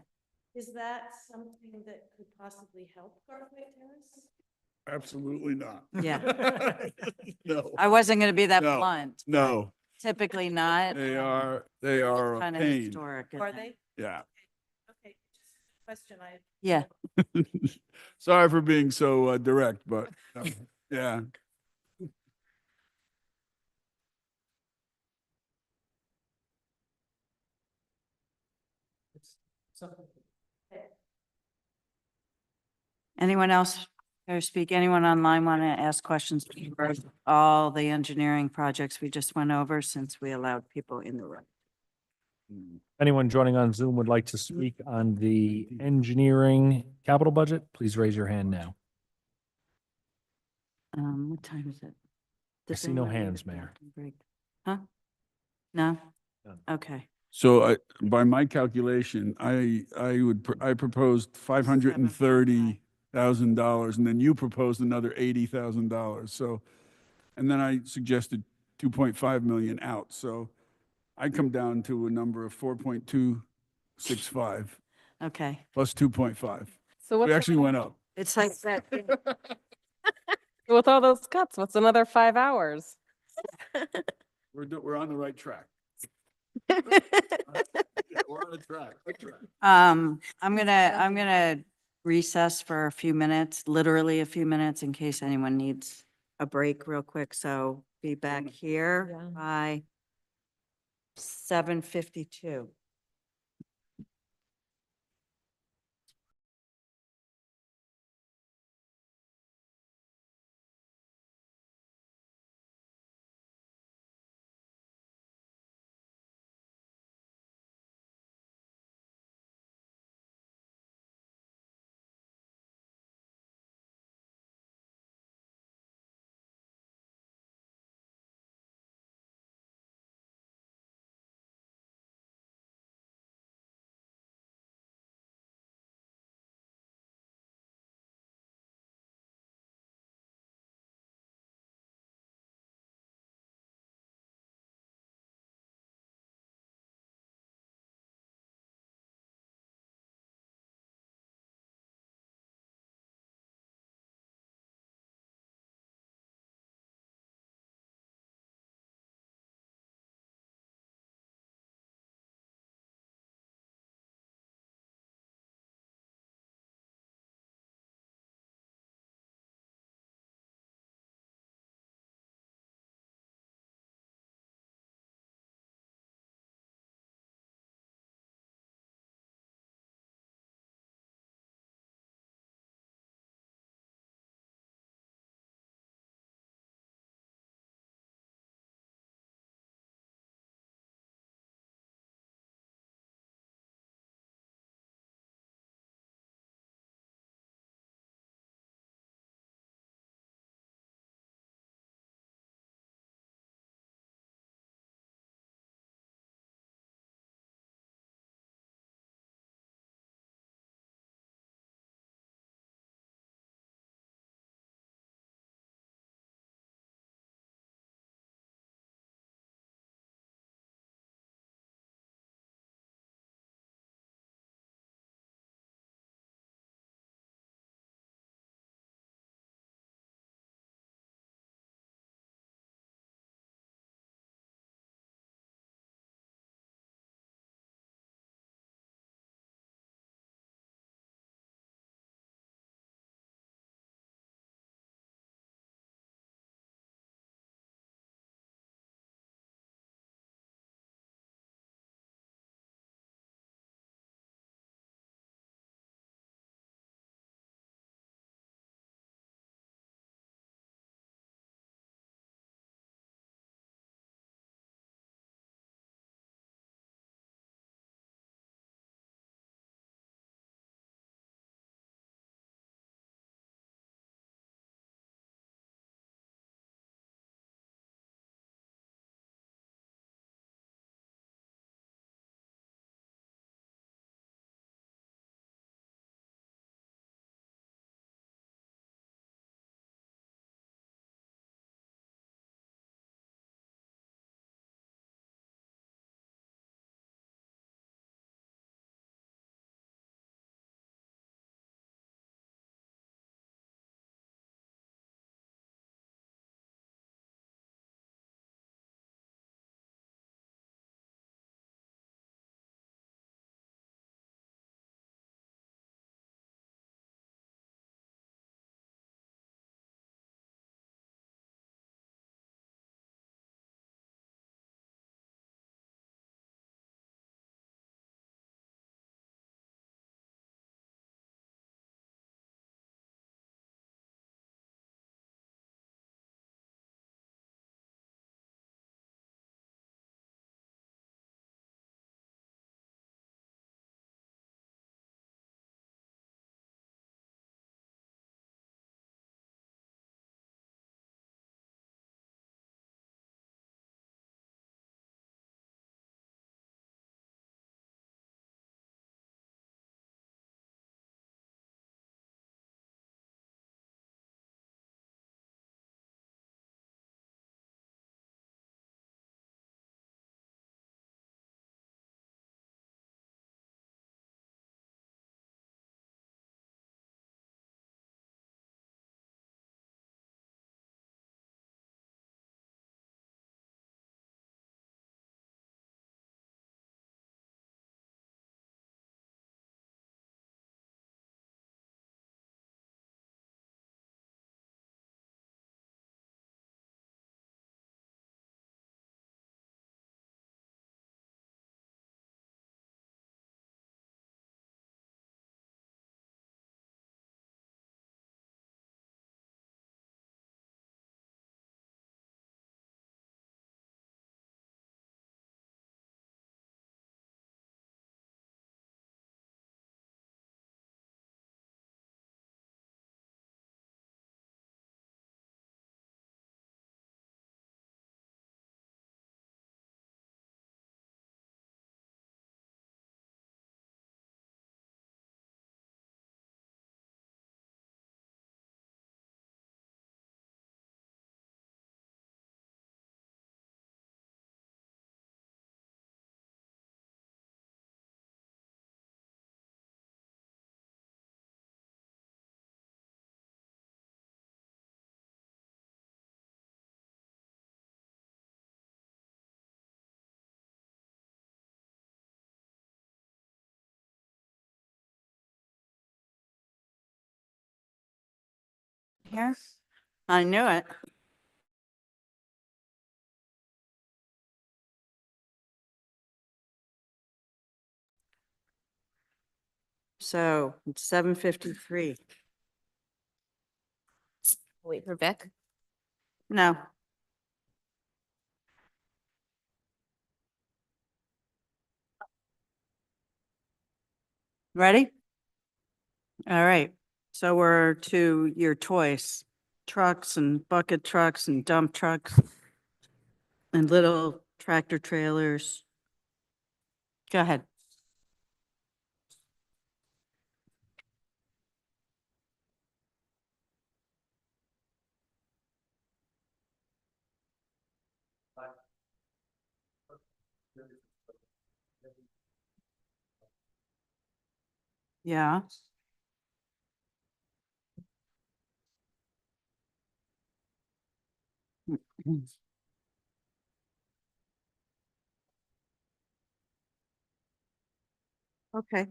Speaker 5: is that something that could possibly help Garthwaite Terrace?
Speaker 3: Absolutely not.
Speaker 1: Yeah.
Speaker 3: No,
Speaker 1: I wasn't going to be that
Speaker 3: No,
Speaker 1: blunt.
Speaker 3: no,
Speaker 1: Typically not.
Speaker 3: they are a
Speaker 1: Kind of
Speaker 3: pain.
Speaker 1: historic.
Speaker 5: Are
Speaker 1: isn't it?
Speaker 5: they?
Speaker 3: Yeah.
Speaker 5: Okay, just a question I.
Speaker 1: Yeah,
Speaker 3: Sorry for being so direct, but yeah.
Speaker 1: Anyone else care to speak? Anyone online want to ask questions for all the engineering projects we just went over since we allowed people in the room?
Speaker 4: Anyone joining on Zoom would like to speak on the engineering capital budget, please raise your hand now.
Speaker 1: What time is it?
Speaker 4: I
Speaker 1: Does
Speaker 4: see no
Speaker 1: anyone need a
Speaker 4: hands, Mayor.
Speaker 1: bathroom break? Huh? No?
Speaker 4: None.
Speaker 1: Okay.
Speaker 3: So by my calculation, I proposed $530,000 and then you proposed another $80,000. So, and then I suggested 2.5 million out. So I come down to a number of 4.265
Speaker 1: Okay.
Speaker 3: plus 2.5.
Speaker 9: So
Speaker 3: We
Speaker 9: what's,
Speaker 3: actually went up.
Speaker 1: It's like that.
Speaker 9: with all those cuts, what's another 5 hours?
Speaker 3: We're on the right track. We're on the track.
Speaker 1: I'm gonna recess for a few minutes, literally a few minutes, in case anyone needs a break real quick. So be back here
Speaker 7: Yeah.
Speaker 1: by 7:52. Here? I knew it. So it's 7:53.
Speaker 7: Wait for Vic.
Speaker 1: No. Ready? All right. So we're to your choice. Trucks and bucket trucks and dump trucks and little tractor trailers. Go ahead. Yeah. Okay.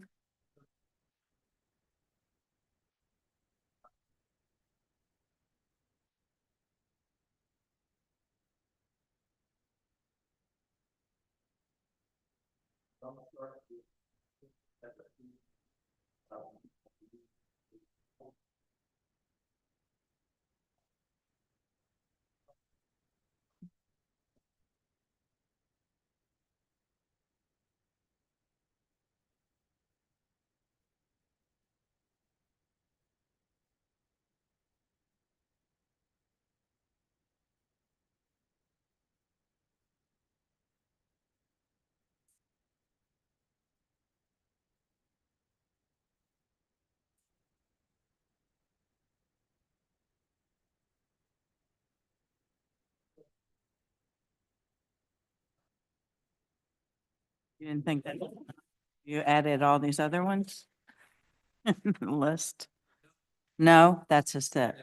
Speaker 1: You didn't think that you added all these other ones? in the List? No, that's just it.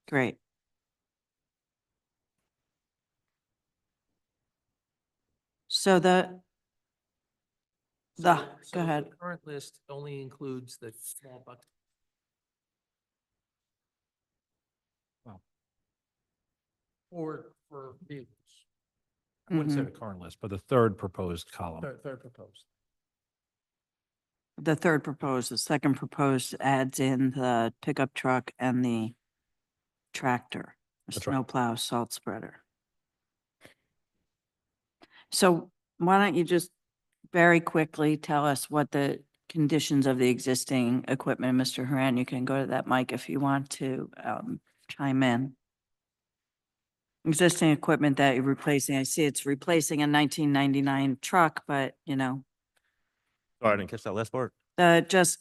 Speaker 1: Great. So the,
Speaker 10: So
Speaker 1: go ahead.
Speaker 10: the current list only includes the small bucket.
Speaker 4: Wow.
Speaker 10: For vehicles,
Speaker 4: I wouldn't say
Speaker 1: Mhm.
Speaker 4: the current list, but the third proposed column.
Speaker 10: third proposed.
Speaker 1: The third proposed, the second proposed adds in the pickup truck and the tractor, the
Speaker 4: That's right.
Speaker 1: snowplow salt spreader. So why don't you just very quickly tell us what the conditions of the existing equipment, Mr. Haran, you can go to that mic if you want to chime in. Existing equipment that you're replacing, I see it's replacing a 1999 truck, but you know,
Speaker 12: Sorry, I didn't catch that last part.
Speaker 1: just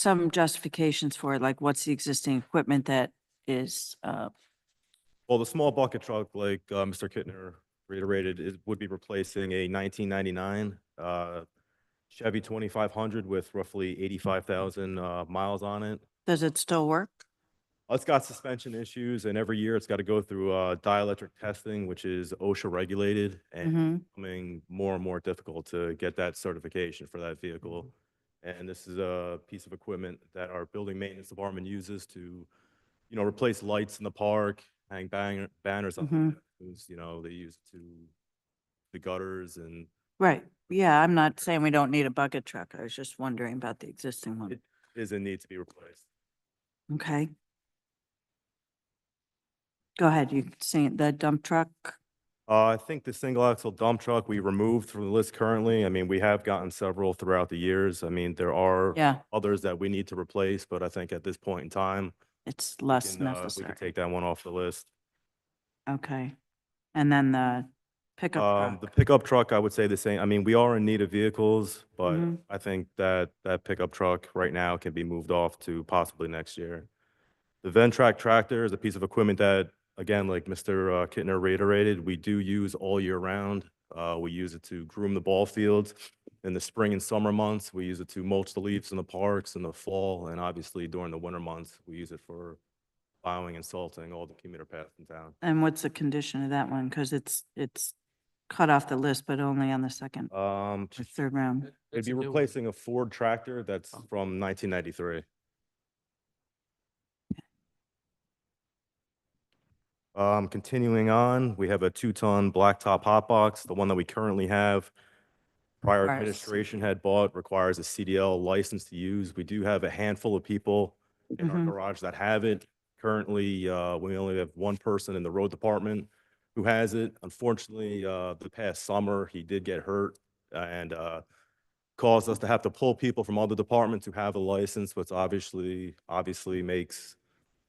Speaker 1: some justifications for it, like what's the existing equipment that is,
Speaker 12: Well, the small bucket truck, like Mr. Kittner reiterated, would be replacing a 1999 Chevy 2500 with roughly 85,000 miles on it.
Speaker 1: does it still work?
Speaker 12: It's got suspension issues, and every year it's got to go through dielectric testing, which is OSHA regulated, and
Speaker 1: Mhm.
Speaker 12: it's becoming more and more difficult to get that certification for that vehicle. And this is a piece of equipment that our building maintenance department uses to, replace lights in the park, hang banners on,
Speaker 1: Mhm.
Speaker 12: they use it to the gutters, and
Speaker 1: Right, yeah, I'm not saying we don't need a bucket truck, I was just wondering about the existing one.
Speaker 12: it is in need to be replaced.
Speaker 1: Okay. Go ahead, you see the dump truck?
Speaker 12: I think the single axle dump truck we removed from the list currently. I mean, we have gotten several throughout the years. I mean, there are
Speaker 1: Yeah,
Speaker 12: others that we need to replace, but I think at this point in time,
Speaker 1: it's
Speaker 12: we
Speaker 1: less
Speaker 12: can
Speaker 1: necessary.
Speaker 12: take that one off the list.
Speaker 1: Okay. And then the pickup
Speaker 12: The
Speaker 1: truck.
Speaker 12: pickup truck, I would say the same. I mean, we are in need of vehicles, but
Speaker 1: Mhm.
Speaker 12: I think that pickup truck right now can be moved off to possibly next year. The Ventrac tractor is a piece of equipment that, again, like Mr. Kittner reiterated, we do use all year round. We use it to groom the ball fields in the spring and summer months. We use it to mulch the leaves in the parks in the fall, and obviously during the winter months, we use it for plowing and salting all the commuter paths in town.
Speaker 1: And what's the condition of that one? Because it's cut off the list, but only on the second or third round.
Speaker 12: It'd
Speaker 10: That's
Speaker 12: be
Speaker 10: a new one.
Speaker 12: replacing a Ford tractor that's from 1993. Continuing on, we have a 2-ton blacktop hot box. The one that we currently have, prior
Speaker 1: Requires
Speaker 12: administration had bought, requires a CDL license to use. We do have a handful of people in our
Speaker 1: Mhm.
Speaker 12: garage that have it. Currently, we only have one person in the road department who has it. Unfortunately, the past summer, he did get hurt and caused us to have to pull people from other departments who have a license, which obviously makes,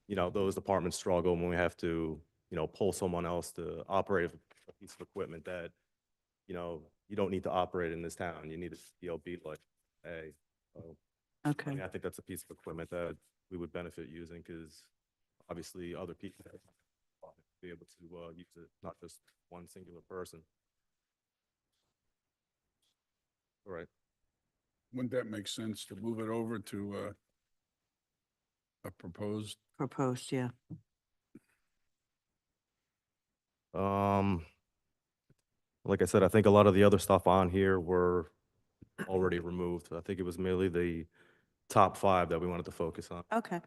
Speaker 12: those departments struggle when we have to, pull someone else to operate a piece of equipment that, you don't need to operate in this town. You need a CDLB like, hey, so, I
Speaker 1: Okay,
Speaker 12: mean, I think that's a piece of equipment that we would benefit using because obviously other people be able to use it, not just one singular person. All right.
Speaker 3: Wouldn't that make sense to move it over to a proposed?
Speaker 1: proposed, yeah.
Speaker 12: Like I said, I think a lot of the other stuff on here were already removed. I think it was merely the top 5 that we wanted to focus on.
Speaker 1: Okay.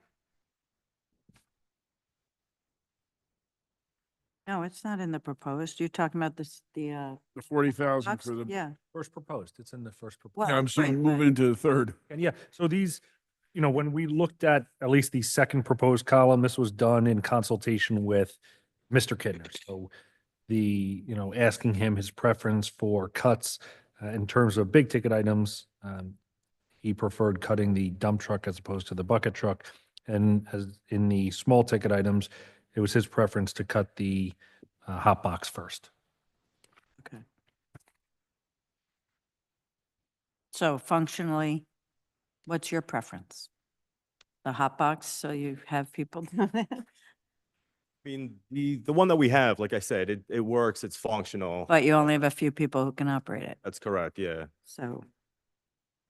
Speaker 1: No, it's not in the proposed. You're talking about this,
Speaker 3: The 40,000
Speaker 1: box?
Speaker 3: for the,
Speaker 1: Yeah.
Speaker 4: First proposed, it's in the first proposed.
Speaker 1: Well,
Speaker 3: yeah, I'm saying
Speaker 1: right,
Speaker 3: move
Speaker 1: right.
Speaker 3: it into the third.
Speaker 4: And yeah, so these, when we looked at least the second proposed column, this was done in consultation with Mr. Kidner. So asking him his preference for cuts in terms of big ticket items, he preferred cutting the dump truck as opposed to the bucket truck. And as in the small ticket items, it was his preference to cut the hot box first.
Speaker 1: Okay. So functionally, what's your preference? The hot box, so you have people do that?
Speaker 12: I mean, the one that we have, like I said, it works, it's functional.
Speaker 1: But you only have a few people who can operate it,
Speaker 12: That's correct, yeah.
Speaker 1: so.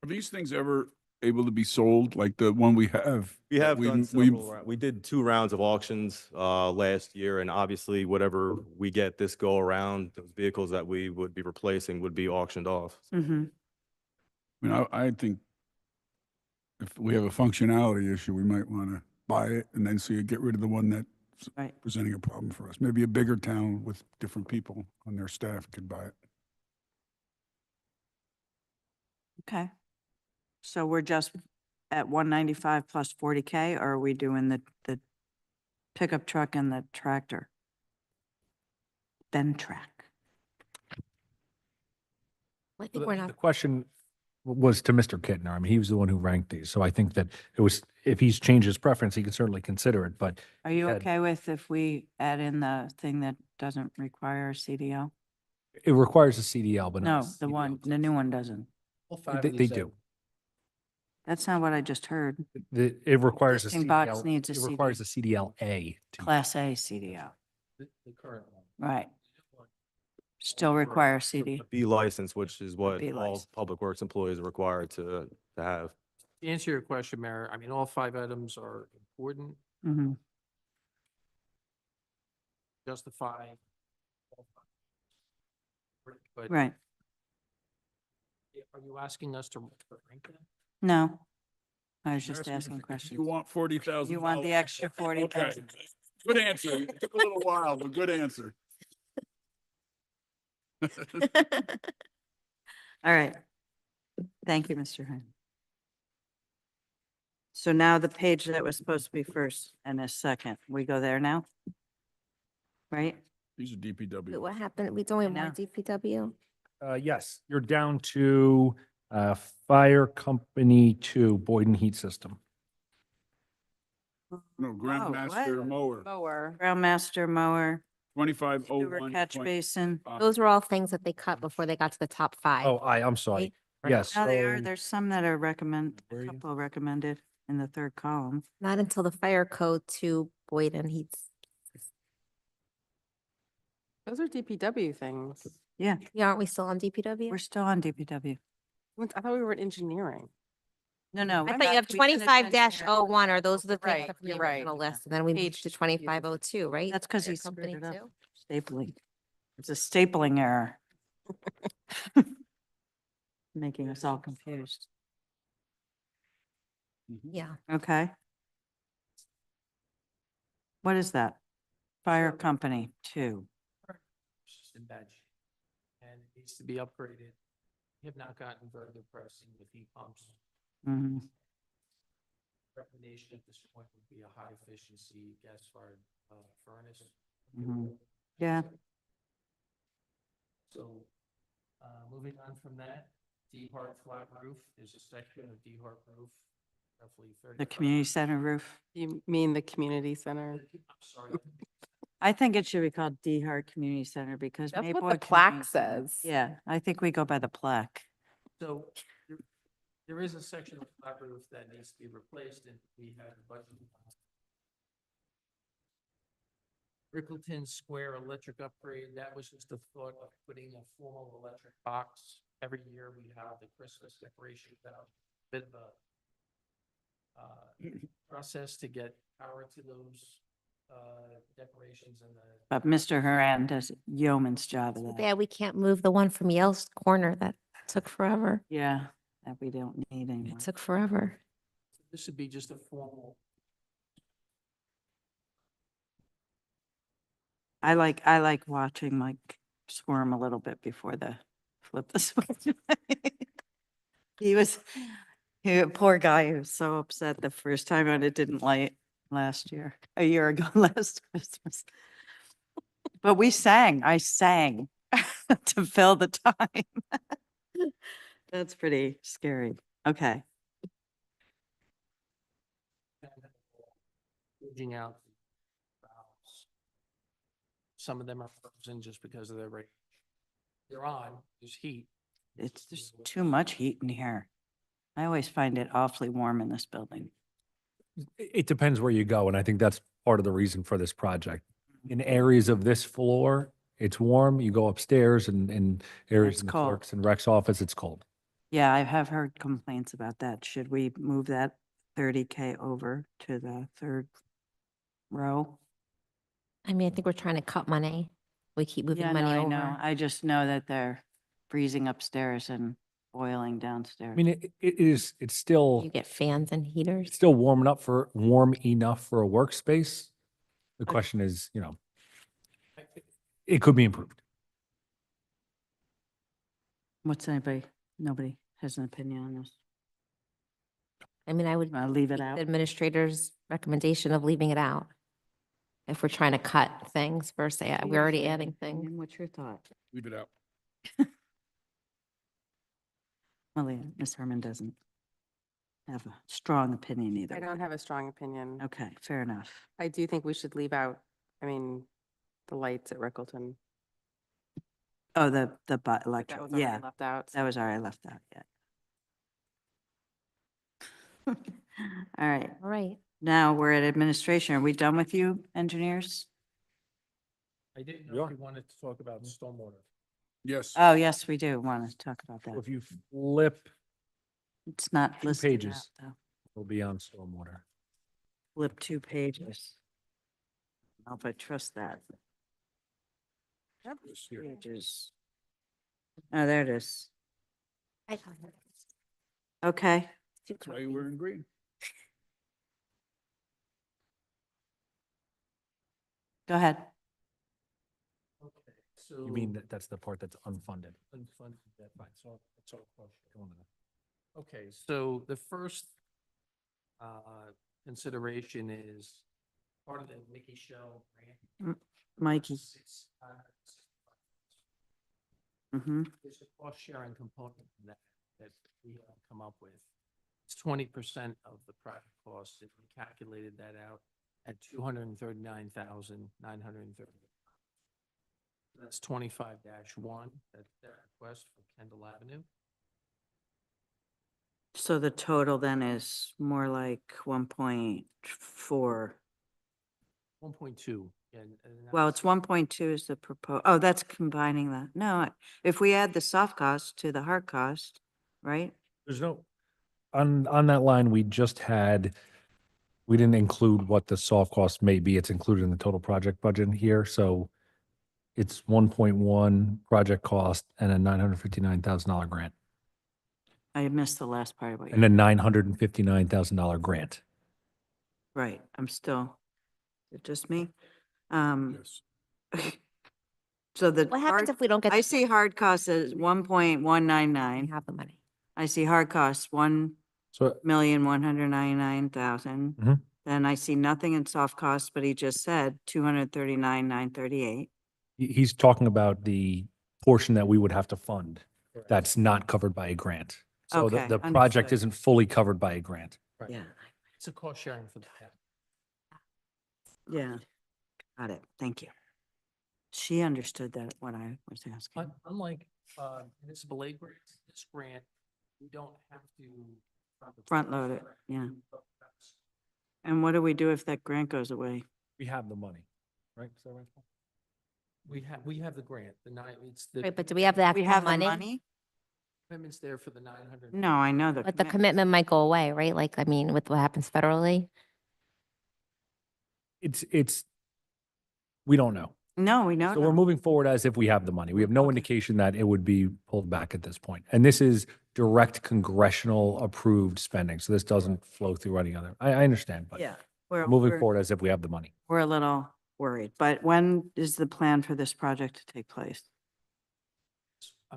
Speaker 3: Are these things ever able to be sold, like the one we have?
Speaker 12: We
Speaker 3: that
Speaker 12: have done
Speaker 3: we
Speaker 12: several, we did 2 rounds of auctions last year, and obviously whatever we get this go around, the vehicles that we would be replacing would be auctioned off.
Speaker 1: Mhm.
Speaker 3: I mean, I think if we have a functionality issue, we might want to buy it and then get rid of the one that's
Speaker 1: Right.
Speaker 3: presenting a problem for us. Maybe a bigger town with different people on their staff could buy it.
Speaker 1: Okay. So we're just at 195 plus 40K, or are we doing the pickup truck and the tractor? Then track.
Speaker 7: I
Speaker 4: So
Speaker 7: think we're
Speaker 4: The
Speaker 7: not,
Speaker 4: question was to Mr. Kittner. I mean, he was the one who ranked these. So I think that it was, if he's changed his preference, he can certainly consider it, but
Speaker 1: Are you
Speaker 4: had-
Speaker 1: okay with if we add in the thing that doesn't require a CDL?
Speaker 4: it requires a CDL, but
Speaker 1: No,
Speaker 4: not. a
Speaker 1: the one,
Speaker 4: CDL.
Speaker 1: the new one doesn't.
Speaker 4: They do.
Speaker 1: That's not what I just heard.
Speaker 4: It requires a
Speaker 1: Existing box
Speaker 4: CDL.
Speaker 1: needs a
Speaker 4: It requires a CDL-A. to-
Speaker 1: Class A CDL,
Speaker 10: The current one.
Speaker 1: right. Still require CD.
Speaker 12: B license, which is what
Speaker 1: B
Speaker 12: all
Speaker 1: license.
Speaker 12: public works employees are required to have.
Speaker 10: To answer your question, Mayor, I mean, all 5 items are important,
Speaker 1: Mm-hmm.
Speaker 10: justify. But
Speaker 1: Right.
Speaker 10: are you asking us to rank them?
Speaker 1: No. I was
Speaker 3: You're
Speaker 1: just
Speaker 3: asking
Speaker 1: asking
Speaker 3: if You
Speaker 1: questions.
Speaker 3: want 40,000?
Speaker 1: You want the extra 40,000.
Speaker 3: Okay. Good answer. It took a little while, but good answer.
Speaker 1: All right. Thank you, Mr. Heine. So now the page that was supposed to be first and a second, we go there now? Right?
Speaker 3: These are
Speaker 7: wait,
Speaker 3: DPW.
Speaker 7: what happened? We don't have
Speaker 1: know.
Speaker 7: more DPW?
Speaker 4: Yes, you're down to Fire Company 2, Boyden Heat System.
Speaker 3: No, Grandmaster mower,
Speaker 9: Mower.
Speaker 1: Groundmaster mower,
Speaker 3: 2501.
Speaker 1: sewer catch basin.
Speaker 7: Those were all things that they cut before they got to the top 5.
Speaker 4: Oh, I'm sorry.
Speaker 7: right?
Speaker 4: Yes.
Speaker 1: No, they are.
Speaker 4: so-
Speaker 1: There's some that are recommend,
Speaker 4: Where are
Speaker 1: a
Speaker 4: you?
Speaker 1: couple recommended in the third column.
Speaker 7: Not until the fire code to Boyden Heats.
Speaker 9: Those are DPW things.
Speaker 1: Yeah,
Speaker 7: Yeah, aren't we still on DPW?
Speaker 1: we're still on DPW.
Speaker 9: I thought we were in engineering.
Speaker 1: No, no.
Speaker 7: I
Speaker 1: we're
Speaker 7: thought you
Speaker 1: not.
Speaker 7: have
Speaker 1: We finished
Speaker 7: 25-01, or those are the things
Speaker 9: Right,
Speaker 7: that from
Speaker 9: you're
Speaker 7: the
Speaker 9: right.
Speaker 7: original list, and then we moved
Speaker 9: Page
Speaker 7: to
Speaker 9: 2.
Speaker 7: 2502, right?
Speaker 1: That's because
Speaker 7: Fire
Speaker 1: he screwed
Speaker 7: Company
Speaker 1: it up.
Speaker 7: 2?
Speaker 1: Stapling. It's a stapling error. Making us all confused.
Speaker 7: Yeah.
Speaker 1: Okay. What is that? Fire company, two.
Speaker 10: It's just in bad shape. And it needs to be upgraded. We have not gotten very good pricing with heat pumps.
Speaker 1: Mhm.
Speaker 10: Recommendation at this point would be a high efficiency gas-fired furnace.
Speaker 1: Mhm. Yeah,
Speaker 10: So, moving on from that, D-Hart flat roof, there's a section of D-Hart roof, roughly 30.
Speaker 1: the community center roof.
Speaker 9: You mean the community center?
Speaker 10: I'm sorry,
Speaker 1: I think it should be called D Hart Community Center because
Speaker 9: That's what
Speaker 1: Maplewood
Speaker 9: the plaque
Speaker 1: Community Center-
Speaker 9: says.
Speaker 1: Yeah, I think we go by the plaque.
Speaker 10: so there is a section of flat roof that needs to be replaced, and we have a budget. Rickleton Square electric upgrade, that was just a thought of putting a formal electric box. Every year we have the Christmas decorations out, bit of a process to get power to those decorations and the.
Speaker 1: But Mr. Haran does yeoman's job of that.
Speaker 7: Yeah, we can't move the one from Yale's corner. That took forever.
Speaker 1: Yeah, that we don't need anymore.
Speaker 7: It took forever.
Speaker 10: This would be just a formal.
Speaker 1: I like watching Mike squirm a little bit before the flip the switch. Poor guy, he was so upset the first time and it didn't light a year ago, last Christmas. But I sang to fill the time. That's pretty scary. Okay.
Speaker 10: Changing out the valves. Some of them are frozen just because of their rate. They're on, there's heat.
Speaker 1: It's just too much heat in here. I always find it awfully warm in this building.
Speaker 4: It depends where you go, and I think that's part of the reason for this project. In areas of this floor, it's warm. You go upstairs and areas
Speaker 1: It's
Speaker 4: in the
Speaker 1: cold.
Speaker 4: clerks and Rex office, it's cold.
Speaker 1: Yeah, I have heard complaints about that. Should we move that 30K over to the third row?
Speaker 7: I mean, I think we're trying to cut money. We keep moving
Speaker 1: Yeah, no,
Speaker 7: money
Speaker 1: I
Speaker 7: over.
Speaker 1: know. I just know that they're freezing upstairs and boiling
Speaker 4: I
Speaker 1: downstairs.
Speaker 4: mean, it's still,
Speaker 7: You get fans and heaters.
Speaker 4: it's still warm enough for a workspace. The question is, it could be improved.
Speaker 1: Nobody has an opinion on this.
Speaker 7: I mean, I would
Speaker 1: I'll leave it
Speaker 7: take
Speaker 1: out.
Speaker 7: the administrator's recommendation of leaving it out. If we're trying to cut things versus, we're already adding things.
Speaker 1: What's your thought?
Speaker 3: Leave it out.
Speaker 1: Well, yeah, Ms. Herman doesn't have a strong opinion either.
Speaker 9: I don't have a strong opinion.
Speaker 1: Okay, fair enough.
Speaker 9: I do think we should leave out, the lights at Rickleton.
Speaker 1: Oh, the
Speaker 9: That
Speaker 1: electric,
Speaker 9: was already
Speaker 1: yeah,
Speaker 9: left out.
Speaker 1: that was already left out, yeah. All right,
Speaker 7: All right.
Speaker 1: now we're at administration. Are we done with you, engineers?
Speaker 10: I didn't
Speaker 4: We
Speaker 10: know
Speaker 4: are.
Speaker 10: if you wanted to talk about stormwater.
Speaker 3: Yes.
Speaker 1: Oh, yes, we do want to talk about that.
Speaker 4: If you flip,
Speaker 1: It's not
Speaker 4: 2
Speaker 1: listed out,
Speaker 4: pages.
Speaker 1: though.
Speaker 4: it'll be on stormwater.
Speaker 1: Flip 2 pages. I don't know if I trust that.
Speaker 3: Yes, here.
Speaker 1: Pages. Oh, there it is.
Speaker 7: I got it.
Speaker 1: Okay,
Speaker 3: That's why we're in green.
Speaker 1: go ahead.
Speaker 10: Okay, so.
Speaker 4: You mean that's the part that's unfunded?
Speaker 10: Unfunded debt, right, so that's our question. Okay, so the first consideration is part of the Mickey Shell grant.
Speaker 1: Mikey. Mm-hmm.
Speaker 10: There's a cost sharing component that we have come up with. It's 20% of the project cost, and we calculated that out at $239,930. That's 25-1, that's their request for Kendall Avenue.
Speaker 1: So the total then is more like 1.4.
Speaker 10: 1.2.
Speaker 1: Well, it's 1.2 is the proposed, oh, that's combining that. No, if we add the soft cost to the hard cost, right?
Speaker 4: There's no, on that line, we didn't include what the soft cost may be. It's included in the total project budget here. So it's 1.1 project cost and a $959,000 grant
Speaker 1: I missed the last part of what
Speaker 4: and
Speaker 1: you,
Speaker 4: a $959,000 grant.
Speaker 1: right, I'm still, is it just me?
Speaker 3: Yes.
Speaker 1: So the
Speaker 7: What happens
Speaker 1: hard,
Speaker 7: if we don't get?
Speaker 1: I
Speaker 7: the-
Speaker 1: see hard costs as 1.199.
Speaker 7: I have the money.
Speaker 1: I see hard costs,
Speaker 4: So
Speaker 1: 1,199,000.
Speaker 4: Mhm.
Speaker 1: Then I see nothing in soft costs, but he just said 239,938.
Speaker 4: he's talking about the portion that we would have to fund that's not covered by a grant. So the,
Speaker 1: Okay,
Speaker 4: the project
Speaker 1: understood.
Speaker 4: isn't fully covered by a grant.
Speaker 10: Right.
Speaker 1: Yeah,
Speaker 10: It's a cost sharing for the town.
Speaker 1: yeah. Got it. Thank you. She understood that, what I was asking.
Speaker 10: Unlike municipal aid grants, this grant, we don't have to.
Speaker 1: Front load it, yeah. And what do we do if that grant goes away?
Speaker 4: We have the money, right? Is that right, Paul?
Speaker 10: We have the grant, it's the.
Speaker 7: Right, but do we have the
Speaker 1: We
Speaker 7: actual
Speaker 1: have the
Speaker 7: money?
Speaker 1: money?
Speaker 10: Commitment's there for the 900.
Speaker 1: No, I know the.
Speaker 7: But the commitment might go away, right? Like, I mean, with what happens federally?
Speaker 4: It's, we don't know.
Speaker 1: No, we know.
Speaker 4: So we're moving forward as if we have the money. We have no
Speaker 1: Okay.
Speaker 4: indication that it would be pulled back at this point. And this is direct congressional approved spending. So this doesn't flow through any other. I understand, but
Speaker 1: Yeah.
Speaker 4: we're moving forward as if we have the money.
Speaker 1: We're a little worried, but when is the plan for this project to take place?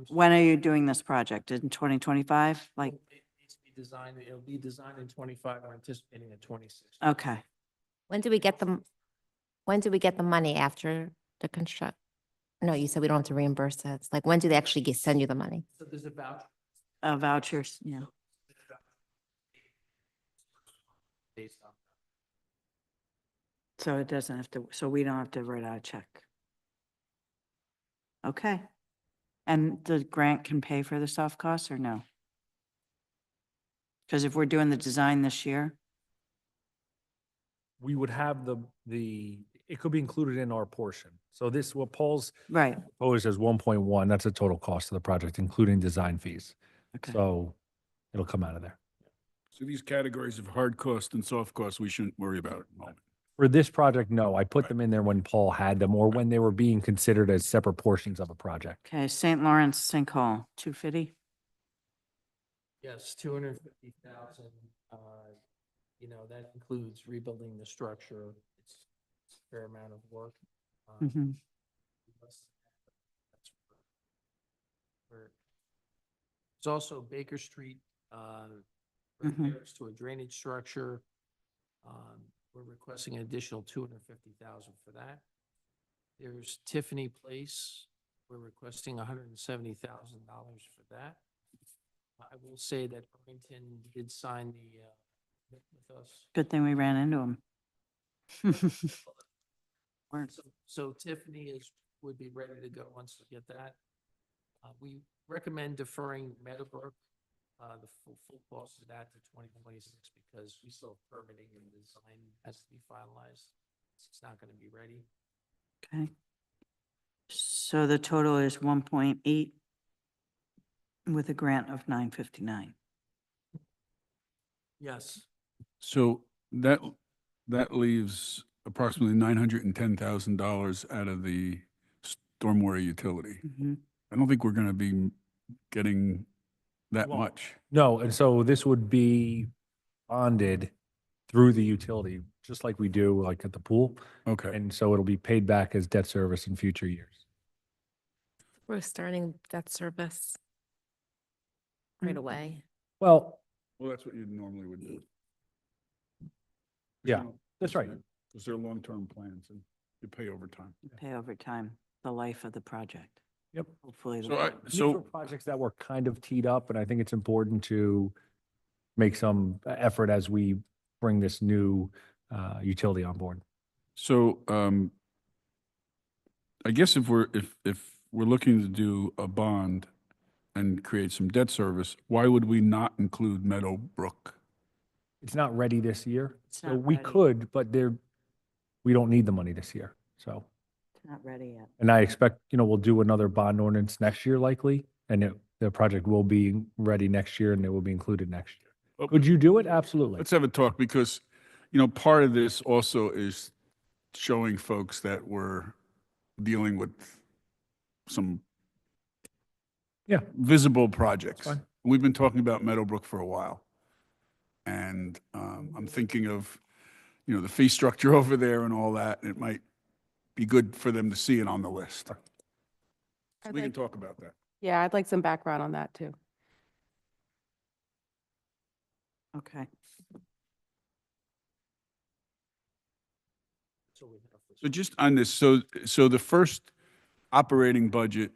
Speaker 1: When are you doing this project? In 2025? Like,
Speaker 10: It needs to be designed, it'll be designed in 25, we're anticipating a 26.
Speaker 1: okay.
Speaker 7: When do we get the money after the construct? No, you said we don't have to reimburse it. It's like, when do they actually send you the money?
Speaker 10: So there's a voucher.
Speaker 1: Vouchers, yeah.
Speaker 10: Based on.
Speaker 1: So it doesn't have to, so we don't have to write out a check. Okay. And the grant can pay for the soft costs or no? Because if we're doing the design this year,
Speaker 4: We would have it could be included in our portion. So this, what Paul's
Speaker 1: right,
Speaker 4: proposed as 1.1, that's the total cost of the project, including design fees.
Speaker 1: okay.
Speaker 4: So it'll come out of there.
Speaker 3: So these categories of hard cost and soft costs, we shouldn't worry about at the moment.
Speaker 4: For this project, no, I put them in there when Paul had them or when they were being considered as separate portions of a project.
Speaker 1: Okay, St. Lawrence sinkhole, 250?
Speaker 10: Yes, 250,000. You know, that includes rebuilding the structure. It's a fair amount of work.
Speaker 1: Mhm.
Speaker 10: That's There's also Baker Street, repairs to a drainage structure. We're requesting an additional 250,000 for that. There's Tiffany Place. We're requesting $170,000 for that. I will say that Burlington did sign the, with us.
Speaker 1: Good thing we ran into them.
Speaker 10: So Tiffany would be ready to go once we get that. We recommend deferring Meadowbrook, the full cost of that to 2026 because we still have permitting and design has to be finalized. It's not going to be ready.
Speaker 1: Okay. So the total is 1.8 with a grant of 959.
Speaker 10: Yes.
Speaker 3: So that leaves approximately $910,000 out of the stormwater utility.
Speaker 1: Mhm.
Speaker 3: I don't think we're going to be getting that
Speaker 4: Well,
Speaker 3: much.
Speaker 4: No, and so this would be bonded through the utility, just like we do like at the pool.
Speaker 3: Okay.
Speaker 4: And so it'll be paid back as debt service in future years.
Speaker 7: We're starting debt service right away.
Speaker 4: Well,
Speaker 3: Well, that's what you normally would do.
Speaker 4: yeah, that's right.
Speaker 3: Because they're long-term plans and you pay over time.
Speaker 1: Pay over time, the life of the project.
Speaker 4: Yep.
Speaker 1: Hopefully.
Speaker 4: These were projects that were kind of teed up, and I think it's important to make some effort as we bring this new utility on board.
Speaker 3: So, I guess if we're looking to do a bond and create some debt service, why would we not include Meadowbrook?
Speaker 4: It's not ready this year.
Speaker 1: It's
Speaker 4: So
Speaker 1: not
Speaker 4: we
Speaker 1: ready.
Speaker 4: could, but we don't need the money this year. So,
Speaker 1: It's not ready yet.
Speaker 4: and I expect, we'll do another bond ordinance next year likely, and the project will be ready next year and it will be included next year.
Speaker 3: Oh,
Speaker 4: Could you do it? Absolutely.
Speaker 3: Let's have a talk because, part of this also is showing folks that we're dealing with some visible projects.
Speaker 4: Fine.
Speaker 3: We've been talking about Meadowbrook for a while. And I'm thinking of, the fee structure over there and all that. It might be good for them to see it on the list. So
Speaker 9: I'd
Speaker 3: we can
Speaker 9: like-
Speaker 3: talk about that.
Speaker 9: Yeah, I'd like some background on that too.
Speaker 1: Okay.
Speaker 3: So just on this, so the first operating budget,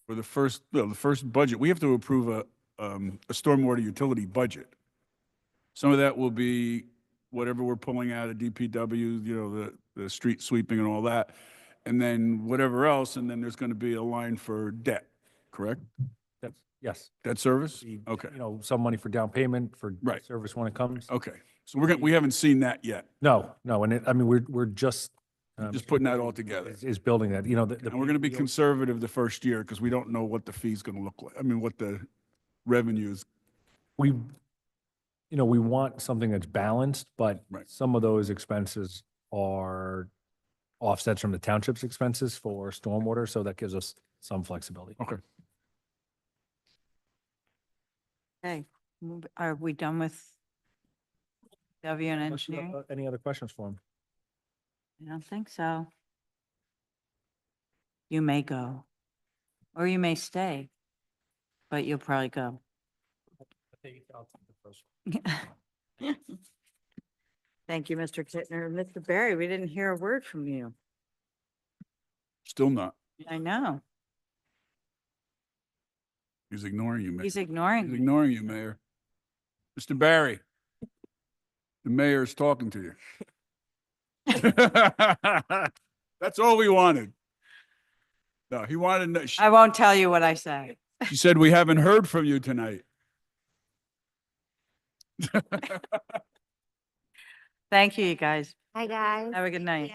Speaker 3: or the first budget, we have to approve a stormwater utility budget. Some of that will be whatever we're pulling out of DPW, the street sweeping and all that. And then whatever else, and then there's going to be a line for debt, correct?
Speaker 4: That's, yes.
Speaker 3: Debt service?
Speaker 4: The-
Speaker 3: Okay,
Speaker 4: Some money for down payment for
Speaker 3: Right.
Speaker 4: service when it comes.
Speaker 3: okay. So we haven't seen that yet.
Speaker 4: No, and we're just.
Speaker 3: Just putting that all together.
Speaker 4: Is building that,
Speaker 3: And we're going to be conservative the first year because we don't know what the fee's going to look like. I mean, what the revenue is.
Speaker 4: We want something that's balanced, but
Speaker 3: Right.
Speaker 4: some of those expenses are offsets from the township's expenses for stormwater, so that gives us some flexibility.
Speaker 3: Okay.
Speaker 1: Okay, are we done with W and engineering?
Speaker 4: Any other questions for him?
Speaker 1: I don't think so. You may go, or you may stay, but you'll probably go. Thank you, Mr. Kittner. Mr. Barry, we didn't hear a word from you.
Speaker 3: Still not.
Speaker 1: I know.
Speaker 3: He's ignoring you, Mayor.
Speaker 1: He's ignoring
Speaker 3: He's
Speaker 1: me.
Speaker 3: ignoring you, Mayor. Mr. Barry, the mayor is talking to you. That's all we wanted. No, he wanted,
Speaker 1: I won't tell you what I say.
Speaker 3: she said, we haven't heard from you tonight.
Speaker 1: Thank you, you guys.
Speaker 7: Hi, guys.
Speaker 1: Have a good night.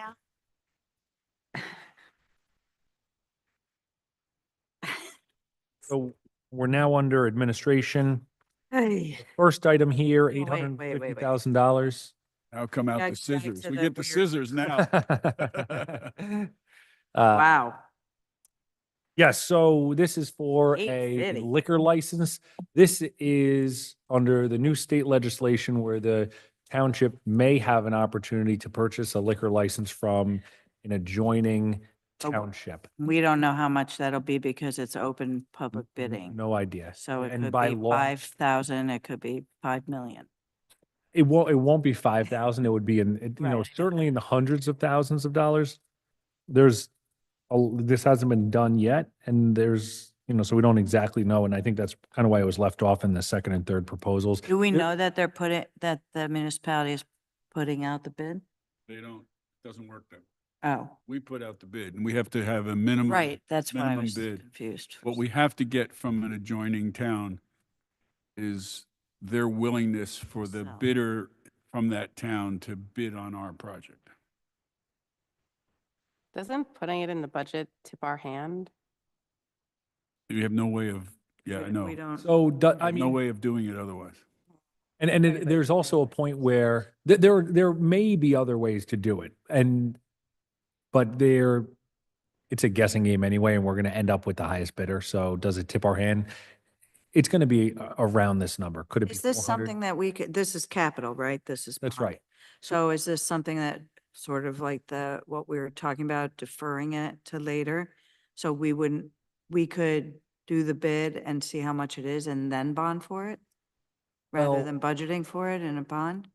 Speaker 4: So we're now under administration.
Speaker 1: Hey.
Speaker 4: First item here,
Speaker 1: wait, wait.
Speaker 4: $850,000.
Speaker 3: Now come out
Speaker 1: Yeah,
Speaker 3: the
Speaker 1: back
Speaker 3: scissors.
Speaker 1: to
Speaker 3: We
Speaker 1: the
Speaker 3: get the
Speaker 1: weird-
Speaker 3: scissors now.
Speaker 1: Wow.
Speaker 4: Yes, so this is for a
Speaker 1: 850.
Speaker 4: liquor license. This is under the new state legislation where the township may have an opportunity to purchase a liquor license from an adjoining
Speaker 1: Oh.
Speaker 4: township.
Speaker 1: We don't know how much that'll be because it's open public bidding.
Speaker 4: No idea.
Speaker 1: So it
Speaker 4: And
Speaker 1: could
Speaker 4: by
Speaker 1: be
Speaker 4: law-
Speaker 1: 5,000, it could be 5 million.
Speaker 4: It won't be 5,000. It would be
Speaker 1: Right.
Speaker 4: certainly in the hundreds of thousands of dollars. This hasn't been done yet, and so we don't exactly know. And I think that's kind of why it was left off in the second and third proposals.
Speaker 1: Do we
Speaker 4: There-
Speaker 1: know that that the municipality is putting out the bid?
Speaker 3: They don't, doesn't work that.
Speaker 1: Oh,
Speaker 3: We put out the bid and we have to have a minimum.
Speaker 1: right, that's why I
Speaker 3: minimum
Speaker 1: was
Speaker 3: bid.
Speaker 1: confused.
Speaker 3: What we have to get from an adjoining town is their willingness for the
Speaker 1: Sell.
Speaker 3: bidder from that town to bid on our project.
Speaker 9: Doesn't putting it in the budget tip our hand?
Speaker 3: We have no way of, yeah, I know.
Speaker 1: We don't,
Speaker 4: So,
Speaker 3: We have no way of doing it otherwise.
Speaker 4: there's also a point where there may be other ways to do it, but it's a guessing game anyway, and we're going to end up with the highest bidder. So does it tip our hand? It's going to be around this number. Could it be
Speaker 1: is this
Speaker 4: 400?
Speaker 1: something that we could, this is capital, right? This is.
Speaker 4: That's
Speaker 1: bond.
Speaker 4: right.
Speaker 1: So is this something that sort of like what we were talking about, deferring it to later? So we could do the bid and see how much it is and then bond for it? Rather
Speaker 4: Well-
Speaker 1: than budgeting for it in a bond?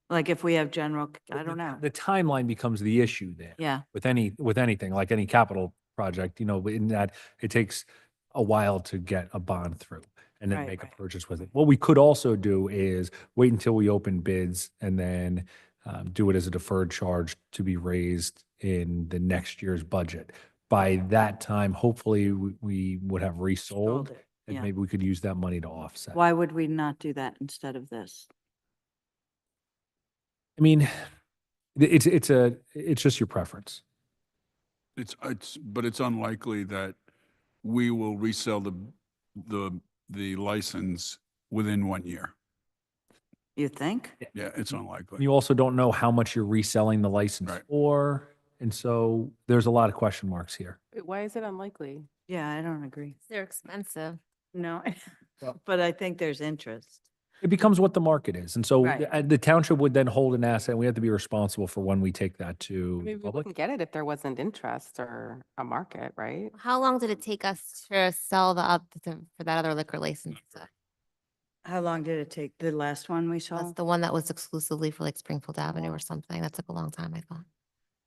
Speaker 1: Like if we have general, I don't know.
Speaker 4: The timeline becomes the issue there.
Speaker 1: Yeah,
Speaker 4: With anything, like any capital project, in that it takes a while to get a bond through and then
Speaker 1: Right,
Speaker 4: make a
Speaker 1: right.
Speaker 4: purchase with it. What we could also do is wait until we open bids and then do it as a deferred charge to be raised in the next year's budget. By that time, hopefully, we would have resold,
Speaker 1: sold it,
Speaker 4: and
Speaker 1: yeah.
Speaker 4: maybe we could use that money to offset.
Speaker 1: Why would we not do that instead of this?
Speaker 4: I mean, it's just your preference.
Speaker 3: But it's unlikely that we will resell the license within 1 year.
Speaker 1: You think?
Speaker 3: Yeah, it's unlikely.
Speaker 4: You also don't know how much you're reselling the license
Speaker 3: Right.
Speaker 4: for, and so there's a lot of question marks here.
Speaker 9: Why is it unlikely?
Speaker 1: Yeah, I don't agree.
Speaker 7: They're expensive.
Speaker 1: No,
Speaker 4: Well-
Speaker 1: but I think there's interest.
Speaker 4: It becomes what the market is. And so
Speaker 1: Right.
Speaker 4: the township would then hold an asset. And we have to be responsible for when we take that to the
Speaker 9: Maybe we
Speaker 4: public.
Speaker 9: wouldn't get it if there wasn't interest or a market, right?
Speaker 7: How long did it take us to sell for that other liquor license?
Speaker 1: How long did it take? The last one we saw?
Speaker 7: That's the one that was exclusively for like Springfield Avenue or something. That took a long time, I thought.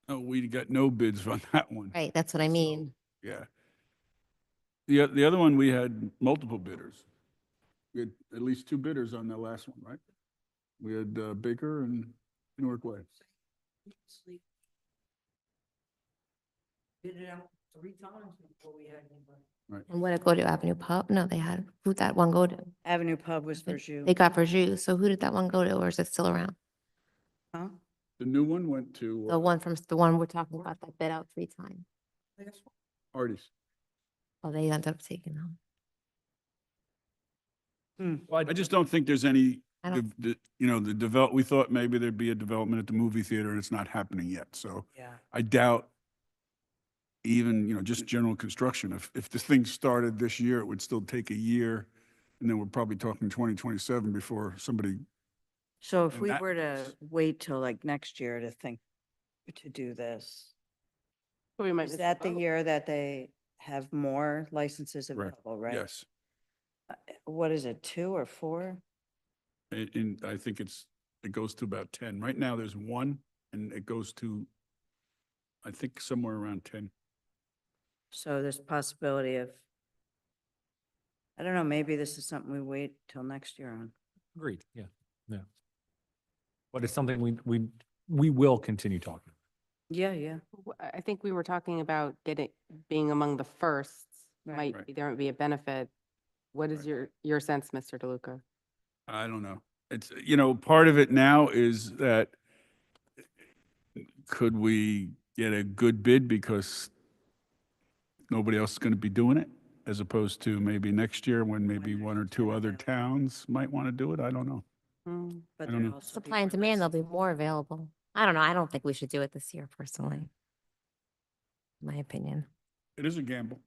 Speaker 3: Oh, we got no bids on that one.
Speaker 7: Right, that's what I mean.
Speaker 3: Yeah. The other one, we had multiple bidders. We had at least 2 bidders on the last one, right? We had Baker and Newark Way.
Speaker 2: Did it out 3 times before we had anybody.
Speaker 3: Right.
Speaker 7: And what did go to Avenue Pub? No, they had, who'd that one go to?
Speaker 1: Avenue Pub was for you.
Speaker 7: They got for Jus. So who did that one go to, or is it still around?
Speaker 1: Huh?
Speaker 3: The new one went to
Speaker 7: The one we're talking about that bid out 3 times.
Speaker 3: Artie's.
Speaker 7: Oh, they ended up taking them.
Speaker 3: I just don't think there's any,
Speaker 7: I don't-
Speaker 3: we thought maybe there'd be a development at the movie theater and it's not happening yet. So
Speaker 1: Yeah.
Speaker 3: I doubt even, just general construction. If this thing started this year, it would still take a year. And then we're probably talking 2027 before somebody,
Speaker 1: So if
Speaker 3: And
Speaker 1: we
Speaker 3: that
Speaker 1: were to
Speaker 3: was-
Speaker 1: wait till like next year to do this,
Speaker 9: So we might
Speaker 1: is
Speaker 9: miss
Speaker 1: that the
Speaker 9: boat.
Speaker 1: year that they have more licenses available, right?
Speaker 3: yes.
Speaker 1: What is it, 2 or 4?
Speaker 3: And I think it goes to about 10. Right now, there's 1 and it goes to, I think, somewhere around 10.
Speaker 1: So there's possibility of, I don't know, maybe this is something we wait till next year on.
Speaker 4: Agreed. Yeah. Yeah. But it's something we will continue talking.
Speaker 1: Yeah, yeah.
Speaker 9: I think we were talking about being among the firsts,
Speaker 1: Right.
Speaker 9: there might be a benefit. What is your sense, Mr. DeLuca?
Speaker 3: I don't know. It's, part of it now is that could we get a good bid because nobody else is going to be doing it, as opposed to maybe next year when maybe 1 or 2 other towns might want to do it? I don't know.
Speaker 1: But
Speaker 3: I don't
Speaker 1: there'll
Speaker 3: know.
Speaker 1: also be
Speaker 7: Supply and
Speaker 1: more
Speaker 7: demand, there'll be
Speaker 1: licenses.
Speaker 7: more available. I don't know. I don't think we should do it this year personally. My opinion.
Speaker 3: It is a gamble.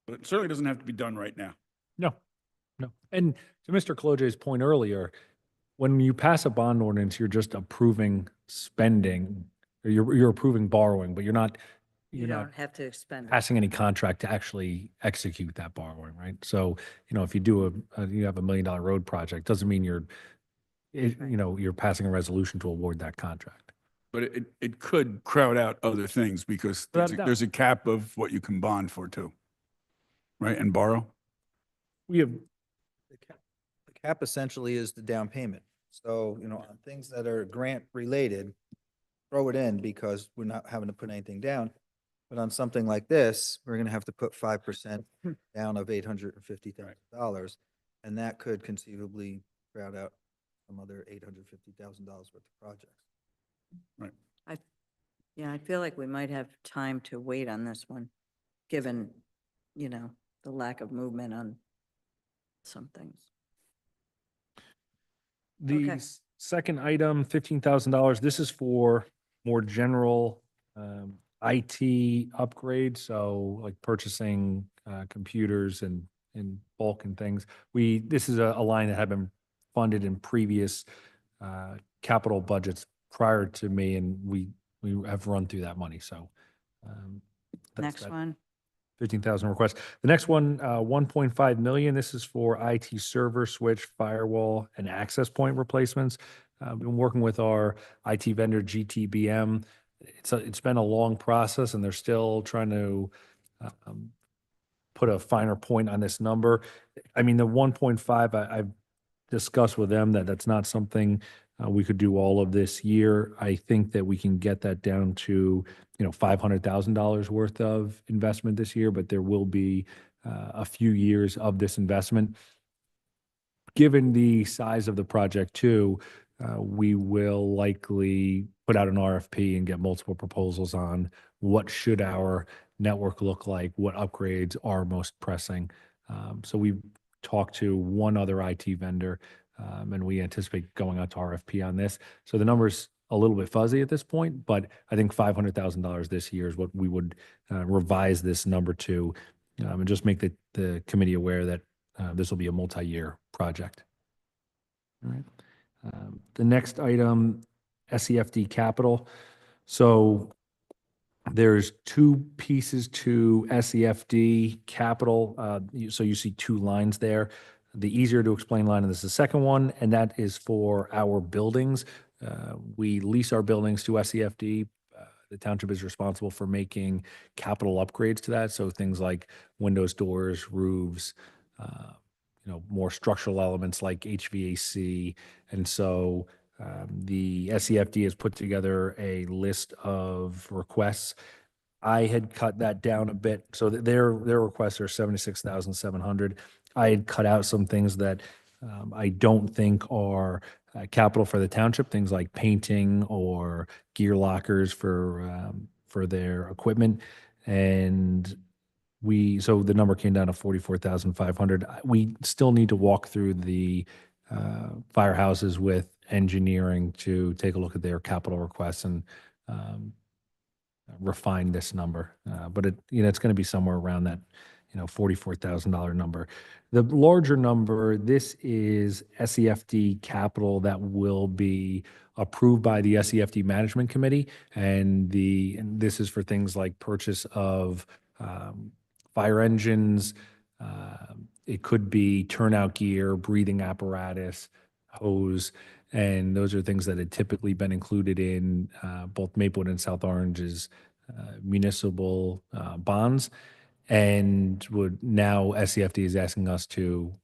Speaker 3: But it certainly doesn't have to be done right now.
Speaker 4: No, no. And to Mr. Cologie's point earlier, when you pass a bond ordinance, you're just approving spending, or you're approving borrowing, but you're not
Speaker 1: You don't have to expend it.
Speaker 4: passing any contract to actually execute that borrowing, right? So, if you do you have $1 million road project, doesn't mean you're passing a resolution to award that contract.
Speaker 3: But it could crowd out other things because
Speaker 4: Without a doubt.
Speaker 3: there's a cap of what you can bond for too. Right? And borrow?
Speaker 4: We have,
Speaker 8: The cap essentially is the down payment. So, on things that are grant related, throw it in because we're not having to put anything down. But on something like this, we're gonna have to put 5% down of $850,000. And that could conceivably crowd out some other $850,000 worth of projects.
Speaker 1: Yeah, I feel like we might have time to wait on this one, given, the lack of movement on some things.
Speaker 4: the
Speaker 1: Okay.
Speaker 4: second item, $15,000, this is for more general IT upgrades, so like purchasing computers and in bulk and things. This is a line that had been funded in previous capital budgets prior to me, and we have run through that money, so. that's
Speaker 1: Next
Speaker 4: that.
Speaker 1: one,
Speaker 4: 15,000 requests. The next one, 1.5 million. This is for IT server, switch, firewall, and access point replacements. Been working with our IT vendor, GTBM. It's been a long process, and they're still trying to put a finer point on this number. I mean, the 1.5, I've discussed with them that that's not something we could do all of this year. I think that we can get that down to, $500,000 worth of investment this year, but there will be a few years of this investment. Given the size of the project too, we will likely put out an RFP and get multiple proposals on what should our network look like, what upgrades are most pressing. So we've talked to one other IT vendor, and we anticipate going out to RFP on this. So the number's a little bit fuzzy at this point, but I think $500,000 this year is what we would revise this number to, and just make the committee aware that this will be a multi-year project. All right. The next item, SEFD capital. So there's two pieces to SEFD capital. So you see two lines there. The easier to explain line is the second one, and that is for our buildings. We lease our buildings to SEFD. The township is responsible for making capital upgrades to that. So things like windows, doors, roofs, more structural elements like HVAC. And so the SEFD has put together a list of requests. I had cut that down a bit. So their requests are 76,700. I had cut out some things that I don't think are capital for the township, things like painting or gear lockers for their equipment. And so the number came down to 44,500. We still need to walk through the firehouses with engineering to take a look at their capital requests and refine this number. But it's going to be somewhere around that, $44,000 number. The larger number, this is SEFD capital that will be approved by the SEFD Management Committee. And this is for things like purchase of fire engines. It could be turnout gear, breathing apparatus, hose. And those are things that had typically been included in both Maplewood and South Orange's municipal bonds. And now SEFD is asking us to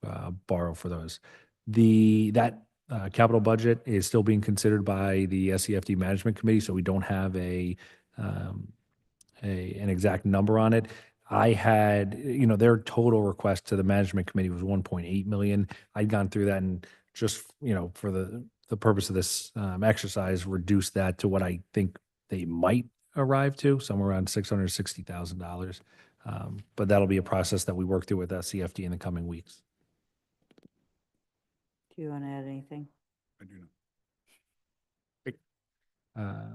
Speaker 4: borrow for those. That capital budget is still being considered by the SEFD Management Committee, so we don't have an exact number on it. I had, their total request to the Management Committee was 1.8 million. I'd gone through that and just, for the purpose of this exercise, reduced that to what I think they might arrive to, somewhere around $660,000. But that'll be a process that we work through with SEFD in the coming weeks.
Speaker 1: Do you want to add anything?
Speaker 3: I do not.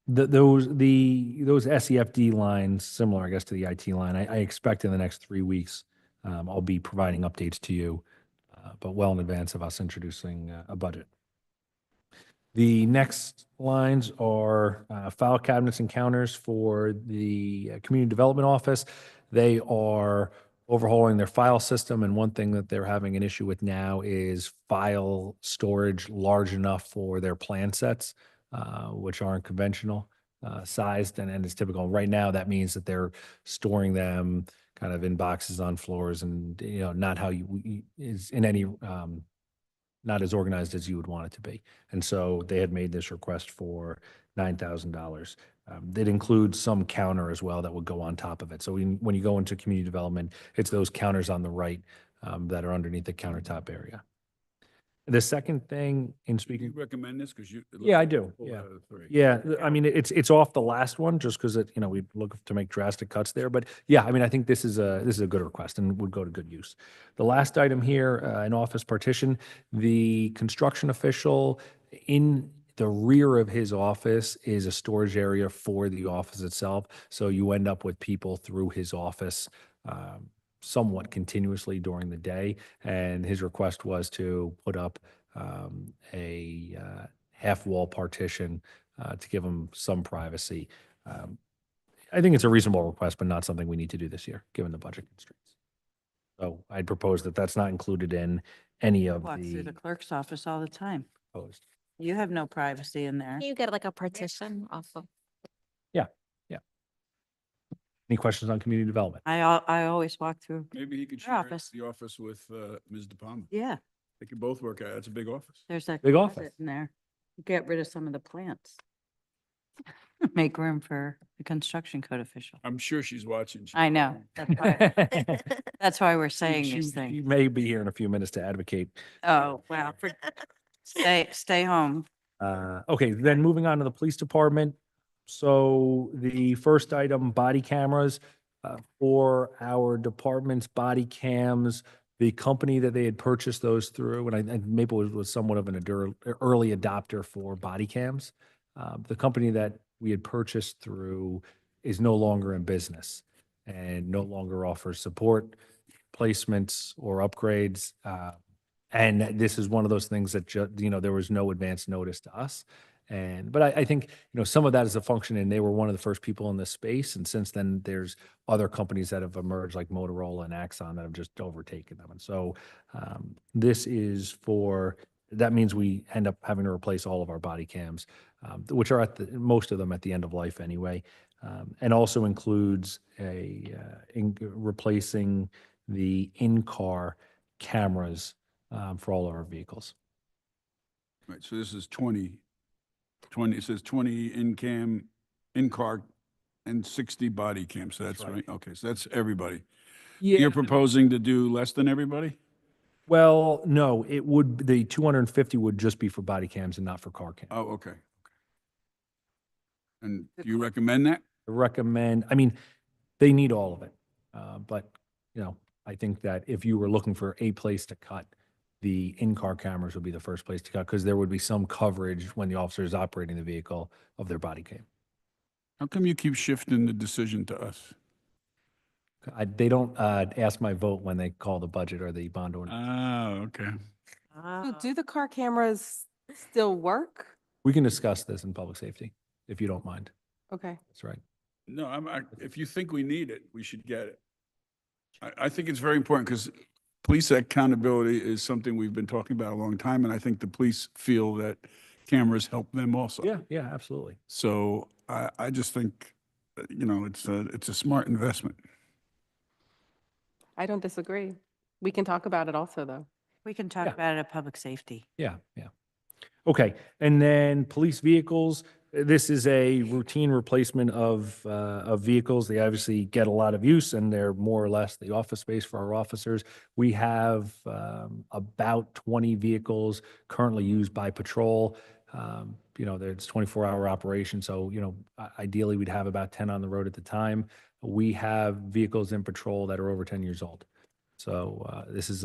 Speaker 4: Those SEFD lines, similar, I guess, to the IT line, I expect in the next 3 weeks, I'll be providing updates to you, but well in advance of us introducing a budget. The next lines are file cabinets and counters for the Community Development Office. They are overhauling their file system, and one thing that they're having an issue with now is file storage large enough for their plan sets, which aren't conventional sized, and it's typical. Right now, that means that they're storing them kind of in boxes on floors, and not how is in any not as organized as you would want it to be. And so they had made this request for $9,000. That includes some counter as well that would go on top of it. So when you go into community development, it's those counters on the right that are underneath the countertop area. The second thing in
Speaker 3: Do
Speaker 4: speaking.
Speaker 3: you recommend this? Because
Speaker 4: Yeah, I do.
Speaker 3: Pull
Speaker 4: Yeah.
Speaker 3: out of the three.
Speaker 4: Yeah, I mean, it's off the last one just because we look to make drastic cuts there. But yeah, I mean, I think this is a good request and would go to good use. The last item here, an office partition, the construction official in the rear of his office is a storage area for the office itself. So you end up with people through his office somewhat continuously during the day. And his request was to put up a half wall partition to give them some privacy. I think it's a reasonable request, but not something we need to do this year, given the budget constraints. So I'd propose that that's not included in any of
Speaker 1: Walk through the
Speaker 4: the
Speaker 1: clerk's office all the time.
Speaker 4: proposed.
Speaker 1: You have no privacy in there.
Speaker 7: Can you get like a partition off of?
Speaker 4: Any questions on community development?
Speaker 1: I always walk through.
Speaker 3: Maybe he could
Speaker 1: Your
Speaker 3: share
Speaker 1: office.
Speaker 3: the office with Ms. De Palma.
Speaker 1: Yeah,
Speaker 3: They could both work out. That's a big office.
Speaker 1: there's that
Speaker 4: Big
Speaker 1: closet
Speaker 4: office.
Speaker 1: in there. Get rid of some of the plants. Make room for the construction code official.
Speaker 3: I'm sure she's watching.
Speaker 1: I know. That's why we're saying
Speaker 4: She
Speaker 1: these things.
Speaker 4: may be here in a few minutes to advocate.
Speaker 1: Oh, wow. Stay home.
Speaker 4: Okay, then moving on to the police department. So the first item, body cameras. For our department's body cams, the company that they had purchased those through, and I Maplewood was somewhat of an early adopter for body cams. The company that we had purchased through is no longer in business and no longer offers support. replacements or upgrades. And this is one of those things that there was no advance notice to us. But I think, some of that is a function, and they were one of the first people in this space. And since then, there's other companies that have emerged like Motorola and Axon that have just overtaken them. And so that means we end up having to replace all of our body cams, which are most of them at the end of life anyway. And also includes replacing the in-car cameras for all of our vehicles.
Speaker 3: Right, so this is 20, it says 20 in-car and 60 body cams, so that's
Speaker 4: That's right.
Speaker 3: right, okay, so that's everybody.
Speaker 4: Yeah.
Speaker 3: You're proposing to do less than everybody?
Speaker 4: Well, no, the 250 would just be for body cams and not for car cams.
Speaker 3: Oh, okay. And do you recommend that?
Speaker 4: They need all of it. But, I think that if you were looking for a place to cut, the in-car cameras would be the first place to cut, because there would be some coverage when the officer is operating the vehicle of their body cam.
Speaker 3: How come you keep shifting the decision to us?
Speaker 4: They don't ask my vote when they call the budget or the bond ordinance.
Speaker 3: Oh, okay.
Speaker 9: So do the car cameras still work?
Speaker 4: We can discuss this in public safety, if you don't mind.
Speaker 9: Okay.
Speaker 4: That's right.
Speaker 3: No, if you think we need it, we should get it. I think it's very important because police accountability is something we've been talking about a long time, and I think the police feel that cameras help them also.
Speaker 4: Yeah, absolutely.
Speaker 3: So I just think, it's a smart investment.
Speaker 9: I don't disagree. We can talk about it also, though.
Speaker 1: We can talk
Speaker 4: Yeah.
Speaker 1: about it at public safety.
Speaker 4: Yeah. Okay, and then police vehicles, this is a routine replacement of vehicles. They obviously get a lot of use, and they're more or less the office space for our officers. We have about 20 vehicles currently used by patrol. There's 24-hour operation, so, ideally, we'd have about 10 on the road at the time. We have vehicles in patrol that are over 10 years old. So this is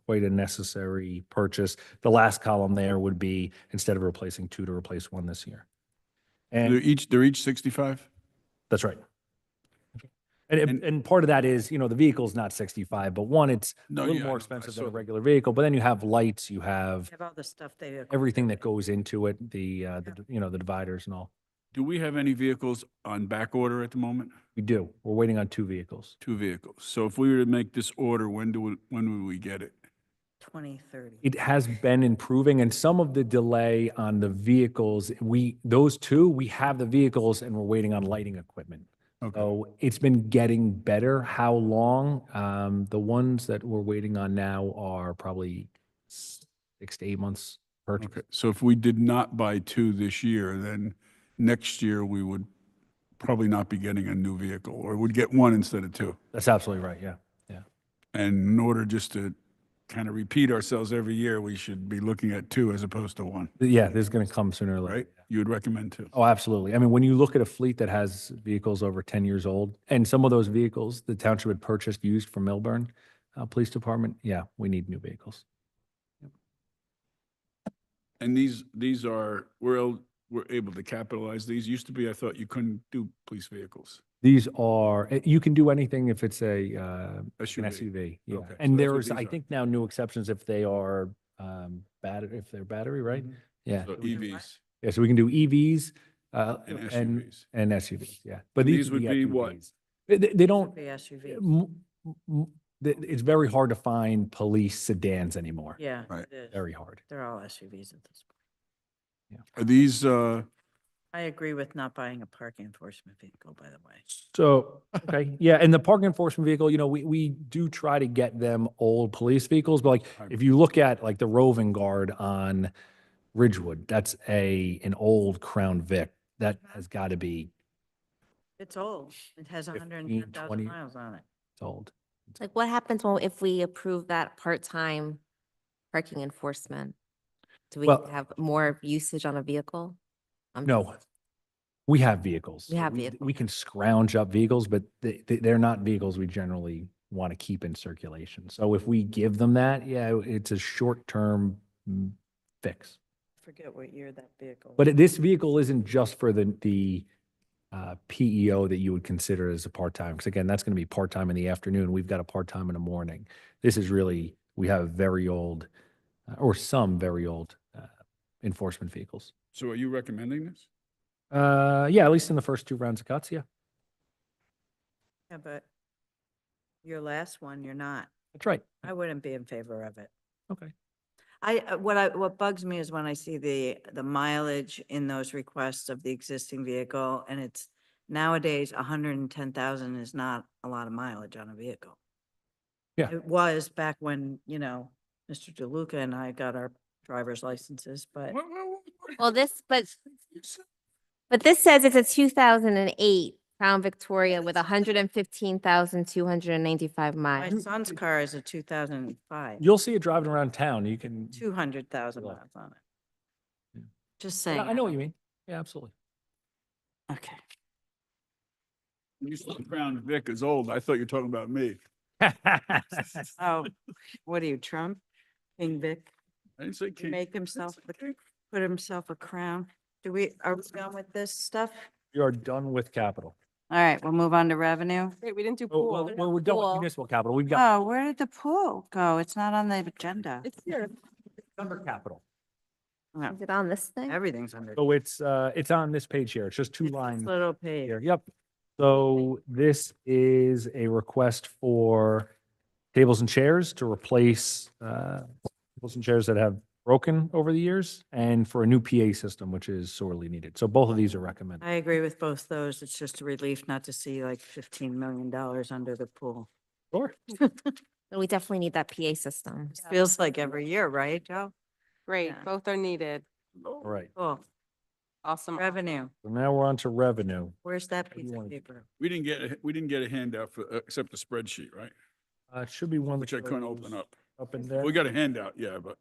Speaker 4: quite a necessary purchase. The last column there would be, instead of replacing 2, to replace 1 this year. And
Speaker 3: They're each 65?
Speaker 4: that's right. And part of that is, the vehicle's not 65, but one, it's a
Speaker 3: No,
Speaker 4: little
Speaker 3: yeah, I know.
Speaker 4: more
Speaker 3: I
Speaker 4: expensive
Speaker 3: saw
Speaker 4: than a
Speaker 3: that.
Speaker 4: regular vehicle, but then you have lights, you have
Speaker 1: Have all the stuff they.
Speaker 4: everything that goes into it, the dividers and all.
Speaker 3: Do we have any vehicles on back order at the moment?
Speaker 4: We do. We're waiting on 2 vehicles.
Speaker 3: 2 vehicles. So if we were to make this order, when would we get it?
Speaker 1: 2030.
Speaker 4: It has been improving, and some of the delay on the vehicles, those 2, we have the vehicles and we're waiting on lighting equipment.
Speaker 3: Okay.
Speaker 4: So it's been getting better. How long? The ones that we're waiting on now are probably 6 to 8 months purchase.
Speaker 3: Okay, so if we did not buy 2 this year, then next year we would probably not be getting a new vehicle, or would get 1 instead of 2.
Speaker 4: That's absolutely right. Yeah.
Speaker 3: And in order just to kind of repeat ourselves every year, we should be looking at 2 as opposed to 1,
Speaker 4: Yeah, this is going to come sooner or later.
Speaker 3: right? You would recommend 2?
Speaker 4: Oh, absolutely. I mean, when you look at a fleet that has vehicles over 10 years old, and some of those vehicles the township had purchased used from Milburn Police Department, yeah, we need new vehicles.
Speaker 3: And these are, we're able to capitalize these. Used to be, I thought you couldn't do police vehicles.
Speaker 4: These are, you can do anything if it's an
Speaker 3: SUV.
Speaker 4: SUV. Yeah.
Speaker 3: Okay, so
Speaker 4: And
Speaker 3: that's what
Speaker 4: there's,
Speaker 3: these
Speaker 4: I
Speaker 3: are.
Speaker 4: think now new exceptions if they are if they're battery, right? Yeah.
Speaker 3: So EVs
Speaker 4: Yeah, so we can do EVs
Speaker 3: and SUVs.
Speaker 4: and SUVs, yeah. But
Speaker 3: And
Speaker 4: these
Speaker 3: these would be what?
Speaker 4: SUVs. They don't,
Speaker 1: The SUV.
Speaker 4: it's very hard to find police sedans anymore.
Speaker 1: Yeah,
Speaker 3: Right.
Speaker 1: it is.
Speaker 4: Very hard.
Speaker 1: They're all SUVs at this point.
Speaker 3: Are these,
Speaker 1: I agree with not buying a parking enforcement vehicle, by the way.
Speaker 4: So, okay, yeah, and the park enforcement vehicle, we do try to get them old police vehicles, but like, if you look at like the roving guard on Ridgewood, that's an old Crown Vic. That has got to be
Speaker 1: It's old. It has
Speaker 4: 15,
Speaker 1: 110,000
Speaker 4: 20.
Speaker 1: miles on it.
Speaker 4: old.
Speaker 7: Like what happens if we approve that part-time parking enforcement? Do we
Speaker 4: Well-
Speaker 7: have more usage on a vehicle?
Speaker 4: No, we have vehicles.
Speaker 7: We have
Speaker 4: We
Speaker 7: vehicles.
Speaker 4: can scrounge up vehicles, but they're not vehicles we generally want to keep in circulation. So if we give them that, yeah, it's a short-term fix.
Speaker 1: Forget what year that vehicle.
Speaker 4: But this vehicle isn't just for the PEO that you would consider as a part-time. Because again, that's going to be part-time in the afternoon. We've got a part-time in the morning. This is really, we have very old, or some very old enforcement vehicles.
Speaker 3: So are you recommending this?
Speaker 4: Yeah, at least in the first 2 rounds of cuts, yeah.
Speaker 1: Yeah, but your last one, you're not.
Speaker 4: That's right.
Speaker 1: I wouldn't be in favor of it.
Speaker 4: Okay.
Speaker 1: What bugs me is when I see the mileage in those requests of the existing vehicle, and it's nowadays 110,000 is not a lot of mileage on a vehicle.
Speaker 4: Yeah.
Speaker 1: It was back when, Mr. DeLuca and I got our driver's licenses, but
Speaker 7: Well, but this says it's a 2008 Crown Victoria with 115,295
Speaker 1: my
Speaker 7: miles.
Speaker 1: son's car is a 2005,
Speaker 4: You'll see it driving around town. You can.
Speaker 1: 200,000
Speaker 4: Yeah.
Speaker 1: miles on it.
Speaker 4: Yeah.
Speaker 1: Just
Speaker 4: Yeah,
Speaker 1: saying.
Speaker 4: I know what you mean. Yeah, absolutely.
Speaker 1: Okay.
Speaker 3: You said Crown Vic is old. I thought you were talking about me.
Speaker 1: Oh, what are you, Trump? King Vic?
Speaker 3: I didn't say king.
Speaker 1: Make himself, put himself a crown. Are we done with this stuff?
Speaker 4: You are done with capital.
Speaker 1: All right, we'll move on to revenue.
Speaker 9: Wait, we didn't do
Speaker 4: Oh,
Speaker 9: pool.
Speaker 4: well, we're done with
Speaker 7: Pool.
Speaker 4: municipal capital. We've got
Speaker 1: Oh, where did the pool go? It's not on the agenda.
Speaker 9: It's here.
Speaker 4: under capital.
Speaker 1: No,
Speaker 7: Is it on this thing?
Speaker 1: everything's under.
Speaker 4: So it's on this page here. It's just 2 lines
Speaker 1: Little page.
Speaker 4: here. Yep. So this is a request for tables and chairs to replace tables and chairs that have broken over the years, and for a new PA system, which is sorely needed. So both of these are recommended.
Speaker 1: I agree with both those. It's just a relief not to see like $15 million under the pool.
Speaker 4: Sure.
Speaker 7: We definitely need that PA system.
Speaker 1: Feels like every year, right, Joe?
Speaker 9: Great,
Speaker 1: Yeah.
Speaker 9: both are needed.
Speaker 4: All right.
Speaker 1: Cool.
Speaker 9: Awesome.
Speaker 1: Revenue.
Speaker 4: So now we're on to revenue.
Speaker 1: Where's that
Speaker 4: do you
Speaker 1: piece of
Speaker 4: want?
Speaker 1: paper?
Speaker 3: We didn't get a handout for, except the spreadsheet, right?
Speaker 4: It should be one
Speaker 3: Which I
Speaker 4: that
Speaker 3: couldn't
Speaker 4: goes
Speaker 3: open up.
Speaker 4: Up in there.
Speaker 3: We got a handout, yeah, but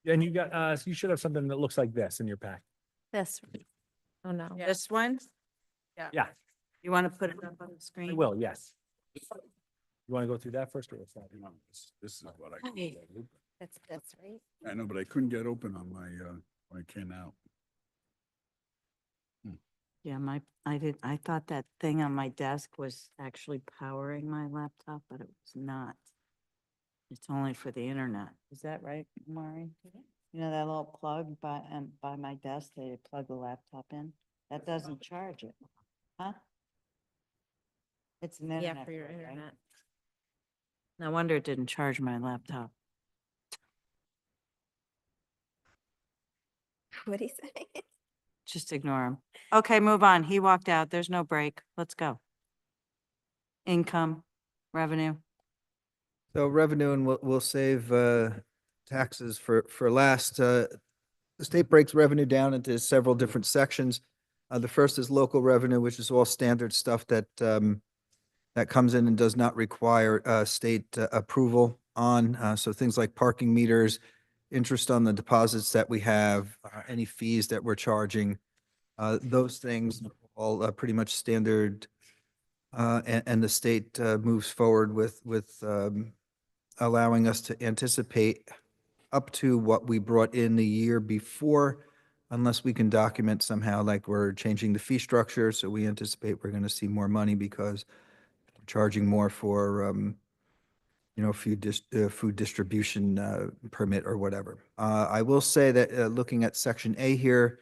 Speaker 4: And you got, so you should have something that looks like this in your pack.
Speaker 7: This. Oh, no.
Speaker 1: This one?
Speaker 4: Yeah,
Speaker 1: You want to put it up on the
Speaker 4: I
Speaker 1: screen?
Speaker 4: will, yes. You want to go through that first or what's that?
Speaker 3: you know, this is what I.
Speaker 1: Okay.
Speaker 7: That's this, right?
Speaker 3: I know, but I couldn't get open on my can out.
Speaker 1: Yeah, I thought that thing on my desk was actually powering my laptop, but it was not. It's only for the internet. Is that right, Mari? You know that little plug by my desk, they plug the laptop in? That doesn't charge it, huh? It's an internet.
Speaker 7: Yeah, for your
Speaker 1: plug, right?
Speaker 7: internet.
Speaker 1: No wonder it didn't charge my laptop.
Speaker 7: What do you say?
Speaker 1: Just ignore him. Okay, move on. He walked out. There's no break. Let's go. Income, revenue.
Speaker 8: So revenue, and we'll save taxes for last. The state breaks revenue down into several different sections. The first is local revenue, which is all standard stuff that that comes in and does not require state approval on. So things like parking meters, interest on the deposits that we have, any fees that we're charging, those things all pretty much standard. And the state moves forward with allowing us to anticipate up to what we brought in the year before, unless we can document somehow like we're changing the fee structure. So we anticipate we're going to see more money because we're charging more for, food distribution permit or whatever. I will say that looking at Section A here,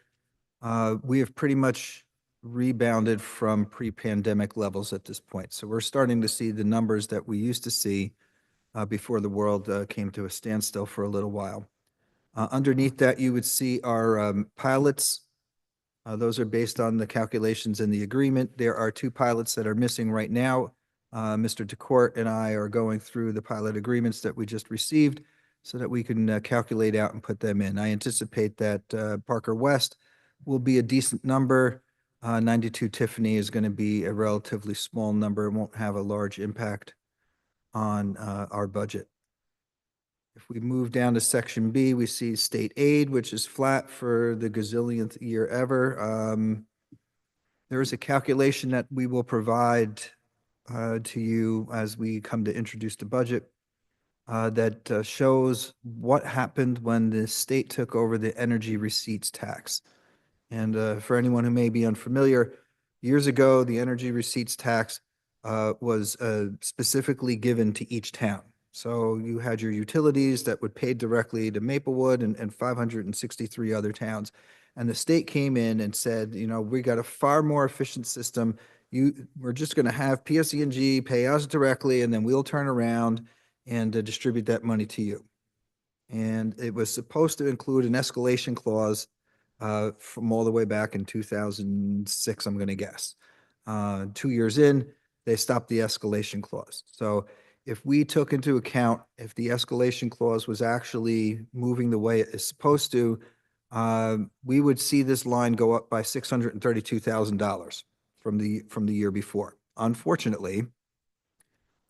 Speaker 8: we have pretty much rebounded from pre-pandemic levels at this point. So we're starting to see the numbers that we used to see before the world came to a standstill for a little while. Underneath that, you would see our pilots. Those are based on the calculations in the agreement. There are 2 pilots that are missing right now. Mr. DeCourt and I are going through the pilot agreements that we just received so that we can calculate out and put them in. I anticipate that Parker West will be a decent number. 92 Tiffany is going to be a relatively small number. It won't have a large impact on our budget. If we move down to Section B, we see state aid, which is flat for the gazillionth year ever. There is a calculation that we will provide to you as we come to introduce the budget that shows what happened when the state took over the energy receipts tax. And for anyone who may be unfamiliar, Years ago, the energy receipts tax was specifically given to each town. So you had your utilities that would pay directly to Maplewood and 563 other towns. And the state came in and said, you know, we got a far more efficient system. We're just going to have PSE&G pay us directly, and then we'll turn around and distribute that money to you. And it was supposed to include an escalation clause from all the way back in 2006, I'm going to guess. 2 years in, they stopped the escalation clause. So if we took into account if the escalation clause was actually moving the way it is supposed to, we would see this line go up by $632,000 from the year before. Unfortunately,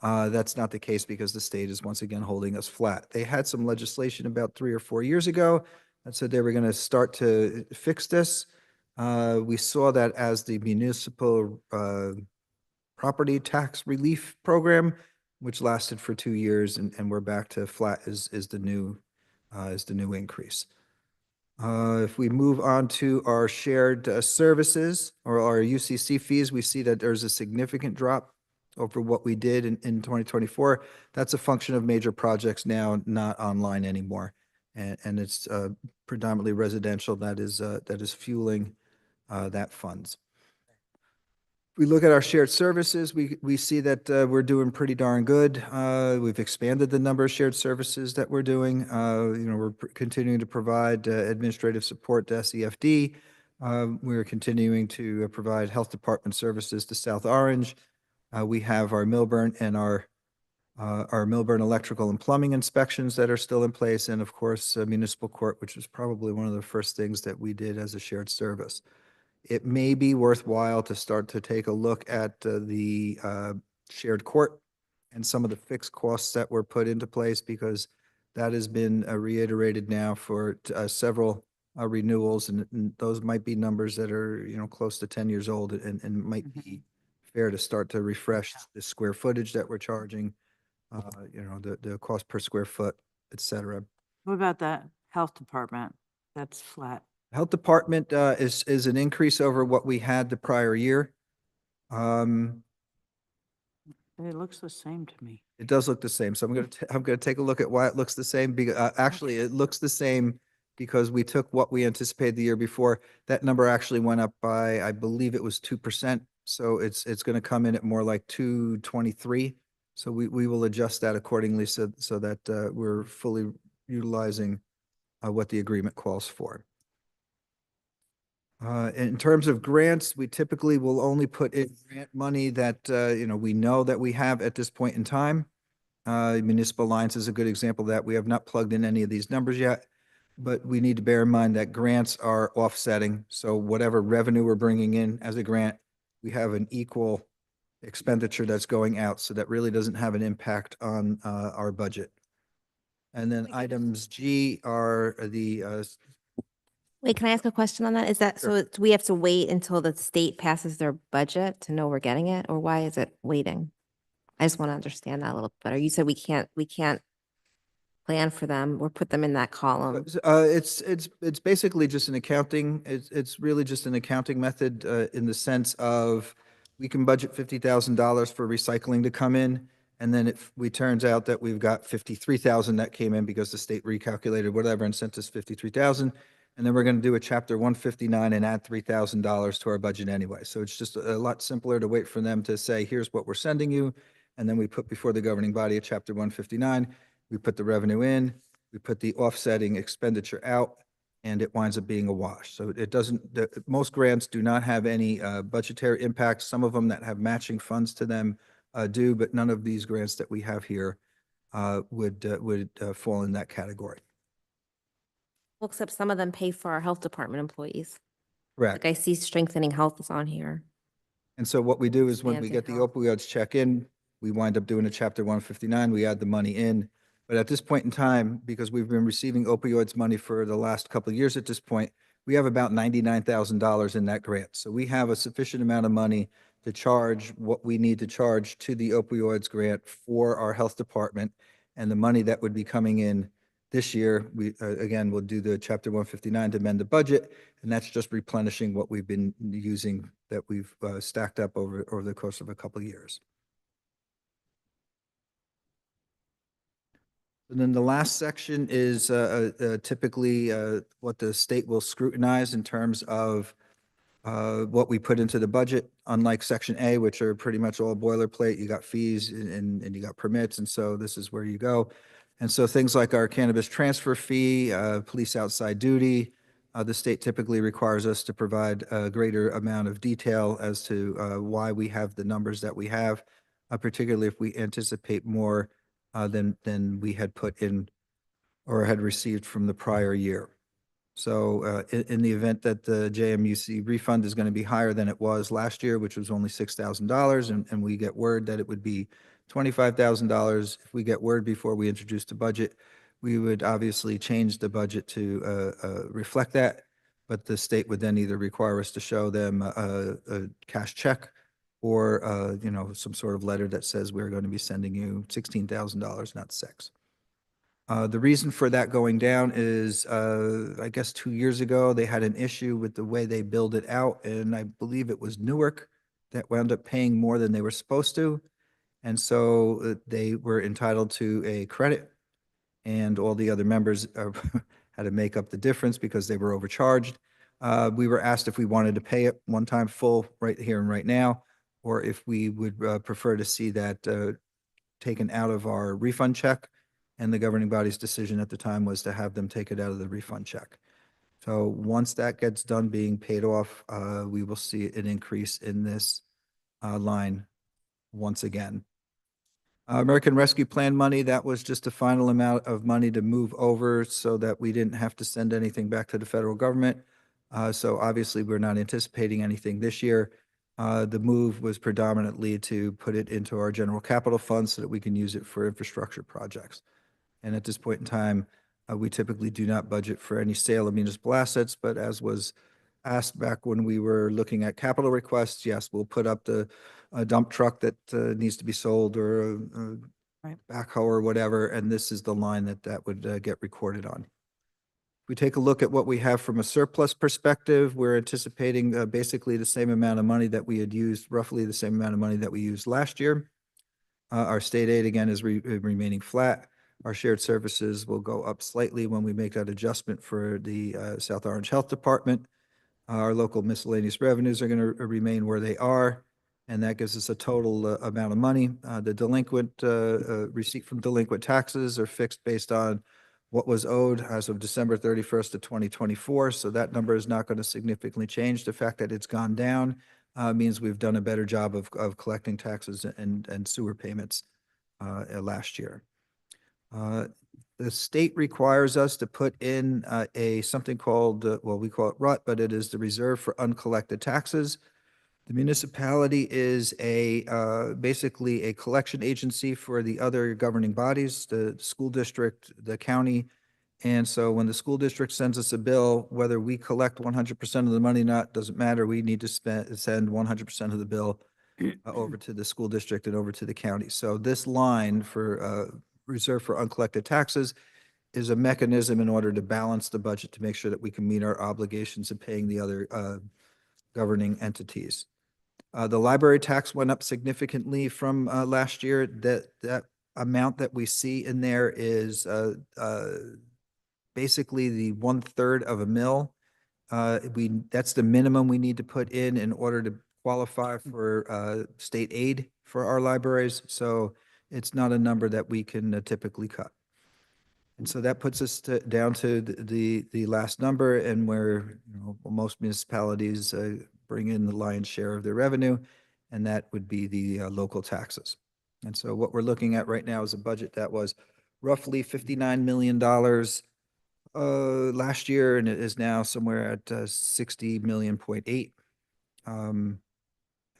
Speaker 8: that's not the case because the state is once again holding us flat. They had some legislation about 3 or 4 years ago that said they were going to start to fix this. We saw that as the municipal property tax relief program, which lasted for 2 years, and we're back to flat is the new increase. If we move on to our shared services or our UCC fees, we see that there's a significant drop over what we did in 2024. That's a function of major projects now not online anymore. And it's predominantly residential that is fueling that funds. We look at our shared services, we see that we're doing pretty darn good. We've expanded the number of shared services that we're doing. We're continuing to provide administrative support to SEFD. We're continuing to provide health department services to South Orange. We have our Milburn and our Milburn electrical and plumbing inspections that are still in place. And of course, municipal court, which was probably one of the first things that we did as a shared service. It may be worthwhile to start to take a look at the shared court and some of the fixed costs that were put into place, because that has been reiterated now for several renewals, and those might be numbers that are close to 10 years old, and might be fair to start to refresh the square footage that we're charging, the cost per square foot, et cetera.
Speaker 1: What about that health department? That's flat.
Speaker 8: Health department is an increase over what we had the prior year.
Speaker 1: It looks the same to me.
Speaker 8: It does look the same. So I'm gonna take a look at why it looks the same. Actually, it looks the same because we took what we anticipated the year before. That number actually went up by, I believe it was 2%. So it's going to come in at more like 223. So we will adjust that accordingly so that we're fully utilizing what the agreement calls for. In terms of grants, we typically will only put in grant money that, we know that we have at this point in time. Municipal Alliance is a good example of that. We have not plugged in any of these numbers yet, but we need to bear in mind that grants are offsetting. So whatever revenue we're bringing in as a grant, we have an equal expenditure that's going out. So that really doesn't have an impact on our budget. And then items G are the
Speaker 7: Wait, can I ask a question on that? Is that, so we have to wait until the state passes their budget to know we're getting it, or why is it waiting? I just want to understand that a little better. You said we can't plan for them or put them in that column.
Speaker 8: It's basically just an accounting. It's really just an accounting method in the sense of we can budget $50,000 for recycling to come in. And then if we turns out that we've got 53,000 that came in because the state recalculated whatever and sent us 53,000. And then we're going to do a chapter 159 and add $3,000 to our budget anyway. So it's just a lot simpler to wait for them to say, here's what we're sending you. And then we put before the governing body a chapter 159. We put the revenue in, we put the offsetting expenditure out, and it winds up being a wash. So it doesn't, most grants do not have any budgetary impact. Some of them that have matching funds to them do, but none of these grants that we have here would fall in that category.
Speaker 7: Well, except some of them pay for our health department employees.
Speaker 8: Correct.
Speaker 7: Like I see strengthening health is on here.
Speaker 8: And so what we do is when we
Speaker 7: Expanding
Speaker 8: get the
Speaker 7: health.
Speaker 8: opioids check in, we wind up doing a chapter 159, we add the money in. But at this point in time, because we've been receiving opioids money for the last couple of years at this point, we have about $99,000 in that grant. So we have a sufficient amount of money to charge what we need to charge to the opioids grant for our health department. And the money that would be coming in this year, we again will do the chapter 159 to amend the budget, and that's just replenishing what we've been using that we've stacked up over the course of a couple of years. And then the last section is typically what the state will scrutinize in terms of what we put into the budget, unlike Section A, which are pretty much all boilerplate. You got fees and you got permits, and so this is where you go. And so things like our cannabis transfer fee, police outside duty, the state typically requires us to provide a greater amount of detail as to why we have the numbers that we have, particularly if we anticipate more than we had put in or had received from the prior year. So in the event that the JMUC refund is going to be higher than it was last year, which was only $6,000, and we get word that it would be $25,000, if we get word before we introduce the budget, we would obviously change the budget to reflect that. But the state would then either require us to show them a cash check or some sort of letter that says we're going to be sending you $16,000, not six. The reason for that going down is, I guess 2 years ago, they had an issue with the way they billed it out, and I believe it was Newark that wound up paying more than they were supposed to. And so they were entitled to a credit, and all the other members had to make up the difference because they were overcharged. We were asked if we wanted to pay it one time full right here and right now, or if we would prefer to see that taken out of our refund check. And the governing body's decision at the time was to have them take it out of the refund check. So once that gets done being paid off, we will see an increase in this line once again. American Rescue Plan money, that was just a final amount of money to move over so that we didn't have to send anything back to the federal government. So obviously, we're not anticipating anything this year. The move was predominantly to put it into our general capital fund so that we can use it for infrastructure projects. And at this point in time, we typically do not budget for any sale of municipal assets, but as was asked back when we were looking at capital requests, yes, we'll put up the dump truck that needs to be sold or a
Speaker 1: Right.
Speaker 8: backhoe or whatever, and this is the line that would get recorded on. If we take a look at what we have from a surplus perspective, we're anticipating basically the same amount of money that we had used, roughly the same amount of money that we used last year. Our state aid, again, is remaining flat. Our shared services will go up slightly when we make that adjustment for the South Orange Health Department. Our local miscellaneous revenues are going to remain where they are, and that gives us a total amount of money. The delinquent receipt from delinquent taxes are fixed based on what was owed as of December 31st of 2024, so that number is not going to significantly change. The fact that it's gone down means we've done a better job of collecting taxes and sewer payments last year. The state requires us to put in something called, well, we call it RUT, but it is the Reserve for Uncollected Taxes. The municipality is basically a collection agency for the other governing bodies, the school district, the county. And so when the school district sends us a bill, whether we collect 100% of the money or not, doesn't matter. We need to send 100% of the bill over to the school district and over to the county. So this line for Reserve for Uncollected Taxes is a mechanism in order to balance the budget to make sure that we can meet our obligations of paying the other governing entities. The library tax went up significantly from last year. That amount that we see in there is basically the 1/3 of a mil. That's the minimum we need to put in order to qualify for state aid for our libraries. So it's not a number that we can typically cut. And so that puts us down to the last number, and where most municipalities bring in the lion's share of their revenue, and that would be the local taxes. And so what we're looking at right now is a budget that was roughly $59 million last year, and it is now somewhere at 60.8 million. And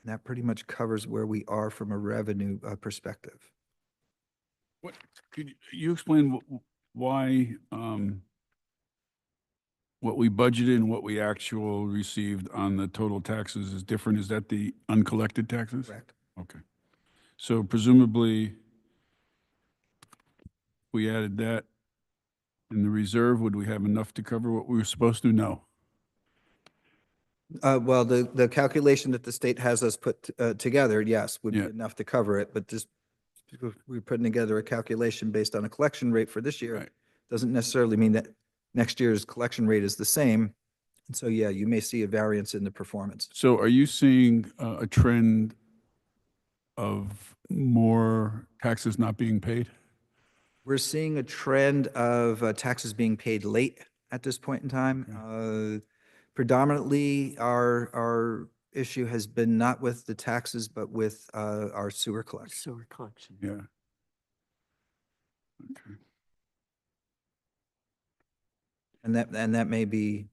Speaker 8: that pretty much covers where we are from a revenue perspective.
Speaker 3: Could you explain why what we budgeted and what we actual received on the total taxes is different? Is that the uncollected taxes?
Speaker 8: Correct.
Speaker 3: Okay. So presumably, we added that in the reserve, would we have enough to cover what we were supposed to? No.
Speaker 8: Well, the calculation that the state has us put together, yes, would be
Speaker 3: Yeah.
Speaker 8: enough to cover it, but just because we're putting together a calculation based on a collection rate for this year
Speaker 3: Right.
Speaker 8: doesn't necessarily mean that next year's collection rate is the same. And so, yeah, you may see a variance in the performance.
Speaker 3: So are you seeing a trend of more taxes not being paid?
Speaker 8: We're seeing a trend of taxes being paid late at this point in time. Predominantly, our issue has been not with the taxes, but with our sewer collection.
Speaker 1: Sewer collection.
Speaker 3: Yeah. Okay.
Speaker 8: And that may be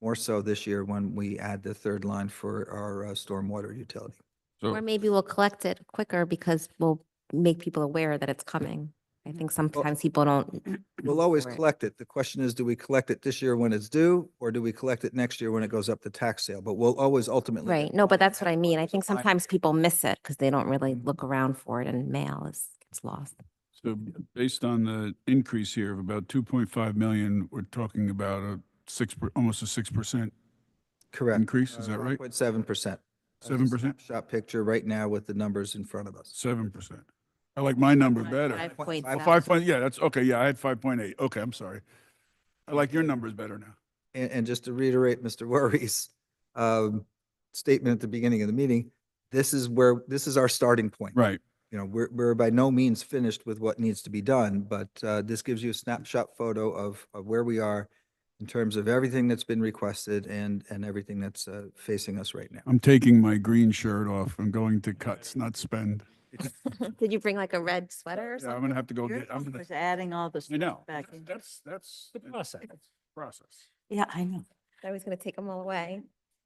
Speaker 8: more so this year when we add the third line for our stormwater utility.
Speaker 3: So,
Speaker 7: Or maybe we'll collect it quicker because we'll make people aware that it's coming. I think sometimes people don't.
Speaker 8: We'll always
Speaker 7: Right.
Speaker 8: collect it. The question is, do we collect it this year when it's due, or do we collect it next year when it goes up to tax sale? But we'll always ultimately.
Speaker 7: Right. No, but that's what I mean. I think sometimes people miss it because they don't really look around for it and gets lost.
Speaker 3: so based on the increase here of about 2.5 million, we're talking about almost a 6%
Speaker 8: Correct.
Speaker 3: increase, is that right?
Speaker 8: 1.7%.
Speaker 3: 7%?
Speaker 8: Shot picture right now with the numbers in front of us.
Speaker 3: 7%. I like my number better.
Speaker 7: 5.7.
Speaker 3: Oh, 5 yeah, that's, okay, yeah, I had 5.8. Okay, I'm sorry. I like your numbers better now.
Speaker 8: And just to reiterate Mr. Worry's statement at the beginning of the meeting, this is our starting point.
Speaker 3: Right.
Speaker 8: You know, we're by no means finished with what needs to be done, but this gives you a snapshot photo of where we are in terms of everything that's been requested and everything that's facing us right now.
Speaker 3: I'm taking my green shirt off. I'm going to cuts, not spend.
Speaker 7: Did you bring like a red sweater or
Speaker 3: Yeah,
Speaker 7: something?
Speaker 3: I'm gonna have to go
Speaker 1: You're
Speaker 3: get, I'm gonna,
Speaker 1: just adding all this
Speaker 3: I know.
Speaker 1: back in.
Speaker 3: That's
Speaker 4: The process.
Speaker 3: process.
Speaker 1: Yeah, I know.
Speaker 7: I was going to take them all away.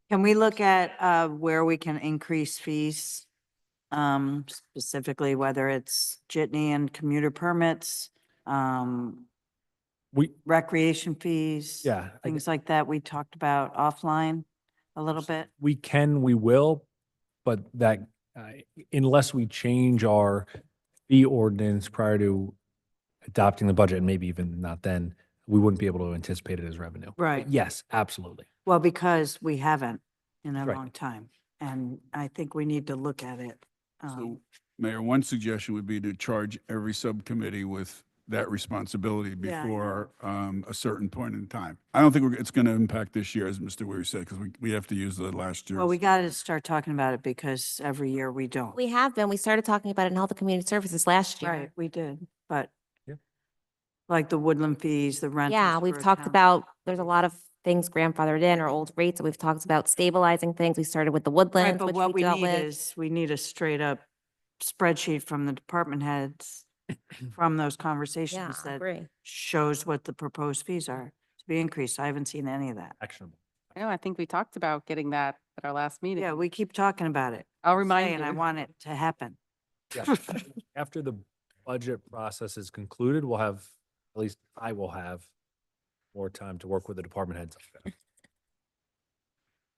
Speaker 1: Can we look at where we can increase fees? Specifically, whether it's jitney and commuter permits,
Speaker 4: We,
Speaker 1: recreation fees?
Speaker 4: yeah,
Speaker 1: Things like that we talked about offline a little bit.
Speaker 4: we will, but that, unless we change our fee ordinance prior to adopting the budget, and maybe even not then, we wouldn't be able to anticipate it as revenue. But
Speaker 1: Right.
Speaker 4: yes, absolutely.
Speaker 1: Well, because we haven't in a
Speaker 4: Right.
Speaker 1: long time, and I think we need to look at it.
Speaker 3: So, Mayor, one suggestion would be to charge every subcommittee with that responsibility
Speaker 1: Yeah, I
Speaker 3: before a certain point in time. I don't think it's going to impact this year, as Mr. Weir said, because we have to use the last year.
Speaker 1: Well, we got to start talking about it because every year we don't.
Speaker 7: We have been. We started talking about it in Health and Community Services last year.
Speaker 1: Right, we did, but
Speaker 4: Yeah.
Speaker 1: like the woodland fees, the rentals.
Speaker 7: Yeah, we've
Speaker 1: for
Speaker 7: talked
Speaker 1: town-
Speaker 7: about, there's a lot of things grandfathered in or old rates, and we've talked about stabilizing things. We started with the
Speaker 1: Right,
Speaker 7: woodlands,
Speaker 1: but
Speaker 7: which
Speaker 1: what
Speaker 7: we
Speaker 1: we
Speaker 7: dealt
Speaker 1: need
Speaker 7: with.
Speaker 1: is, we need a straight up spreadsheet from the department heads from those
Speaker 7: Yeah,
Speaker 1: conversations
Speaker 7: I
Speaker 1: that
Speaker 7: agree.
Speaker 1: shows what the proposed fees are to be increased. I haven't seen any of that.
Speaker 4: Actionable.
Speaker 9: I know, I think we talked about getting that at our last meeting.
Speaker 1: Yeah, we keep talking about it.
Speaker 9: I'll remind
Speaker 1: And I
Speaker 9: you.
Speaker 1: want it to happen.
Speaker 4: Yeah. After the budget process is concluded, we'll have, at least I will have more time to work with the department heads.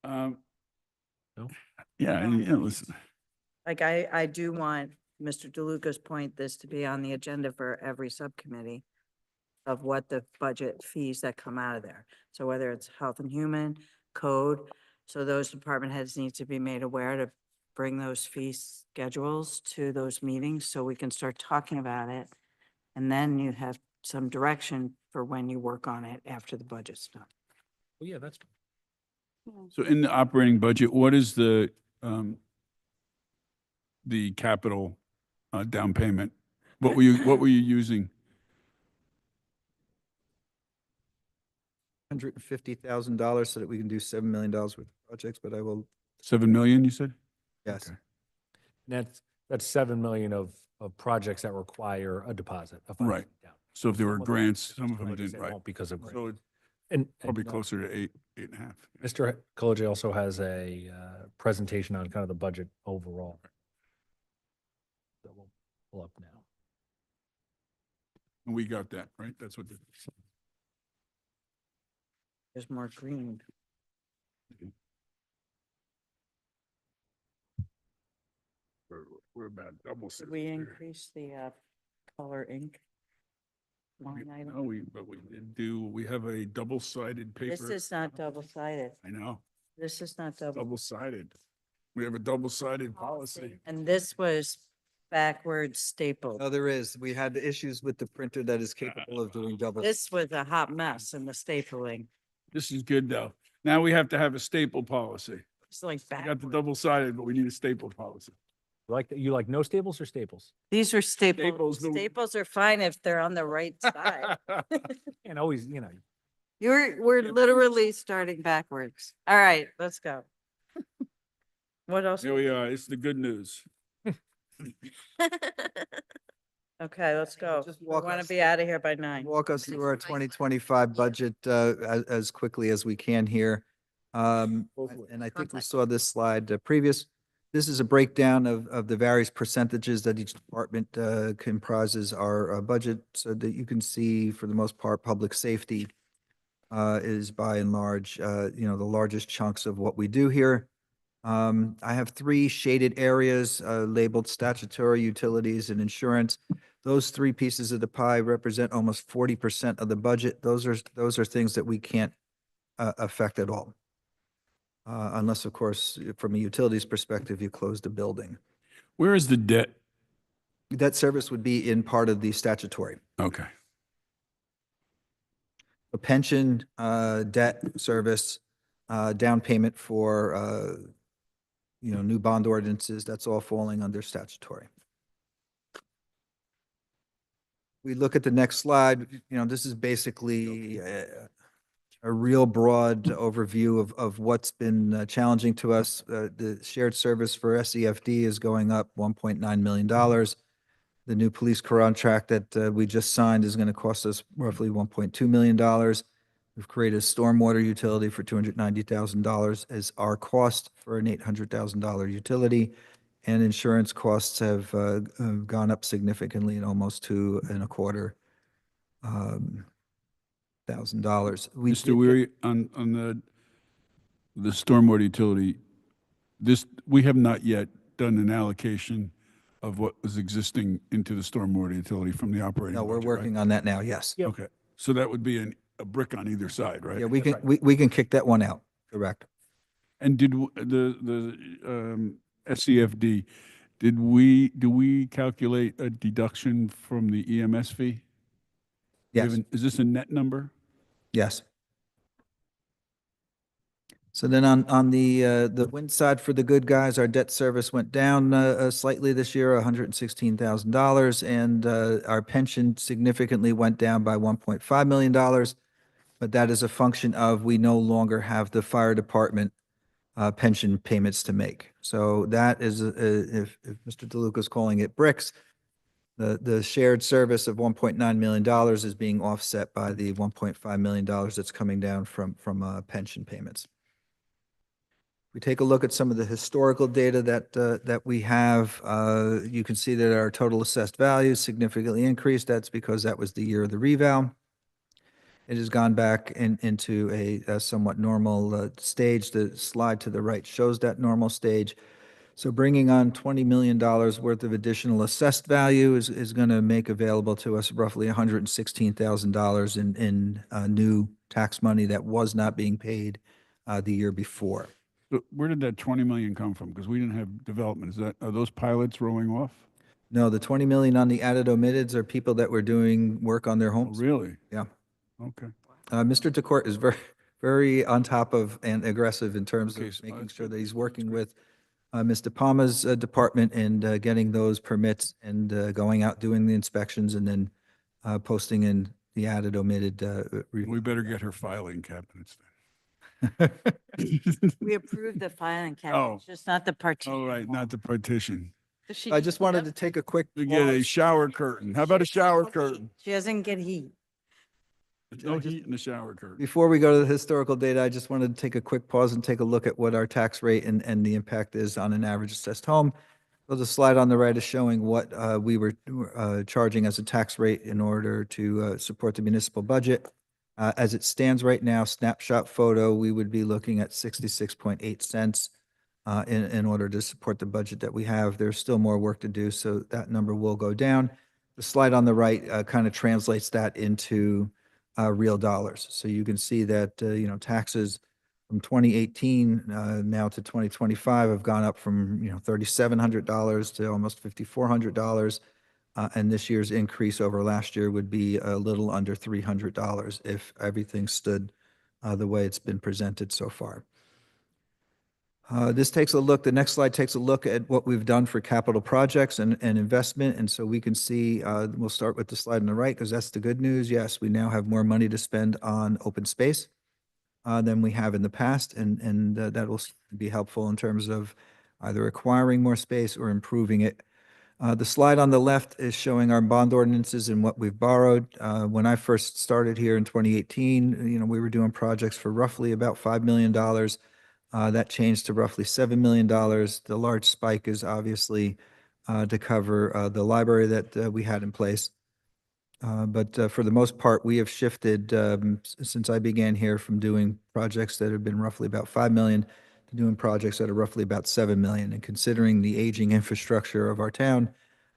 Speaker 4: No?
Speaker 3: Yeah, listen,
Speaker 1: Like, I do want Mr. DeLuca's point, this to be on the agenda for every subcommittee of what the budget fees that come out of there. So whether it's health and human, code, so those department heads need to be made aware to bring those fee schedules to those meetings so we can start talking about it. And then you have some direction for when you work on it after the budget's done.
Speaker 4: Well, yeah, that's,
Speaker 3: so in the operating budget, what is the capital down payment? What were you using?
Speaker 8: $150,000 so that we can do $7 million worth of projects, but I will,
Speaker 3: 7 million, you said?
Speaker 8: yes.
Speaker 3: Okay.
Speaker 4: that's 7 million of projects that require a deposit. a funding
Speaker 3: Right.
Speaker 4: down.
Speaker 3: So if there were
Speaker 4: Some of
Speaker 3: grants, some of them
Speaker 4: projects
Speaker 3: didn't,
Speaker 4: that
Speaker 3: right?
Speaker 4: won't because of grants.
Speaker 3: So it's
Speaker 4: And
Speaker 3: probably closer to 8.5.
Speaker 4: Mr. College also has a presentation on kind of the budget overall. That we'll pull up now.
Speaker 3: And we got that, right? That's what.
Speaker 1: There's more green.
Speaker 3: We're about double.
Speaker 1: Should we increase the color ink line
Speaker 3: No,
Speaker 1: item?
Speaker 3: but we did we have a double-sided paper.
Speaker 1: This is not double-sided.
Speaker 3: I know.
Speaker 1: This is not double.
Speaker 3: Double-sided. We have a double-sided policy.
Speaker 1: And this was backwards stapled.
Speaker 8: No, there is. We had issues with the printer that is capable of doing double.
Speaker 1: This was a hot mess in the stapling.
Speaker 3: This is good, though. Now we have to have a staple policy.
Speaker 1: It's like
Speaker 3: We got the
Speaker 1: backwards.
Speaker 3: double-sided, but we need a staple policy.
Speaker 4: You like no staples or staples?
Speaker 1: These are staples.
Speaker 3: Staples, no-
Speaker 1: Staples are fine if they're on the right side.
Speaker 4: And always,
Speaker 1: We're literally starting backwards. All right, let's go. What else?
Speaker 3: Here we are. It's the good news.
Speaker 1: Okay, let's go.
Speaker 8: Just
Speaker 1: We
Speaker 8: walk
Speaker 1: want
Speaker 8: us
Speaker 1: to be out of here by 9.
Speaker 8: Walk us through our 2025 budget as quickly as we can here. And I think we saw this slide previous. This is a breakdown of the various percentages that each department comprises our budget, so that you can see, for the most part, public safety is by and large, the largest chunks of what we do here. I have 3 shaded areas labeled statutory, utilities, and insurance. Those 3 pieces of the pie represent almost 40% of the budget. Those are things that we can't affect at all. Unless, of course, from a utilities perspective, you close the building.
Speaker 3: Where is the debt?
Speaker 8: Debt service would be in part of the statutory.
Speaker 3: Okay.
Speaker 8: A pension, debt service, down payment for, new bond ordinances, that's all falling under statutory. We look at the next slide, this is basically a real broad overview of what's been challenging to us. The shared service for SEFD is going up $1.9 million. The new police contract that we just signed is going to cost us roughly $1.2 million. We've created a stormwater utility for $290,000 as our cost for an $800,000 utility. And insurance costs have gone up significantly at almost $2.25 thousand.
Speaker 3: Mr. Weary, on the stormwater utility, we have not yet done an allocation of what was existing into the stormwater utility from the operating
Speaker 8: No, we're
Speaker 3: budget, right?
Speaker 8: working on that now, yes.
Speaker 3: Okay, so that would be a brick on either side, right?
Speaker 8: Yeah, we can kick that one out, correct.
Speaker 3: And did the SCFD, do we calculate a deduction from the EMS fee?
Speaker 8: Yes,
Speaker 3: Is this a net number?
Speaker 8: yes. So then on the win side for the good guys, our debt service went down slightly this year, $116,000, and our pension significantly went down by $1.5 million. But that is a function of we no longer have the fire department pension payments to make. So that is, if Mr. DeLuca is calling it bricks, the shared service of $1.9 million is being offset by the $1.5 million that's coming down from pension payments. We take a look at some of the historical data that we have. You can see that our total assessed value significantly increased. That's because that was the year of the reval. It has gone back into a somewhat normal stage. The slide to the right shows that normal stage. So bringing on $20 million worth of additional assessed value is going to make available to us roughly $116,000 in new tax money that was not being paid the year before.
Speaker 3: But where did that 20 million come from? Because we didn't have development. Are those pilots rolling off?
Speaker 8: No, the 20 million on the added omitteds are people that were doing work on their
Speaker 3: Oh,
Speaker 8: homes.
Speaker 3: really?
Speaker 8: Yeah.
Speaker 3: Okay.
Speaker 8: Mr. DeCourt is very, very on top of and aggressive in terms
Speaker 3: Okay,
Speaker 8: of
Speaker 3: so
Speaker 8: making
Speaker 3: that's
Speaker 8: sure
Speaker 3: good.
Speaker 8: that he's working with Ms. De Palma's department and getting those permits and going out doing the inspections and then posting in the added omitted.
Speaker 3: We better get her filing cabinets
Speaker 1: We approved the filing
Speaker 3: Oh.
Speaker 1: cabinet, just not the
Speaker 3: then.
Speaker 1: partition.
Speaker 3: All right, not the partition.
Speaker 1: Does she
Speaker 8: I
Speaker 1: do
Speaker 8: just wanted to
Speaker 1: that?
Speaker 8: take a quick
Speaker 3: We get a
Speaker 8: pause.
Speaker 3: shower curtain. How about a shower curtain?
Speaker 1: She doesn't get heat.
Speaker 3: There's no heat in the shower curtain.
Speaker 8: Before we go to the historical data, I just wanted to take a quick pause and take a look at what our tax rate and the impact is on an average assessed home. So the slide on the right is showing what we were charging as a tax rate in order to support the municipal budget. As it stands right now, snapshot photo, we would be looking at 66.8 cents in order to support the budget that we have. There's still more work to do, so that number will go down. The slide on the right kind of translates that into real dollars. So you can see that, taxes from 2018 now to 2025 have gone up from, $3,700 to almost $5,400. And this year's increase over last year would be a little under $300 if everything stood the way it's been presented so far. This takes a look, the next slide takes a look at what we've done for capital projects and investment. And so we can see, we'll start with the slide on the right because that's the good news. Yes, we now have more money to spend on open space than we have in the past. And that will be helpful in terms of either acquiring more space or improving it. The slide on the left is showing our bond ordinances and what we've borrowed. When I first started here in 2018, we were doing projects for roughly about $5 million. That changed to roughly $7 million. The large spike is obviously to cover the library that we had in place. But for the most part, we have shifted since I began here from doing projects that have been roughly about $5 million to doing projects that are roughly about $7 million. And considering the aging infrastructure of our town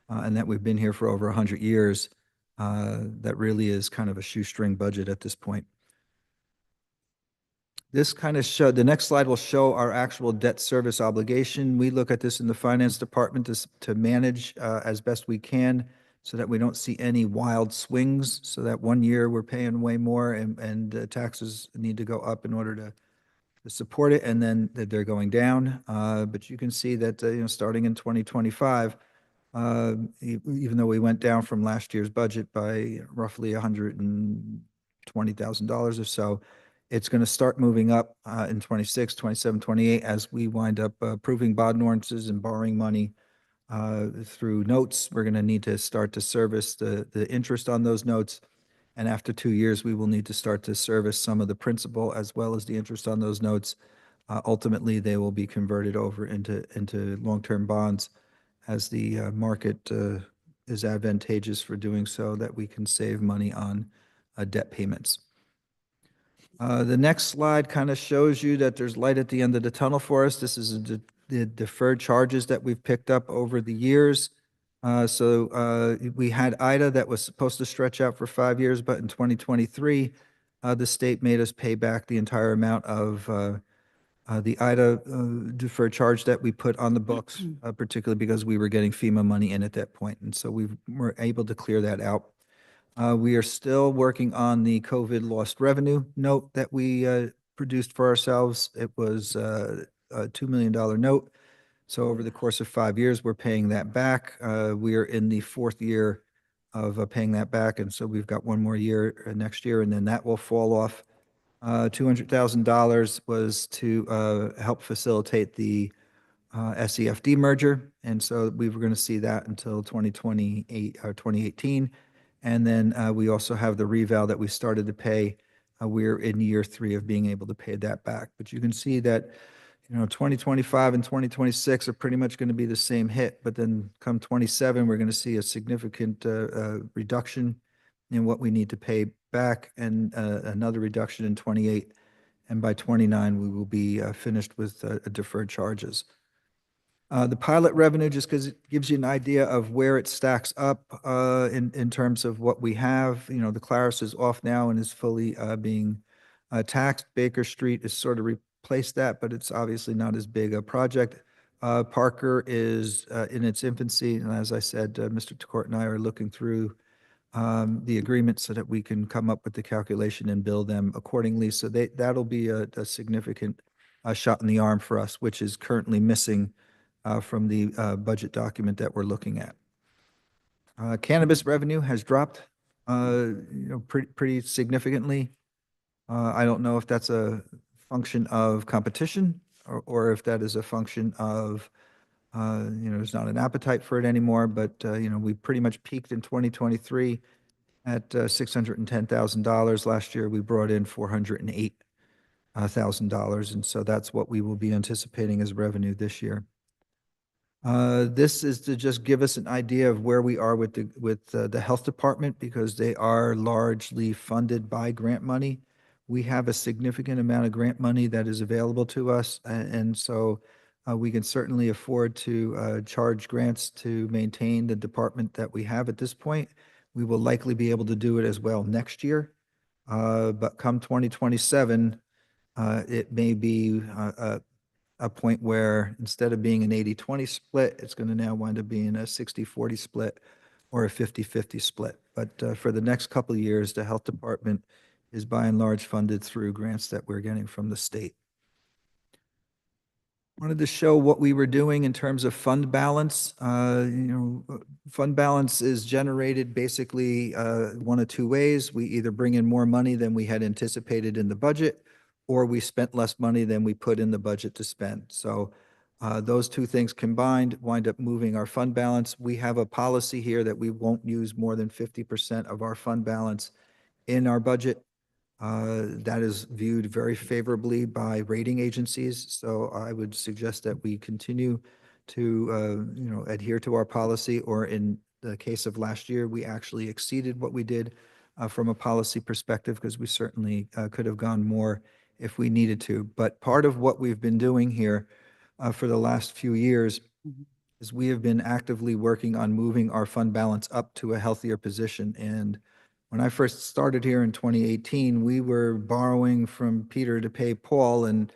Speaker 8: and that we've been here for over 100 years, that really is kind of a shoestring budget at this point. This kind of the next slide will show our actual debt service obligation. We look at this in the finance department to manage as best we can so that we don't see any wild swings, so that one year we're paying way more and taxes need to go up in order to support it, and then that they're going down. But you can see that, starting in 2025, even though we went down from last year's budget by roughly $120,000 or so, it's going to start moving up in 26, 27, 28 as we wind up approving bond ordinances and borrowing money through notes. We're going to need to start to service the interest on those notes. And after 2 years, we will need to start to service some of the principal as well as the interest on those notes. Ultimately, they will be converted over into long-term bonds as the market is advantageous for doing so, that we can save money on debt payments. The next slide kind of shows you that there's light at the end of the tunnel for us. This is the deferred charges that we've picked up over the years. So we had IDA that was supposed to stretch out for 5 years, but in 2023, the state made us pay back the entire amount of the IDA deferred charge that we put on the books, particularly because we were getting FEMA money in at that point. And so we were able to clear that out. We are still working on the COVID lost revenue note that we produced for ourselves. It was a $2 million note. So over the course of 5 years, we're paying that back. We are in the 4th year of paying that back. And so we've got one more year next year, and then that will fall off. $200,000 was to help facilitate the SEFD merger. And so we were going to see that until 2028 or 2018. And then we also have the reval that we started to pay. We're in year 3 of being able to pay that back. But you can see that 2025 and 2026 are pretty much going to be the same hit, but then come 27, we're going to see a significant reduction in what we need to pay back, and another reduction in 28. And by 29, we will be finished with deferred charges. The pilot revenue, just because it gives you an idea of where it stacks up in terms of what we have. The Claris is off now and is fully being taxed. Baker Street is sort of replaced that, but it's obviously not as big a project. Parker is in its infancy, and as I said, Mr. TeCourt and I are looking through the agreement so that we can come up with the calculation and bill them accordingly. So that'll be a significant shot in the arm for us, which is currently missing from the budget document that we're looking at. Cannabis revenue has dropped, pretty significantly. I don't know if that's a function of competition or if that is a function of, there's not an appetite for it anymore. But, we pretty much peaked in 2023 at $610,000. Last year, we brought in $408,000. And so that's what we will be anticipating as revenue this year. This is to just give us an idea of where we are with the health department, because they are largely funded by grant money. We have a significant amount of grant money that is available to us, and so we can certainly afford to charge grants to maintain the department that we have at this point. We will likely be able to do it as well next year, but come 2027, It may be a point where instead of being an 80-20 split, it's going to now wind up being a 60-40 split or a 50-50 split. But for the next couple of years, the health department is by and large funded through grants that we're getting from the state. Wanted to show what we were doing in terms of fund balance. Fund balance is generated basically one of two ways. We either bring in more money than we had anticipated in the budget, or we spent less money than we put in the budget to spend. So those two things combined wind up moving our fund balance. We have a policy here that we won't use more than 50% of our fund balance in our budget. That is viewed very favorably by rating agencies. So I would suggest that we continue to, adhere to our policy, or in the case of last year, we actually exceeded what we did from a policy perspective, because we certainly could have gone more if we needed to. But part of what we've been doing here for the last few years is we have been actively working on moving our fund balance up to a healthier position. And when I first started here in 2018, we were borrowing from Peter to pay Paul, and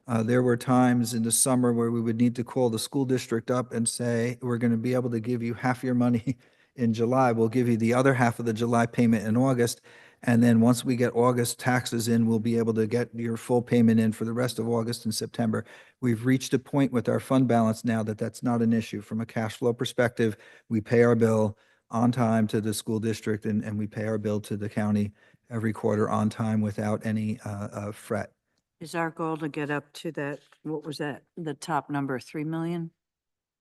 Speaker 8: there were times in the summer where we would need to call the school district up and say, we're going to be able to give you half your money in July. We'll give you the other half of the July payment in August. And then once we get August taxes in, we'll be able to get your full payment in for the rest of August and September. We've reached a point with our fund balance now that that's not an issue. From a cash flow perspective, we pay our bill on time to the school district, and we pay our bill to the county every quarter on time without any fret.
Speaker 1: Is our goal to get up to that, what was that, the top number, 3 million?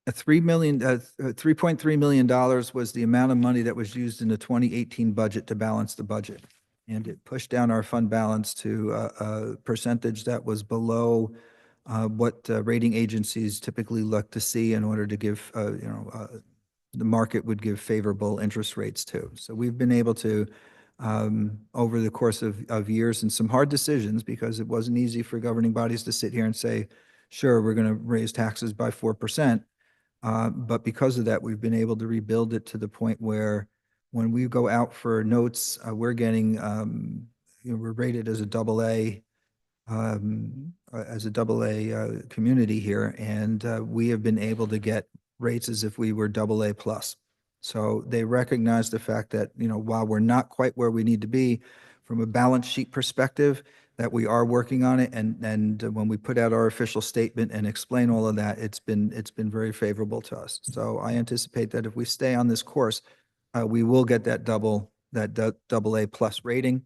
Speaker 8: $3.3 million was the amount of money that was used in the 2018 budget to balance the budget. And it pushed down our fund balance to a percentage that was below what rating agencies typically look to see in order to give, the market would give favorable interest rates to. So we've been able to, over the course of years and some hard decisions, because it wasn't easy for governing bodies to sit here and say, sure, we're going to raise taxes by 4%. But because of that, we've been able to rebuild it to the point where when we go out for notes, we're getting, we're rated as a AA, community here. And we have been able to get rates as if we were AA plus. So they recognize the fact that, while we're not quite where we need to be from a balance sheet perspective, that we are working on it. And when we put out our official statement and explain all of that, it's been very favorable to us. So I anticipate that if we stay on this course, we will get that AA plus rating.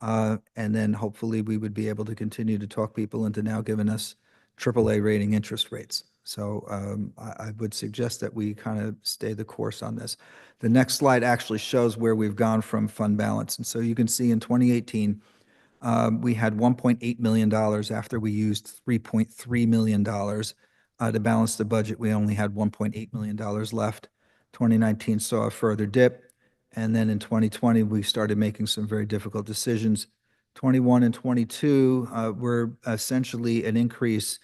Speaker 8: And then hopefully we would be able to continue to talk people into now giving us AAA rating interest rates. So I would suggest that we kind of stay the course on this. The next slide actually shows where we've gone from fund balance. And so you can see in 2018, we had $1.8 million after we used $3.3 million to balance the budget. We only had $1.8 million left. 2019 saw a further dip. And then in 2020, we started making some very difficult decisions. 21 and 22 were essentially an increase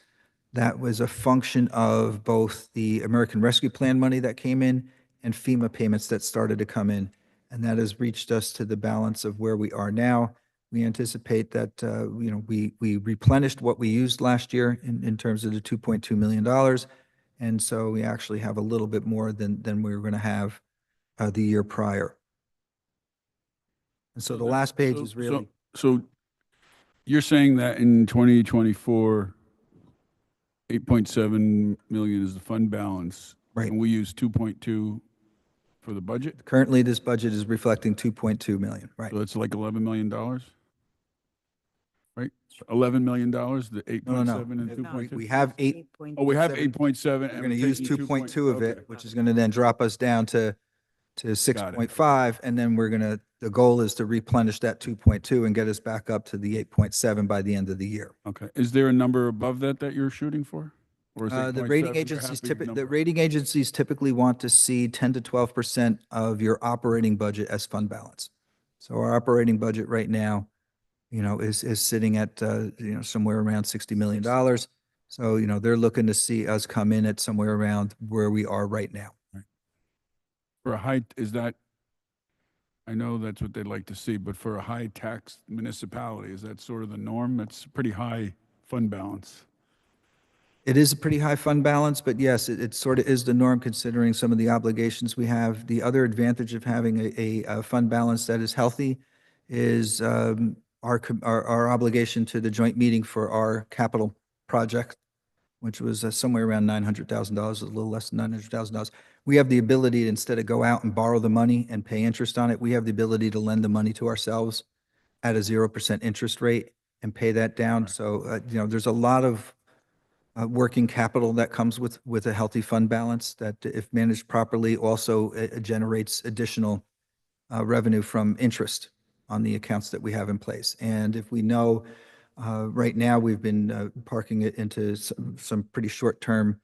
Speaker 8: that was a function of both the American Rescue Plan money that came in and FEMA payments that started to come in. And that has reached us to the balance of where we are now. We anticipate that, we replenished what we used last year in terms of the $2.2 million. And so we actually have a little bit more than we were going to have the year prior. And so the last page is really.
Speaker 3: So you're saying that in 2024, 8.7 million is the fund balance.
Speaker 8: Right.
Speaker 3: And we use 2.2 for the budget?
Speaker 8: Currently, this budget is reflecting 2.2 million, right?
Speaker 3: So it's like $11 million? Right? $11 million, the 8.7 and 2.2?
Speaker 8: We have eight.
Speaker 3: Oh, we have 8.7.
Speaker 8: We're going to use 2.2 of it, which is going to then drop us down to 6.5. And then the goal is to replenish that 2.2 and get us back up to the 8.7 by the end of the year.
Speaker 3: Okay. Is there a number above that you're shooting for? Or is
Speaker 8: The rating agencies typically want to see 10 to 12% of your operating budget as fund balance. So our operating budget right now, is sitting at, somewhere around $60 million. So, they're looking to see us come in at somewhere around where we are right now.
Speaker 3: For a height, is that I know that's what they'd like to see, but for a high tax municipality, is that sort of the norm? That's a pretty high fund balance.
Speaker 8: It is a pretty high fund balance, but yes, it sort of is the norm considering some of the obligations we have. The other advantage of having a fund balance that is healthy is our obligation to the joint meeting for our capital project, which was somewhere around $900,000, a little less than $900,000. We have the ability, instead of go out and borrow the money and pay interest on it, we have the ability to lend the money to ourselves at a 0% interest rate and pay that down. So, there's a lot of working capital that comes with a healthy fund balance that, if managed properly, also generates additional revenue from interest on the accounts that we have in place. And if we know, right now, we've been parking it into some pretty short-term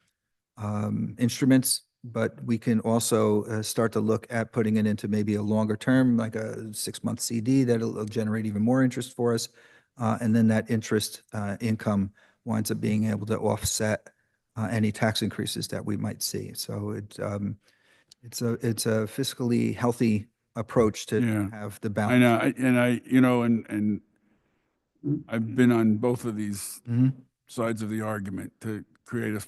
Speaker 8: instruments, but we can also start to look at putting it into maybe a longer term, like a 6-month CD that'll generate even more interest for us. And then that interest income winds up being able to offset any tax increases that we might see. So it's a fiscally healthy approach to
Speaker 3: Yeah.
Speaker 8: have the
Speaker 3: I
Speaker 8: balance.
Speaker 3: know, and I've been on both of these
Speaker 8: Mhm.
Speaker 3: sides of the argument to create a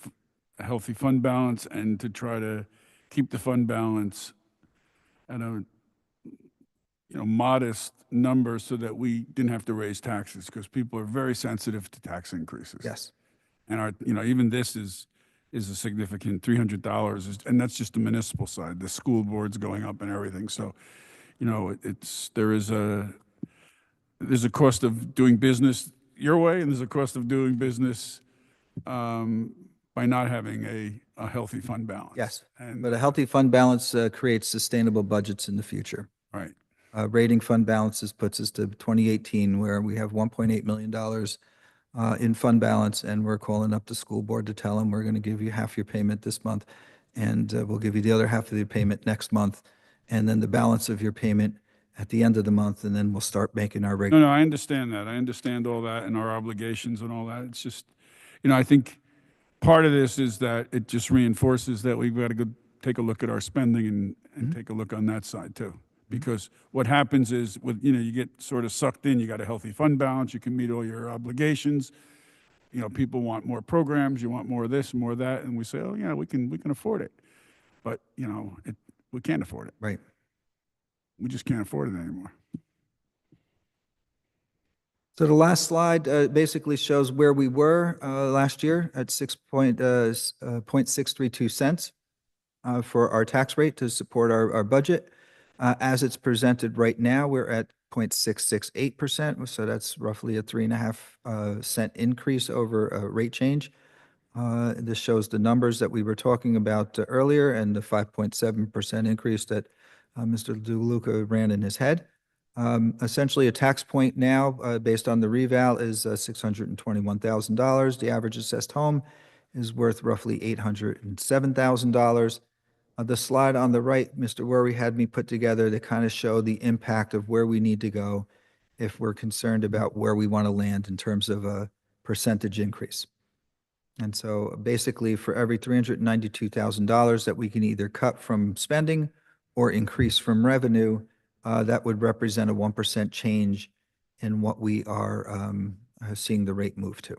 Speaker 3: healthy fund balance and to try to keep the fund balance at a modest number so that we didn't have to raise taxes, because people are very sensitive to tax increases.
Speaker 8: Yes.
Speaker 3: And even this is a significant $300, and that's just the municipal side. The school board's going up and everything. So, there's a cost of doing business your way, and there's a cost of doing business by not having a healthy fund balance.
Speaker 8: Yes.
Speaker 3: And
Speaker 8: But a healthy fund balance creates sustainable budgets in the future.
Speaker 3: right.
Speaker 8: Rating fund balances puts us to 2018, where we have $1.8 million in fund balance, and we're calling up the school board to tell them we're going to give you half your payment this month, and we'll give you the other half of the payment next month, and then the balance of your payment at the end of the month, and then we'll start making our regular.
Speaker 3: No, I understand that. I understand all that and our obligations and all that. It's just, I think part of this is that it just reinforces that we've got to go take a look at our spending and take a look on that side too. Because what happens is you get sort of sucked in, you got a healthy fund balance, you can meet all your obligations. People want more programs, you want more of this, more of that, and we say, oh yeah, we can afford it. But, we can't afford it.
Speaker 8: Right.
Speaker 3: We just can't afford it anymore.
Speaker 8: So the last slide basically shows where we were last year at 0.632 cents for our tax rate to support our budget. As it's presented right now, we're at 0.668%, so that's roughly a 3.5 cent increase over a rate change. This shows the numbers that we were talking about earlier and the 5.7% increase that Mr. DeLuca ran in his head. Essentially, a tax point now, based on the reval, is $621,000. The average assessed home is worth roughly $807,000. The slide on the right, Mr. Worry had me put together to kind of show the impact of where we need to go if we're concerned about where we want to land in terms of a percentage increase. And so basically, for every $392,000 that we can either cut from spending or increase from revenue, that would represent a 1% change in what we are seeing the rate move to.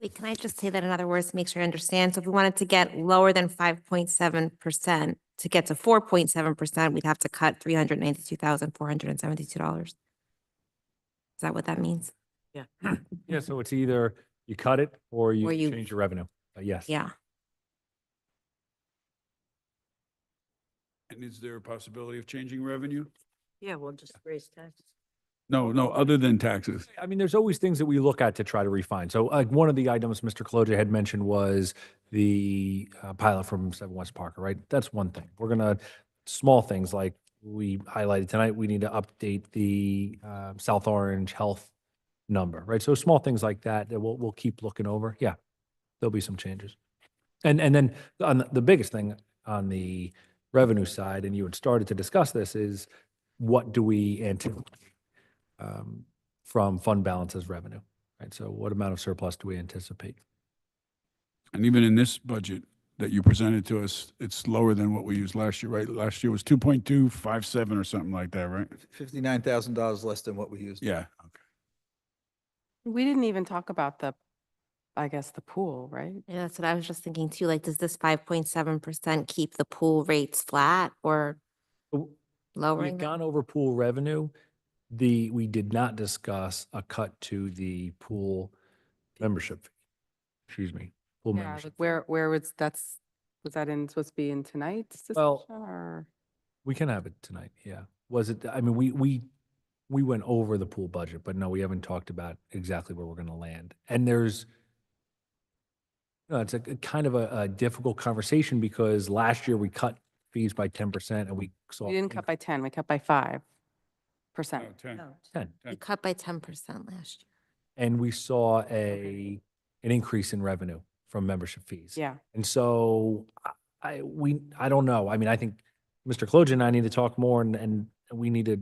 Speaker 7: Wait, can I just say that in other words to make sure I understand? So if we wanted to get lower than 5.7%, to get to 4.7%, we'd have to cut $392,472. Is that what that means?
Speaker 4: Yeah, so it's either you cut it or you
Speaker 7: Or you-
Speaker 4: change your revenue. Yes.
Speaker 7: Yeah.
Speaker 3: And is there a possibility of changing revenue?
Speaker 1: Yeah, we'll just raise taxes.
Speaker 3: No, other than taxes.
Speaker 4: I mean, there's always things that we look at to try to refine. So like one of the items Mr. Kaloja had mentioned was the pilot from 7 West Parker, right? That's one thing. We're going to, small things like we highlighted tonight, we need to update the South Orange Health number, right? So small things like that we'll keep looking over. Yeah, there'll be some changes. And then on the biggest thing on the revenue side, and you had started to discuss this, is what do we anticipate from fund balance as revenue, right? So what amount of surplus do we anticipate?
Speaker 3: And even in this budget, that you presented to us, it's lower than what we used last year, right? Last year was 2.257 or something like that, right?
Speaker 8: $59,000 less than what we used.
Speaker 3: Yeah. Okay.
Speaker 9: We didn't even talk about I guess, the pool, right?
Speaker 7: Yeah, that's what I was just thinking too. Like, does this 5.7% keep the pool rates flat or
Speaker 4: We've
Speaker 7: lowering them?
Speaker 4: gone over pool revenue. We did not discuss a cut to the pool membership fee. Excuse me, pool
Speaker 9: Yeah,
Speaker 4: membership.
Speaker 9: like where was was that supposed to be in tonight's discussion
Speaker 4: Well,
Speaker 9: or?
Speaker 4: We can have it tonight, yeah. Was it, I mean, we went over the pool budget, but no, we haven't talked about exactly where we're gonna land. And there's, it's a kind of a difficult conversation because last year we cut fees by 10% and we saw.
Speaker 9: We didn't cut by 10, we cut by 5%.
Speaker 3: Oh, 10.
Speaker 7: No,
Speaker 4: 10.
Speaker 7: we cut by 10% last year.
Speaker 4: And we saw an increase in revenue from membership fees.
Speaker 9: Yeah.
Speaker 4: And so I don't know. I mean, I think Mr. Klojan and I need to talk more and we need to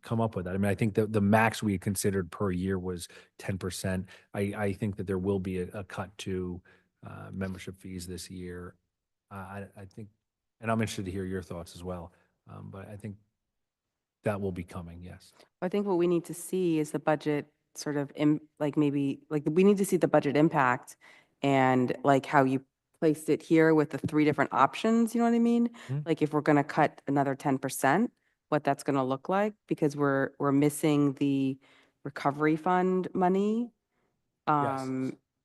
Speaker 4: come up with that. I mean, I think the max we had considered per year was 10%. I think that there will be a cut to membership fees this year. I think, and I'm interested to hear your thoughts as well. But I think that will be coming, yes.
Speaker 9: I think what we need to see is the budget sort of we need to see the budget impact and like how you placed it here with the 3 different options, you know what I mean?
Speaker 4: Mhm.
Speaker 9: Like if we're going to cut another 10%, what that's going to look like because we're missing the recovery fund money.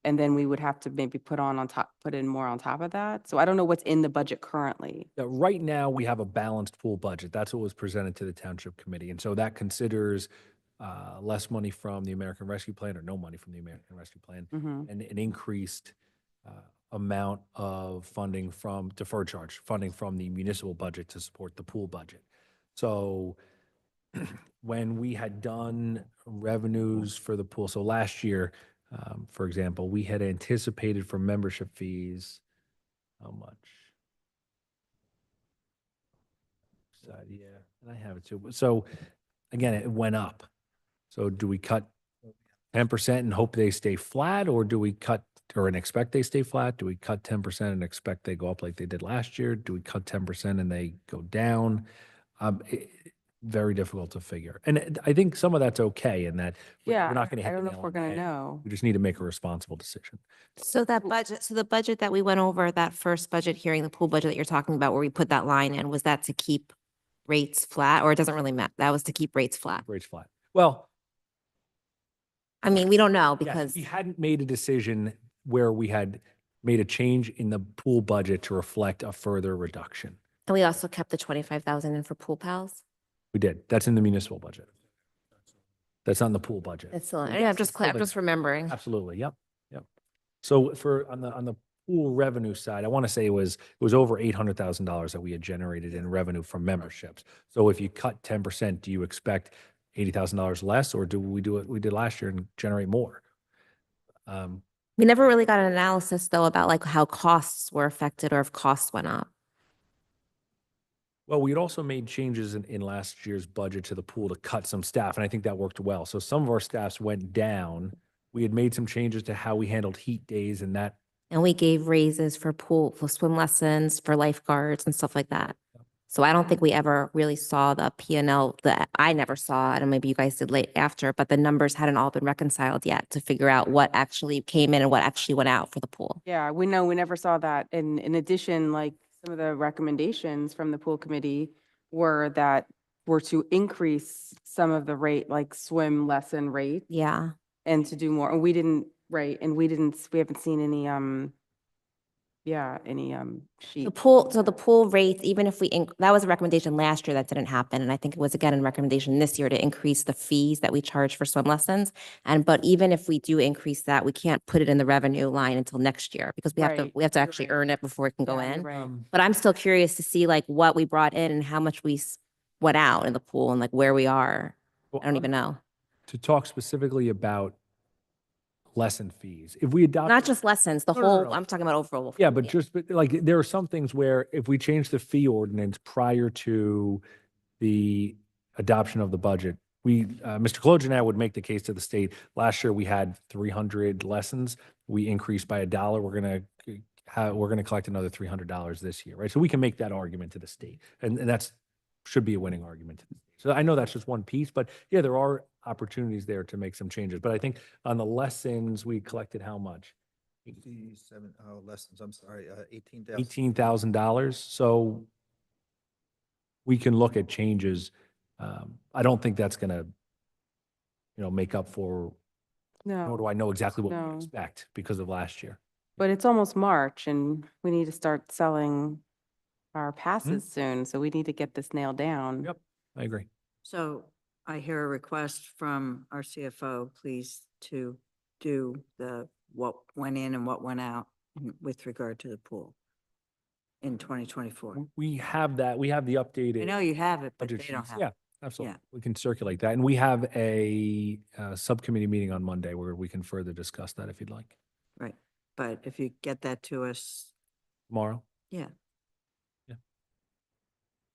Speaker 9: And then we would have to maybe put in more on top of that. So I don't know what's in the budget currently.
Speaker 4: Yeah, right now, we have a balanced pool budget. That's what was presented to the Township Committee. And so that considers less money from the American Rescue Plan or no money from the American Rescue Plan
Speaker 9: Mhm.
Speaker 4: and an increased amount of funding from deferred charge, funding from the municipal budget to support the pool budget. So when we had done revenues for the pool, so last year, for example, we had anticipated for membership fees, how much? Yeah, and I have it too. So again, it went up. So do we cut 10% and hope they stay flat, or do we cut and expect they stay flat? Do we cut 10% and expect they go up like they did last year? Do we cut 10% and they go down? Very difficult to figure. And I think some of that's okay in that
Speaker 9: Yeah,
Speaker 4: we're not going to hit
Speaker 9: I don't
Speaker 4: the
Speaker 9: know if
Speaker 4: nail
Speaker 9: we're
Speaker 4: on the
Speaker 9: going to
Speaker 4: head.
Speaker 9: know.
Speaker 4: We just need to make a responsible decision.
Speaker 7: So the budget that we went over, that first budget hearing, the pool budget that you're talking about, where we put that line in, was that to keep rates flat, or it doesn't really matter? That was to keep rates flat.
Speaker 4: Rates flat. Well,
Speaker 7: I mean, we don't know
Speaker 4: yes,
Speaker 7: because,
Speaker 4: we hadn't made a decision where we had made a change in the pool budget to reflect a further reduction.
Speaker 7: and we also kept the 25,000 in for pool pals.
Speaker 4: We did. That's in the municipal budget. That's not in the pool budget.
Speaker 7: It's still,
Speaker 4: Yes,
Speaker 7: yeah, I'm
Speaker 4: it's
Speaker 7: just,
Speaker 4: still
Speaker 7: I'm
Speaker 4: there.
Speaker 7: just remembering.
Speaker 4: Absolutely. Yep. Yep. So on the pool revenue side, I want to say it was over $800,000 that we had generated in revenue from memberships. So if you cut 10%, do you expect $80,000 less, or do we do what we did last year and generate more?
Speaker 7: We never really got an analysis though about like how costs were affected or if costs went up.
Speaker 4: Well, we'd also made changes in last year's budget to the pool to cut some staff, and I think that worked well. So some of our staffs went down. We had made some changes to how we handled heat days, and that.
Speaker 7: And we gave raises for swim lessons, for lifeguards and stuff like that. So I don't think we ever really saw the P&L that I never saw, and maybe you guys did late after, but the numbers hadn't all been reconciled yet to figure out what actually came in and what actually went out for the pool.
Speaker 9: Yeah, we never saw that. And in addition, like some of the recommendations from the pool committee were to increase some of the rate, like swim lesson rate
Speaker 7: Yeah.
Speaker 9: and to do more. And we didn't, right, and we haven't seen any, sheet.
Speaker 7: The pool rates, even if that was a recommendation last year that didn't happen. And I think it was again a recommendation this year to increase the fees that we charge for swim lessons. But even if we do increase that, we can't put it in the revenue line until next year because we have to
Speaker 9: Right.
Speaker 7: actually earn it before it can go
Speaker 9: Yeah, you're
Speaker 7: in.
Speaker 9: right.
Speaker 7: But I'm still curious to see like what we brought in and how much we went out in the pool and like where we are.
Speaker 4: Well,
Speaker 7: I don't even know.
Speaker 4: To talk specifically about lesson fees, if we adopt.
Speaker 7: Not just lessons, the
Speaker 4: No, no,
Speaker 7: whole,
Speaker 4: no.
Speaker 7: I'm talking about overall.
Speaker 4: Yeah, but like there are some things where if we change the fee ordinance prior to the adoption of the budget, Mr. Klojan and I would make the case to the state. Last year we had 300 lessons. We increased by $1. We're going to we're going to collect another $300 this year, right? So we can make that argument to the state, and that's should be a winning argument. So I know that's just one piece, but yeah, there are opportunities there to make some changes. But I think on the lessons, we collected how much?
Speaker 8: 57, lessons, I'm sorry, 18,000.
Speaker 4: $18,000. So we can look at changes. I don't think that's going to, make up for, nor
Speaker 9: No,
Speaker 4: do I know exactly what we
Speaker 9: No.
Speaker 4: expect because of last year.
Speaker 9: but it's almost March and we need to start selling our passes soon, so we need to get this nailed down.
Speaker 4: Yep, I agree.
Speaker 1: So I hear a request from our CFO, please, to do what went in and what went out with regard to the pool in 2024.
Speaker 4: We have that. We have the updated.
Speaker 1: I know you have it, but
Speaker 4: budget
Speaker 1: they don't
Speaker 4: sheets.
Speaker 1: have
Speaker 4: Yeah,
Speaker 1: it.
Speaker 4: absolutely.
Speaker 1: Yeah.
Speaker 4: We can circulate that. And we have a subcommittee meeting on Monday where we can further discuss that if you'd like.
Speaker 1: Right. But if you get that to us,
Speaker 4: Tomorrow?
Speaker 1: yeah.
Speaker 4: Yeah.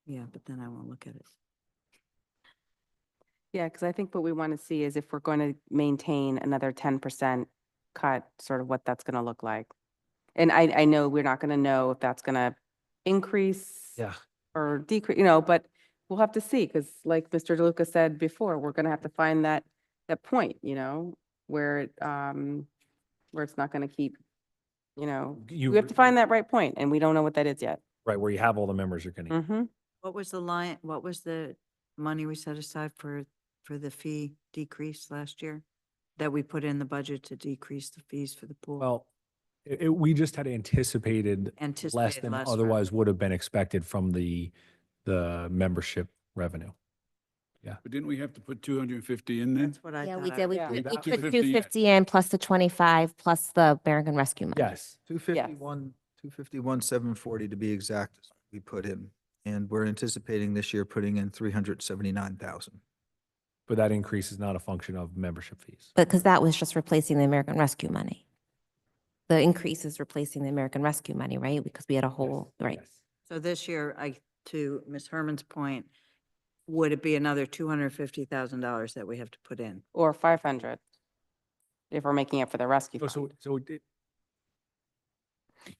Speaker 1: Yeah, but then I won't look at it.
Speaker 9: Yeah, because I think what we want to see is if we're going to maintain another 10% cut, sort of what that's going to look like. And I know we're not going to know if that's going to increase
Speaker 4: Yeah.
Speaker 9: or decrease, but we'll have to see, because like Mr. DeLuca said before, we're going to have to find that point, where it's not going to keep, we have to find that right point, and we don't know what that is yet.
Speaker 4: Right, where you have all the members you're going to.
Speaker 9: Mm-hmm.
Speaker 1: What was the money we set aside for the fee decrease last year? That we put in the budget to decrease the fees for the pool?
Speaker 4: Well, we just had anticipated less
Speaker 1: Anticipated
Speaker 4: than
Speaker 1: less, right.
Speaker 4: otherwise would have been expected from the membership revenue.
Speaker 3: But didn't we have to put 250 in there?
Speaker 1: That's what I
Speaker 7: Yeah,
Speaker 1: thought.
Speaker 7: we did. We
Speaker 9: Yeah.
Speaker 7: put, we
Speaker 3: That's
Speaker 7: put
Speaker 3: 250 in.
Speaker 7: 250 in plus the 25 plus the Bergen Rescue money.
Speaker 4: Yes.
Speaker 8: 251, 740 to be exact, is what we put in. And we're anticipating this year putting in 379,000.
Speaker 4: But that increase is not a function of membership fees.
Speaker 7: But because that was just replacing the American Rescue money. The increase is replacing the American Rescue money, right? Because we had a whole, right?
Speaker 4: Yes.
Speaker 1: So this year, to Ms. Herman's point, would it be another $250,000 that we have to put in?
Speaker 9: Or 500, if we're making it for the rescue
Speaker 4: So,
Speaker 9: fund.
Speaker 4: so it,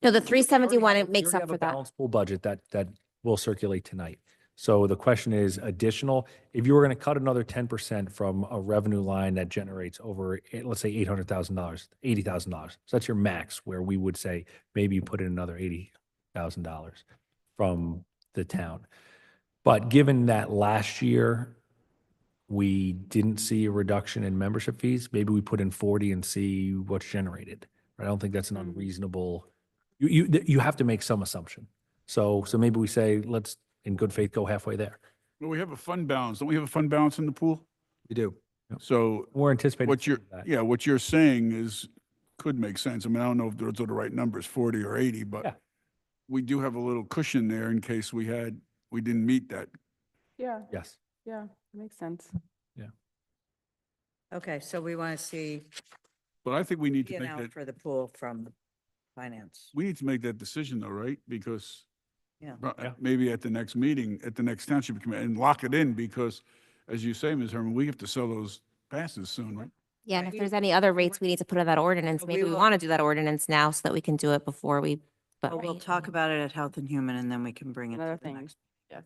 Speaker 7: No, the
Speaker 4: we already
Speaker 7: 371,
Speaker 4: have-
Speaker 7: it makes
Speaker 4: we already
Speaker 7: up
Speaker 4: have
Speaker 7: for
Speaker 4: a
Speaker 7: that.
Speaker 4: balanced pool budget that will circulate tonight. So the question is additional, if you were going to cut another 10% from a revenue line that generates over, let's say $800,000, $80,000. So that's your max, where we would say maybe you put in another $80,000 from the town. But given that last year, we didn't see a reduction in membership fees, maybe we put in 40 and see what's generated. I don't think that's an unreasonable, you have to make some assumption. So maybe we say, let's, in good faith, go halfway there.
Speaker 3: Well, we have a fund balance. Don't we have a fund balance in the pool?
Speaker 8: We do.
Speaker 3: So
Speaker 4: We're anticipating.
Speaker 3: what you're,
Speaker 4: that.
Speaker 3: what you're saying could make sense. I mean, I don't know if those are the right numbers, 40 or 80,
Speaker 4: Yeah.
Speaker 3: but we do have a little cushion there in case we didn't meet that.
Speaker 9: Yeah,
Speaker 4: Yes.
Speaker 9: yeah, makes sense.
Speaker 1: Okay, so we want to see
Speaker 3: But I think we need to
Speaker 1: P&L
Speaker 3: make that,
Speaker 1: for the pool from finance.
Speaker 3: we need to make that decision though, right? Because
Speaker 1: Yeah.
Speaker 4: Yeah.
Speaker 3: maybe at the next meeting, at the next township committee, and lock it in because, as you say, Ms. Herman, we have to sell those passes soon, right?
Speaker 7: Yeah, and if there's any other rates we need to put in that ordinance,
Speaker 1: We
Speaker 7: maybe we
Speaker 1: will-
Speaker 7: want to do that ordinance now so that we can do it before we, but.
Speaker 1: But we'll
Speaker 7: right.
Speaker 1: talk about it at Health and Human and then we can bring it to
Speaker 9: Another
Speaker 1: the
Speaker 9: thing.
Speaker 1: next.
Speaker 9: Yes.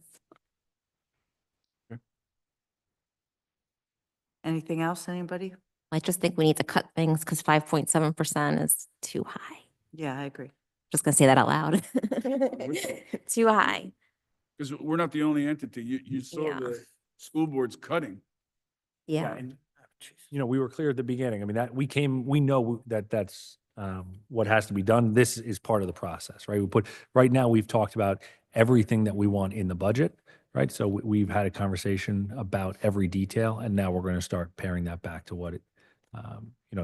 Speaker 1: Anything else, anybody?
Speaker 7: I just think we need to cut things because 5.7% is too high.
Speaker 1: Yeah, I agree.
Speaker 7: Just gonna say that out loud. Too high.
Speaker 3: Because we're not the only entity. You saw
Speaker 7: Yeah.
Speaker 3: the school boards cutting.
Speaker 7: Yeah.
Speaker 4: And, we were clear at the beginning. I mean, that we know that that's what has to be done. This is part of the process, right? Right now, we've talked about everything that we want in the budget, right? So we've had a conversation about every detail, and now we're going to start paring that back to what it,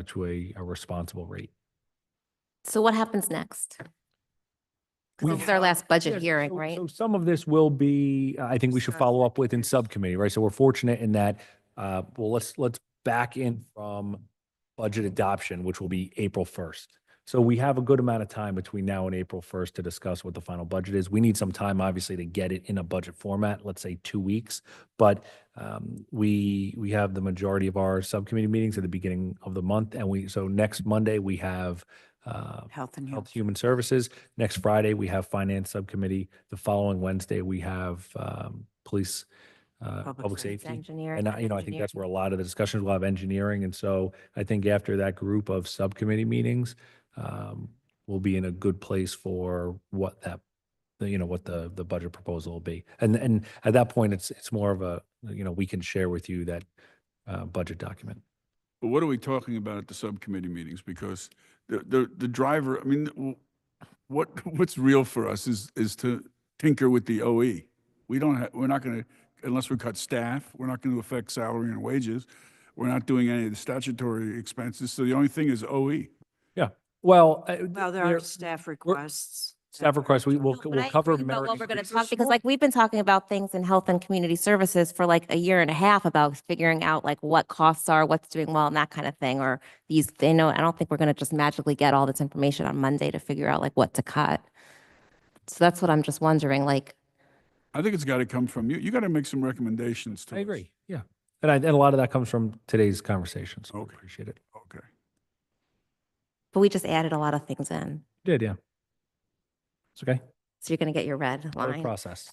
Speaker 4: to a responsible rate.
Speaker 7: So what happens next? 'Cause
Speaker 4: We
Speaker 7: this is our last budget
Speaker 4: Yeah,
Speaker 7: hearing,
Speaker 4: so-
Speaker 7: right?
Speaker 4: So some of this will be, I think we should follow up with in subcommittee, right? So we're fortunate in that, let's back in from budget adoption, which will be April 1st. So we have a good amount of time between now and April 1st to discuss what the final budget is. We need some time, obviously, to get it in a budget format, let's say 2 weeks. But we have the majority of our subcommittee meetings at the beginning of the month. And so next Monday, we have
Speaker 1: Health and
Speaker 4: Health
Speaker 1: Human.
Speaker 4: Human Services. Next Friday, we have Finance Subcommittee. The following Wednesday, we have Police, Public
Speaker 1: Safety.
Speaker 4: Safety.
Speaker 7: Engineering.
Speaker 4: And, I think that's where a lot of the discussions will have engineering. And so I think after that group of subcommittee meetings, we'll be in a good place for what that, what the budget proposal will be. And at that point, it's more of a, we can share with you that budget document.
Speaker 3: But what are we talking about at the subcommittee meetings? Because the driver, I mean, what's real for us is to tinker with the OE. We're not going to, unless we cut staff, we're not going to affect salary and wages. We're not doing any of the statutory expenses. So the only thing is OE.
Speaker 4: Yeah. Well,
Speaker 1: Well, there are staff requests.
Speaker 4: staff requests, we'll
Speaker 7: But I
Speaker 4: cover
Speaker 7: agree about
Speaker 4: merit
Speaker 7: what we're going to
Speaker 4: increases.
Speaker 7: talk, because like we've been talking about things in health and community services for like a year and a half about figuring out like what costs are, what's doing well and that kind of thing, or these, I don't think we're going to just magically get all this information on Monday to figure out like what to cut. So that's what I'm just wondering, like,
Speaker 3: I think it's got to come from you. You got to make some recommendations to us.
Speaker 4: I agree. Yeah. And a lot of that comes from today's conversation. So I
Speaker 3: Okay.
Speaker 4: appreciate it.
Speaker 3: Okay.
Speaker 7: but we just added a lot of things in.
Speaker 4: Did, yeah. It's okay.
Speaker 7: So you're going to get your red
Speaker 4: Part of the
Speaker 7: line.
Speaker 4: process.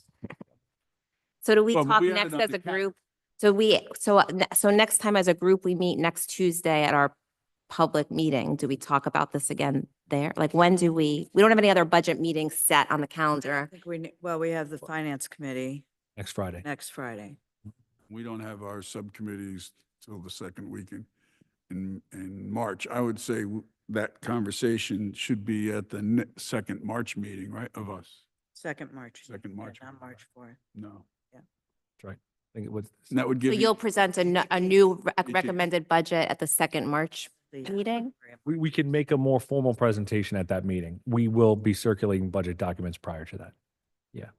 Speaker 7: So do we
Speaker 3: Well, but
Speaker 7: talk
Speaker 3: we added
Speaker 7: next
Speaker 3: up
Speaker 7: as
Speaker 3: the
Speaker 7: a
Speaker 3: cap-
Speaker 7: group? So next time as a group, we meet next Tuesday at our public meeting. Do we talk about this again there? Like when do we don't have any other budget meetings set on the
Speaker 1: I
Speaker 7: calendar.
Speaker 1: think we have the Finance Committee
Speaker 4: Next Friday.
Speaker 1: next Friday.
Speaker 3: We don't have our subcommittees till the second weekend in March. I would say that conversation should be at the second March meeting, right, of us?
Speaker 1: Second March.
Speaker 3: Second
Speaker 1: Yeah,
Speaker 3: March.
Speaker 1: Not March 4th.
Speaker 3: No.
Speaker 4: That's right. I think it was.
Speaker 3: And that would
Speaker 7: So
Speaker 3: give you,
Speaker 7: you'll present a new
Speaker 3: too.
Speaker 7: recommended budget at the second March meeting?
Speaker 4: We can make a more formal presentation at that meeting. We will be circulating budget documents prior to that. Yeah.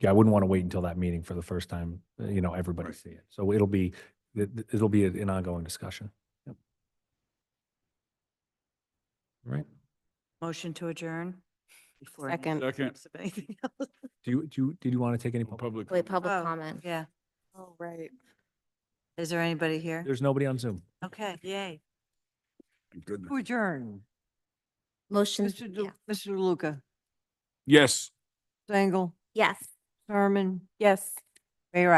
Speaker 4: Yeah, I wouldn't want to wait until that meeting for the first time, everybody
Speaker 3: Right.
Speaker 4: see it. So it'll be an ongoing discussion. Yep. Right.
Speaker 1: Motion to adjourn? Before
Speaker 9: Second.
Speaker 3: second,
Speaker 4: Did you want to take any public?
Speaker 3: public.
Speaker 7: Wait, public
Speaker 1: Oh,
Speaker 7: comment.
Speaker 1: yeah.
Speaker 9: Oh, right.
Speaker 1: Is there anybody here?
Speaker 4: There's nobody on Zoom.
Speaker 1: Okay, yay.
Speaker 3: Thank goodness.
Speaker 2: To adjourn.
Speaker 7: Motion,
Speaker 2: Mr. DeLuca,
Speaker 3: Yes.
Speaker 2: Dangle,
Speaker 7: yes.
Speaker 2: Thurman,
Speaker 9: Yes.